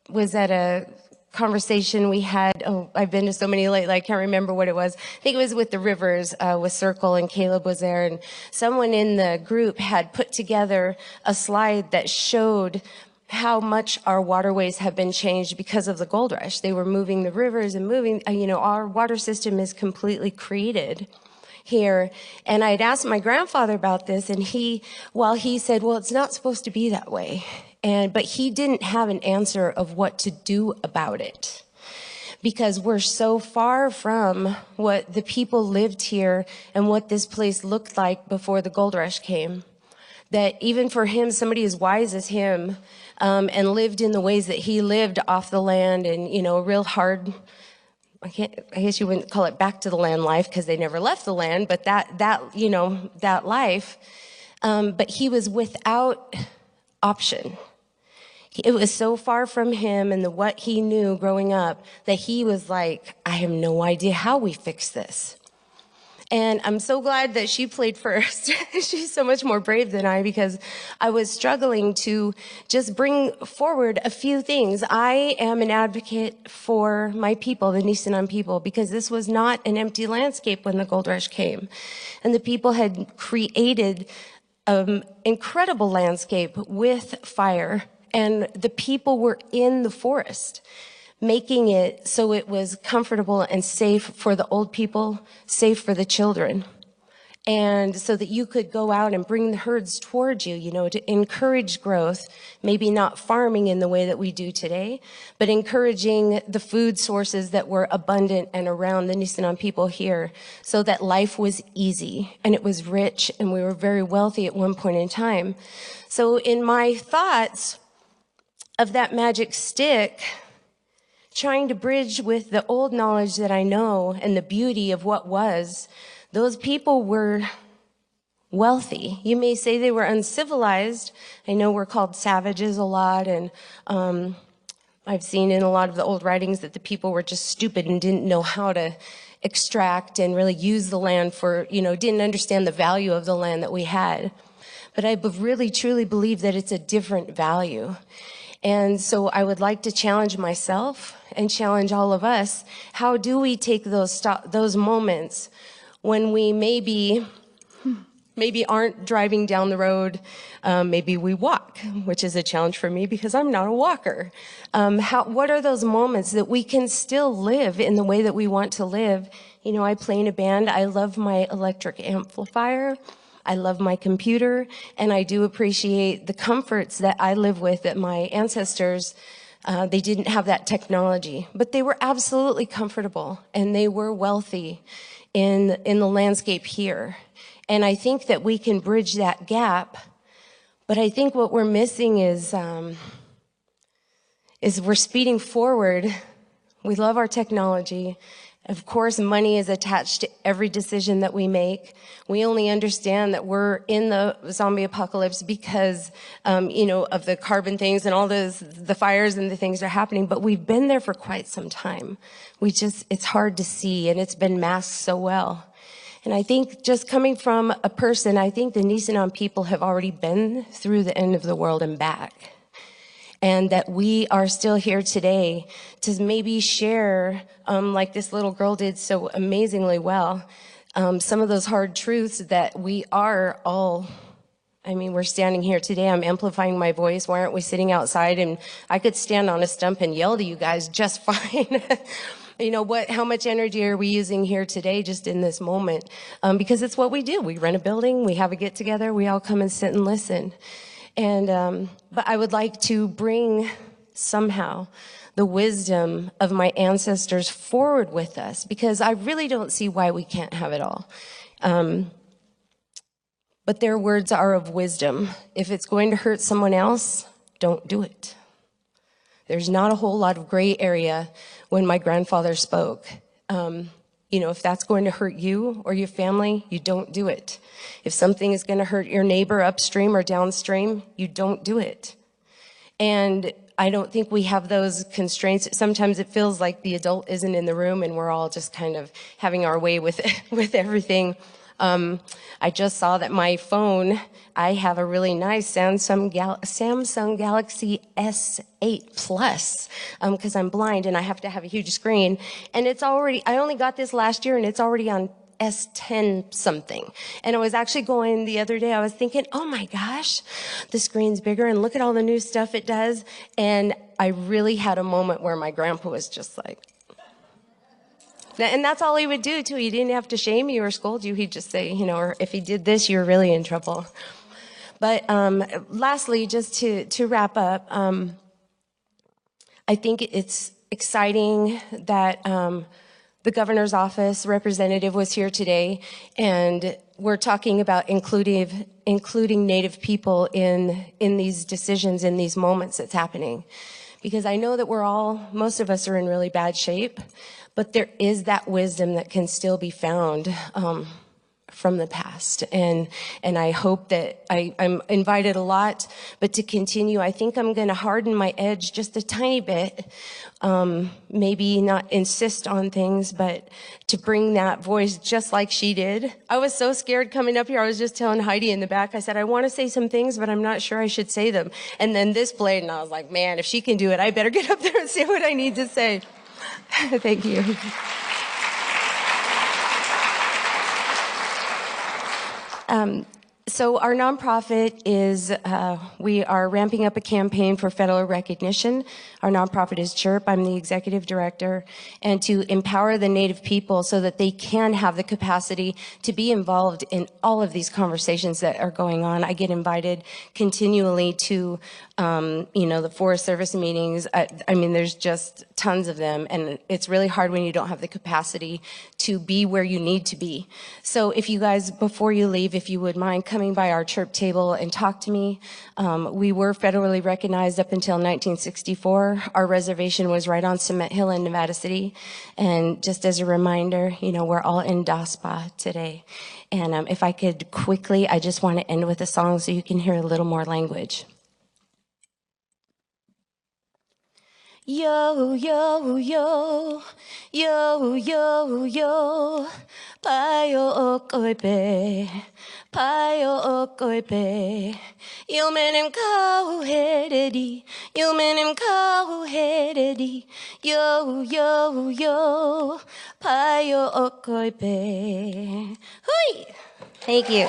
was at a conversation we had, I've been to so many lately, I can't remember what it was. I think it was with the rivers, with Circle, and Caleb was there, and someone in the group had put together a slide that showed how much our waterways have been changed because of the gold rush. They were moving the rivers and moving, our water system is completely created here. And I'd asked my grandfather about this, and he said, well, it's not supposed to be that way. But he didn't have an answer of what to do about it, because we're so far from what the people lived here and what this place looked like before the gold rush came, that even for him, somebody as wise as him, and lived in the ways that he lived off the land, and, a real hard, I guess you wouldn't call it back to the land life, because they never left the land, but that life, but he was without option. It was so far from him and what he knew growing up that he was like, I have no idea how we fix this. And I'm so glad that she played first. She's so much more brave than I, because I was struggling to just bring forward a few things. I am an advocate for my people, the Nisenan people, because this was not an empty landscape when the gold rush came. And the people had created an incredible landscape with fire. And the people were in the forest, making it so it was comfortable and safe for the old people, safe for the children. And so that you could go out and bring the herds towards you, to encourage growth, maybe not farming in the way that we do today, but encouraging the food sources that were abundant and around the Nisenan people here, so that life was easy and it was rich, and we were very wealthy at one point in time. So in my thoughts of that magic stick, trying to bridge with the old knowledge that I know and the beauty of what was, those people were wealthy. You may say they were uncivilized. I know we're called savages a lot, and I've seen in a lot of the old writings that the people were just stupid and didn't know how to extract and really use the land for, didn't understand the value of the land that we had. But I really, truly believe that it's a different value. And so I would like to challenge myself and challenge all of us. How do we take those moments when we maybe aren't driving down the road, maybe we walk, which is a challenge for me because I'm not a walker. What are those moments that we can still live in the way that we want to live? I play in a band. I love my electric amplifier. I love my computer, and I do appreciate the comforts that I live with, that my ancestors, they didn't have that technology, but they were absolutely comfortable, and they were wealthy in the landscape here. And I think that we can bridge that gap, but I think what we're missing is we're speeding forward. We love our technology. Of course, money is attached to every decision that we make. We only understand that we're in the zombie apocalypse because, of the carbon things and all the fires and the things that are happening. But we've been there for quite some time. It's hard to see, and it's been masked so well. And I think just coming from a person, I think the Nisenan people have already been through the end of the world and back. And that we are still here today to maybe share, like this little girl did so amazingly well, some of those hard truths that we are all, we're standing here today, I'm amplifying my voice, why aren't we sitting outside? And I could stand on a stump and yell to you guys just fine. How much energy are we using here today just in this moment? Because it's what we do. We rent a building, we have a get together, we all come and sit and listen. And, but I would like to bring somehow the wisdom of my ancestors forward with us, because I really don't see why we can't have it all. But their words are of wisdom. If it's going to hurt someone else, don't do it. There's not a whole lot of gray area when my grandfather spoke. If that's going to hurt you or your family, you don't do it. If something is going to hurt your neighbor upstream or downstream, you don't do it. And I don't think we have those constraints. Sometimes it feels like the adult isn't in the room and we're all just kind of having our way with everything. I just saw that my phone, I have a really nice Samsung Galaxy S8 Plus, because I'm blind and I have to have a huge screen. And it's already, I only got this last year and it's already on S10 something. And I was actually going the other day, I was thinking, oh my gosh, the screen's bigger and look at all the new stuff it does. And I really had a moment where my grandpa was just like, and that's all he would do, too. He didn't have to shame you or scold you. He'd just say, or if he did this, you're really in trouble. But lastly, just to wrap up, I think it's exciting that the governor's office representative was here today, and we're talking about including Native people in these decisions, in these moments that's happening. Because I know that most of us are in really bad shape, but there is that wisdom that can still be found from the past. And I hope that I'm invited a lot, but to continue, I think I'm going to harden my edge just a tiny bit. Maybe not insist on things, but to bring that voice just like she did. I was so scared coming up here. I was just telling Heidi in the back, I said, I want to say some things, but I'm not sure I should say them. And then this played, and I was like, man, if she can do it, I better get up there and say what I need to say. Thank you. So our nonprofit is, we are ramping up a campaign for federal recognition. Our nonprofit is CHIRP. I'm the executive director. And to empower the Native people so that they can have the capacity to be involved in all of these conversations that are going on. I get invited continually to, the Forest Service meetings. I mean, there's just tons of them. And it's really hard when you don't have the capacity to be where you need to be. So if you guys, before you leave, if you would mind coming by our CHIRP table and talk to me. We were federally recognized up until 1964. Our reservation was right on Cement Hill in Nevada City. And just as a reminder, we're all in DASPA today. And if I could quickly, I just want to end with a song so you can hear a little more language. Yo, yo, yo, yo, yo, yo, payo okoipe, payo okoipe, yumenim kau heredi, yumenim kau heredi, yo, yo, yo, payo okoipe. Hui! Thank you.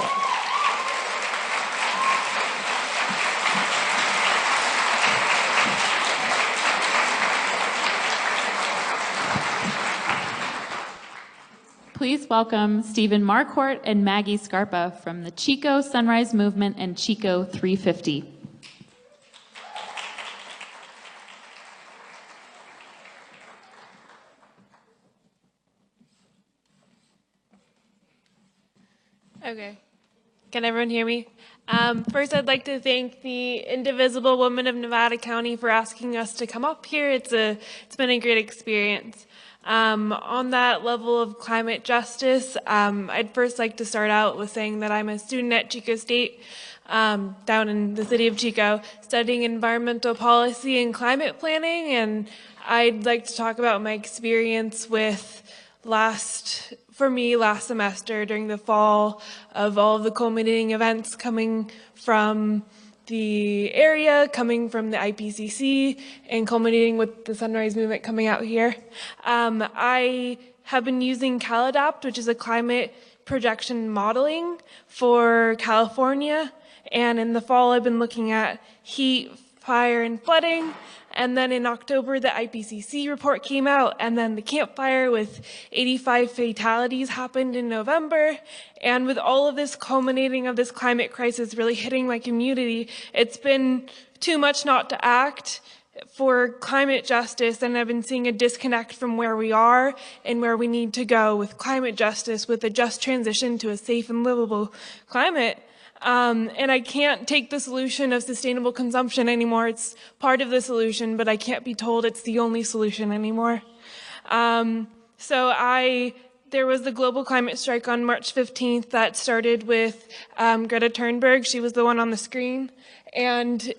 Please welcome Stephen Marquardt and Maggie Scarpa from the Chico Sunrise Movement and Chico 350. Okay. Can everyone hear me? First, I'd like to thank the Indivisible Women of Nevada County for asking us to come up here. It's been a great experience. On that level of climate justice, I'd first like to start out with saying that I'm a student at Chico State, down in the city of Chico, studying environmental policy and climate planning, and I'd like to talk about my experience with last semester during the fall of all of the culminating events coming from the area, coming from the IPCC, and culminating with the Sunrise Movement coming out here. I have been using CalAdapt, which is a climate projection modeling for California, and in the fall I've been looking at heat, fire, and flooding. And then in October, the IPCC report came out, and then the Camp Fire with 85 fatalities happened in November. And with all of this culminating of this climate crisis really hitting my community, it's been too much not to act for climate justice, and I've been seeing a disconnect from where we are and where we need to go with climate justice, with a just transition to a safe and livable climate. And I can't take the solution of sustainable consumption anymore. It's part of the solution, but I can't be told it's the only solution anymore. There was the global climate strike on March 15th that started with Greta Thunberg. She was the one on the screen. And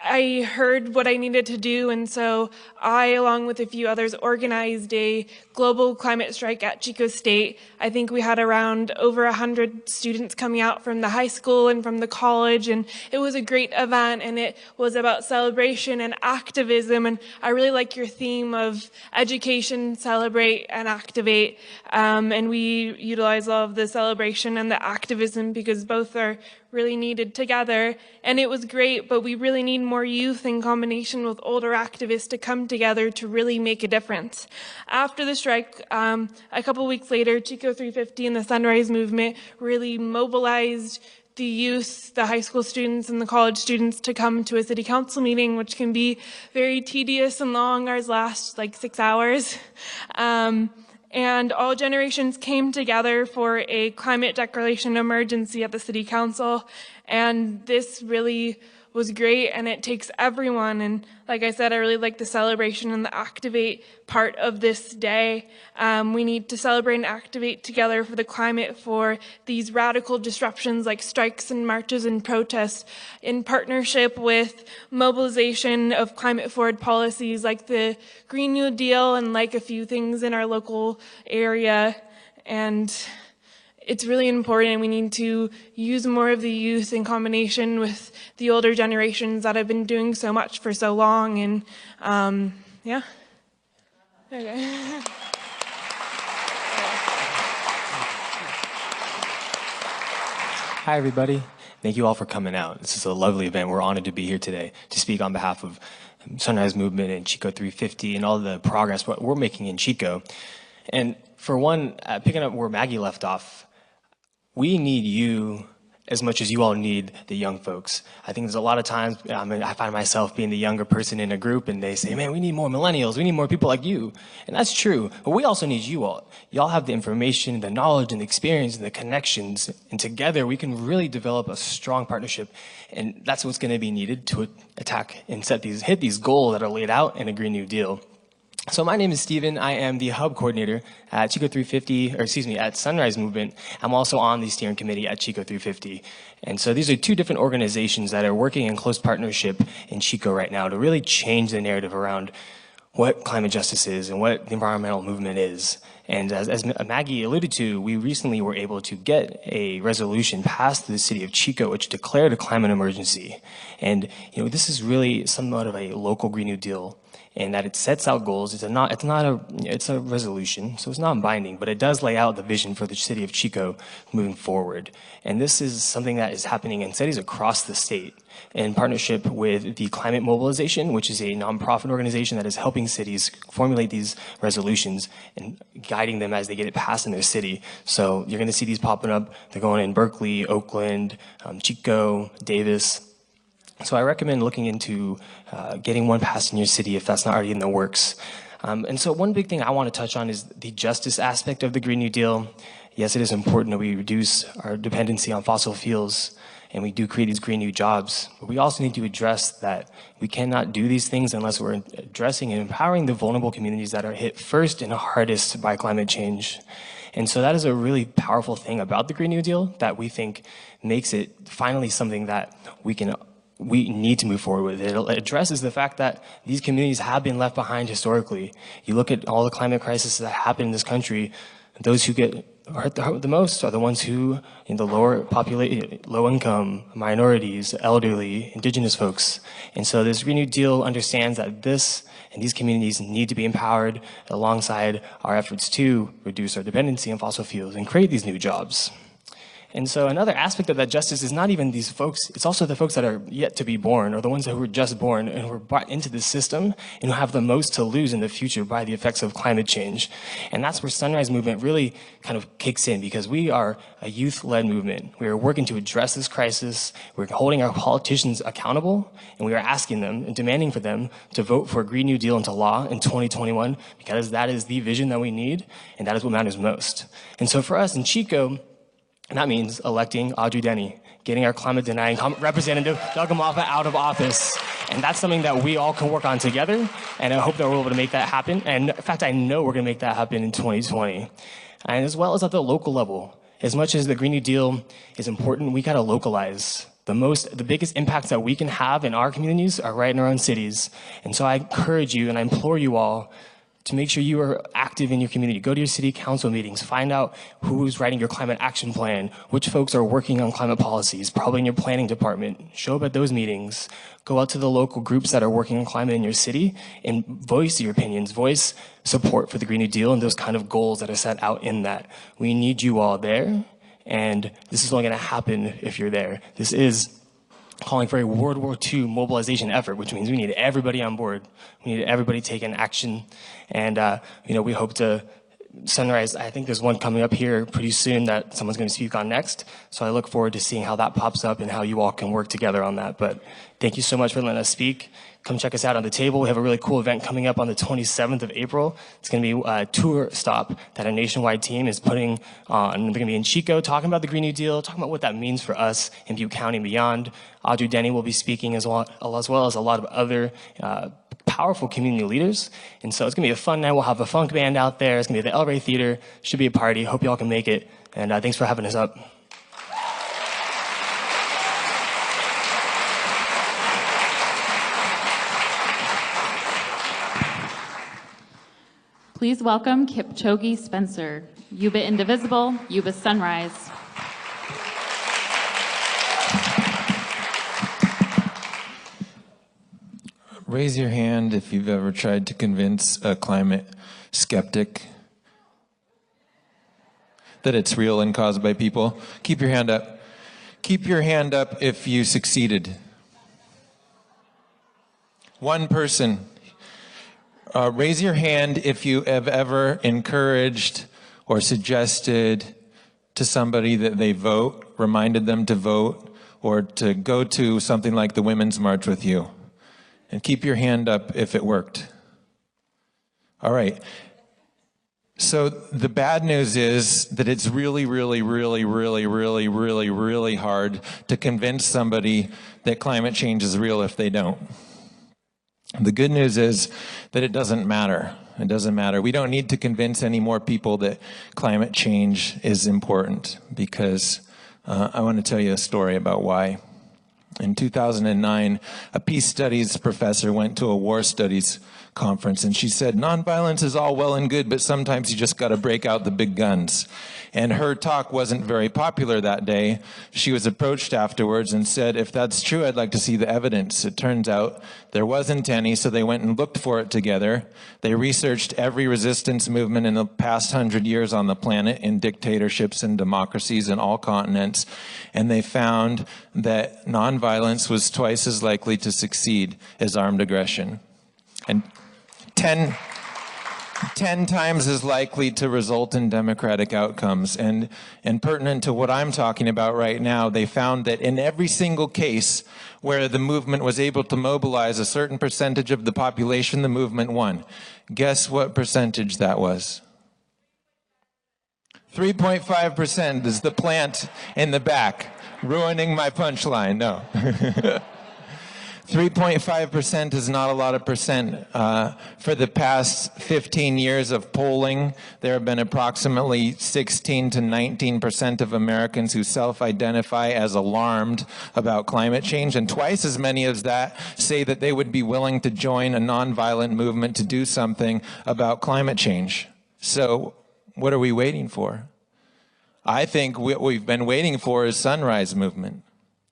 I heard what I needed to do, and so I, along with a few others, organized a global climate strike at Chico State. I think we had around over 100 students coming out from the high school and from the college, and it was a great event, and it was about celebration and activism, and I really like your theme of education, celebrate, and activate, and we utilize all of the celebration and the activism because both are really needed together, and it was great, but we really need more youth in combination with older activists to come together to really make a difference. After the strike, a couple weeks later, Chico 350 and the Sunrise Movement really mobilized the youth, the high school students, and the college students to come to a city council meeting, which can be very tedious and long. Ours last like 6 hours. And all generations came together for a climate declaration emergency at the city council. And this really was great, and it takes everyone. And like I said, I really like the celebration and the activate part of this day. We need to celebrate and activate together for the climate, for these radical disruptions like strikes and marches and protests, in partnership with mobilization of climate forward policies like the Green New Deal and like a few things in our local area. And it's really important. We need to use more of the youth in combination with the older generations that have been doing so much for so long. And yeah. Okay. Hi, everybody. Thank you all for coming out. This is a lovely event. We're honored to be here today to speak on behalf of Sunrise Movement and Chico 350 and all the progress what we're making in Chico. And for one, picking up where Maggie left off, we need you as much as you all need the young folks. I think there's a lot of times I find myself being the younger person in a group, and they say, man, we need more millennials. We need more people like you. And that's true. But we also need you all. Y'all have the information, the knowledge, and the experience, and the connections. And together, we can really develop a strong partnership. And that's what's going to be needed to attack and hit these goals that are laid out in a Green New Deal. So my name is Steven. I am the hub coordinator at Chico 350, at Sunrise Movement. I'm also on the steering committee at Chico 350. And so these are two different organizations that are working in close partnership in Chico right now to really change the narrative around what climate justice is and what the environmental movement is. And as Maggie alluded to, we recently were able to get a resolution passed through the city of Chico, which declared a climate emergency. And this is really somewhat of a local Green New Deal, in that it sets out goals. It's a resolution, so it's non-binding, but it does lay out the vision for the city of Chico moving forward. And this is something that is happening in cities across the state in partnership with the Climate Mobilization, which is a nonprofit organization that is helping cities formulate these resolutions and guiding them as they get it passed in their city. So you're going to see these popping up. They're going in Berkeley, Oakland, Chico, Davis. So I recommend looking into getting one passed in your city if that's not already in the works. And so one big thing I want to touch on is the justice aspect of the Green New Deal. Yes, it is important that we reduce our dependency on fossil fuels and we do create these green new jobs. But we also need to address that we cannot do these things unless we're addressing and empowering the vulnerable communities that are hit first and hardest by climate change. And so that is a really powerful thing about the Green New Deal that we think makes it finally something that we need to move forward with. It addresses the fact that these communities have been left behind historically. You look at all the climate crises that happen in this country, those who get hurt the most are the ones who, in the low income, minorities, elderly, indigenous folks. And so this Green New Deal understands that these communities need to be empowered alongside our efforts to reduce our dependency on fossil fuels and create these new jobs. And so another aspect of that justice is not even these folks, it's also the folks that are yet to be born, or the ones that were just born and were brought into this system and who have the most to lose in the future by the effects of climate change. And that's where Sunrise Movement really kind of kicks in, because we are a youth-led movement. We are working to address this crisis. We're holding our politicians accountable, and we are asking them and demanding for them to vote for a Green New Deal into law in 2021, because that is the vision that we need, and that is what matters most. And so for us in Chico, and that means electing Audrey Denny, getting our climate-denying representative, Doug Moffat, out of office. And that's something that we all can work on together, and I hope that we're able to make that happen. And in fact, I know we're going to make that happen in 2020. And as well as at the local level. As much as the Green New Deal is important, we got to localize The biggest impacts that we can have in our communities are right in our own cities. And so I encourage you and I implore you all to make sure you are active in your community. Go to your city council meetings, find out who's writing your climate action plan, which folks are working on climate policies, probably in your planning department. Show up at those meetings. Go out to the local groups that are working on climate in your city and voice your opinions, voice support for the Green New Deal and those kind of goals that are set out in that. We need you all there, and this is only gonna happen if you're there. This is calling for a World War II mobilization effort, which means we need everybody on board. We need everybody taking action. And, we hope to Sunrise, I think there's one coming up here pretty soon that someone's going to speak on next. So I look forward to seeing how that pops up and how you all can work together on that. But thank you so much for letting us speak. Come check us out on the table. We have a really cool event coming up on the 27th of April. It's going to be a tour stop that a nationwide team is putting on. They're going to be in Chico talking about the Green New Deal, talking about what that means for us in Butte County and beyond. Audrey Denny will be speaking as well as a lot of other powerful community leaders. And so it's going to be a fun night. We'll have a funk band out there. It's going to be at the El Rey Theater. Should be a party. Hope you all can make it. And thanks for having us up. Please welcome Kipchoge Spencer, Yuba Indivisible, Yuba Sunrise. Raise your hand if you've ever tried to convince a climate skeptic that it's real and caused by people. Keep your hand up. Keep your hand up if you succeeded. One person. Raise your hand if you have ever encouraged or suggested to somebody that they vote, reminded them to vote, or to go to something like the Women's March with you. And keep your hand up if it worked. All right. So the bad news is that it's really, really, really, really, really, really, really hard to convince somebody that climate change is real if they don't. The good news is that it doesn't matter. It doesn't matter. We don't need to convince any more people that climate change is important, because I want to tell you a story about why. In 2009, a peace studies professor went to a war studies conference, and she said, nonviolence is all well and good, but sometimes you just got to break out the big guns. And her talk wasn't very popular that day. She was approached afterwards and said, if that's true, I'd like to see the evidence. It turns out there wasn't any, so they went and looked for it together. They researched every resistance movement in the past 100 years on the planet, in dictatorships and democracies in all continents, and they found that nonviolence was twice as likely to succeed as armed aggression, and 10 times as likely to result in democratic outcomes. And pertinent to what I'm talking about right now, they found that in every single case where the movement was able to mobilize a certain percentage of the population, the movement won. Guess what percentage that was? 3.5% is the plant in the back, ruining my punchline. No. 3.5% is not a lot of percent. For the past 15 years of polling, there have been approximately 16 to 19% of Americans who self-identify as alarmed about climate change, and twice as many as that say that they would be willing to join a nonviolent movement to do something about climate change. So what are we waiting for? I think what we've been waiting for is Sunrise Movement.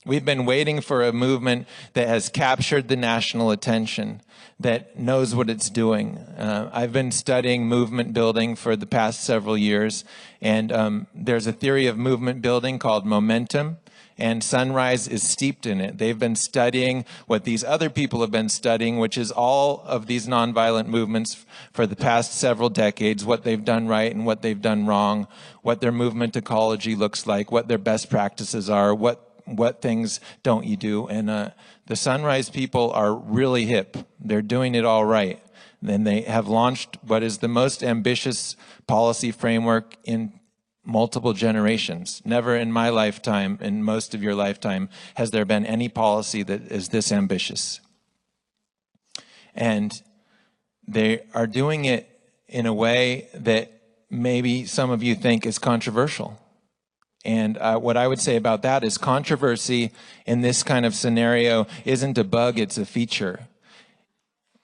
We've been waiting for a movement that has captured the national attention, that knows what it's doing. I've been studying movement building for the past several years, and there's a theory of movement building called momentum, and Sunrise is steeped in it. They've been studying what these other people have been studying, which is all of these nonviolent movements for the past several decades, what they've done right and what they've done wrong, what their movement ecology looks like, what their best practices are, what things don't you do. And the Sunrise people are really hip. They're doing it all right. And they have launched what is the most ambitious policy framework in multiple generations. Never in my lifetime, in most of your lifetime, has there been any policy that is this ambitious. And they are doing it in a way that maybe some of you think is controversial. And what I would say about that is controversy in this kind of scenario isn't a bug, it's a feature.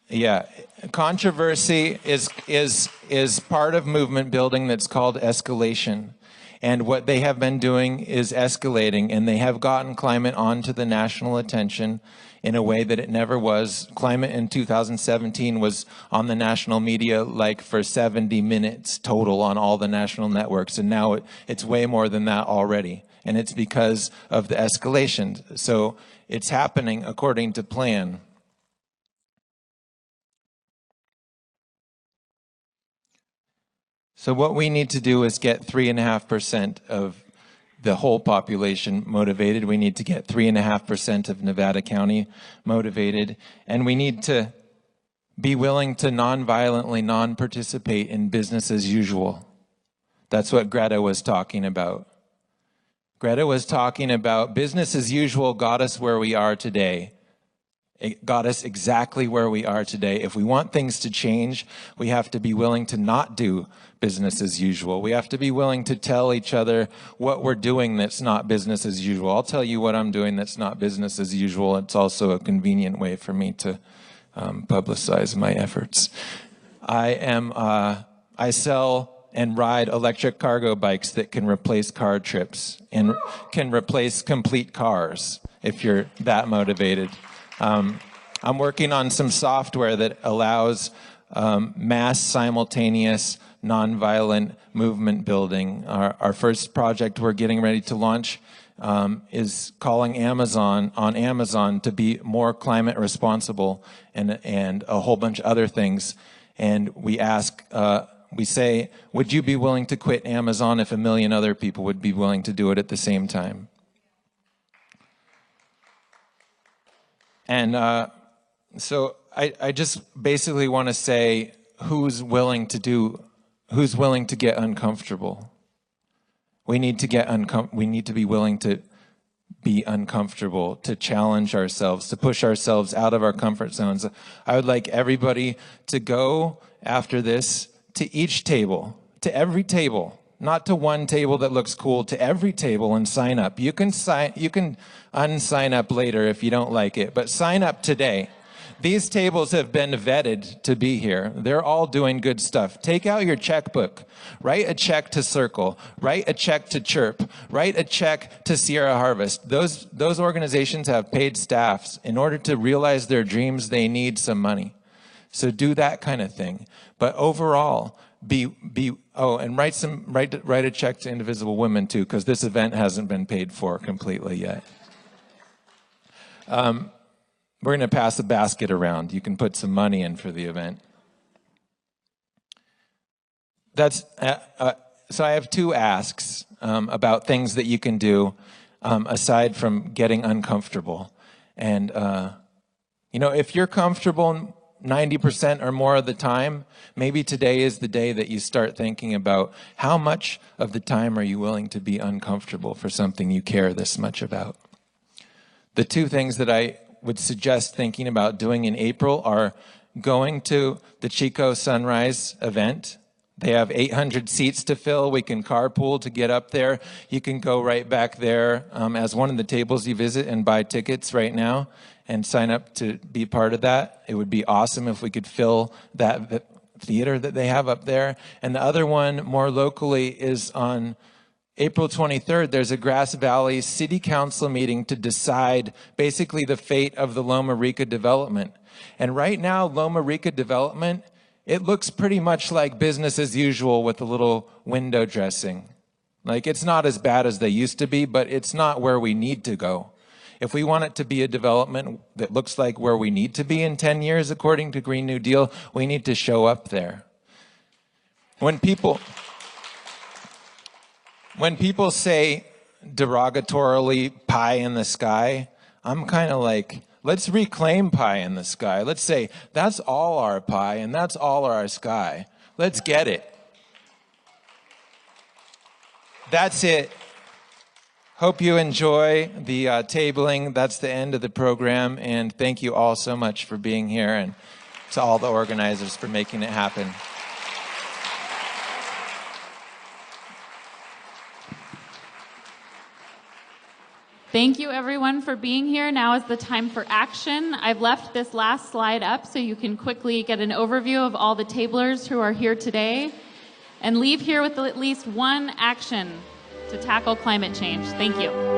Yeah, controversy is part of movement building that's called escalation. And what they have been doing is escalating, and they have gotten climate onto the national attention in a way that it never was. Climate in 2017 was on the national media like for 70 minutes total on all the national networks, and now it's way more than that already. And it's because of the escalation. So it's happening according to plan. So what we need to do is get 3.5% of the whole population motivated. We need to get 3.5% of Nevada County motivated. And we need to be willing to non-violently non-participate in business as usual. That's what Greta was talking about. Greta was talking about business as usual got us where we are today. It got us exactly where we are today. If we want things to change, we have to be willing to not do business as usual. We have to be willing to tell each other what we're doing that's not business as usual. I'll tell you what I'm doing that's not business as usual. It's also a convenient way for me to publicize my efforts. I sell and ride electric cargo bikes that can replace car trips and can replace complete cars if you're that motivated. I'm working on some software that allows mass simultaneous nonviolent movement building. Our first project we're getting ready to launch is calling Amazon to be more climate responsible and a whole bunch of other things. And we say, would you be willing to quit Amazon if 1 million other people would be willing to do it at the same time? And so I just basically want to say who's willing to get uncomfortable. We need to be willing to be uncomfortable, to challenge ourselves, to push ourselves out of our comfort zones. I would like everybody to go after this to each table, to every table, not to one table that looks cool, to every table and sign up. You can unsign up later if you don't like it, but sign up today. These tables have been vetted to be here. They're all doing good stuff. Take out your checkbook. Write a check to Circle. Write a check to Chirp. Write a check to Sierra Harvest. Those organizations have paid staffs. In order to realize their dreams, they need some money. So do that kind of thing. But overall, and write a check to Indivisible Women too, because this event hasn't been paid for completely yet. We're going to pass a basket around. You can put some money in for the event. So I have 2 asks about things that you can do aside from getting uncomfortable. And if you're comfortable 90% or more of the time, maybe today is the day that you start thinking about how much of the time are you willing to be uncomfortable for something you care this much about. The 2 things that I would suggest thinking about doing in April are going to the Chico Sunrise event. They have 800 seats to fill. We can carpool to get up there. You can go right back there as one of the tables you visit and buy tickets right now and sign up to be part of that. It would be awesome if we could fill that theater that they have up there. And the other one, more locally, is on April 23rd. There's a Grass Valley City Council meeting to decide basically the fate of the Loma Rica development. And right now, Loma Rica development, it looks pretty much like business as usual with a little window dressing. Like, it's not as bad as they used to be, but it's not where we need to go. If we want it to be a development that looks like where we need to be in 10 years, according to Green New Deal, we need to show up there. When people say derogatorily pie in the sky, I'm kind of like, let's reclaim pie in the sky. Let's say that's all our pie and that's all our sky. Let's get it. That's it. Hope you enjoy the tabling. That's the end of the program. And thank you all so much for being here, and to all the organizers for making it happen. Thank you, everyone, for being here. Now is the time for action. I've left this last slide up so you can quickly get an overview of all the tablers who are here today and leave here with at least one action to tackle climate change. Thank you.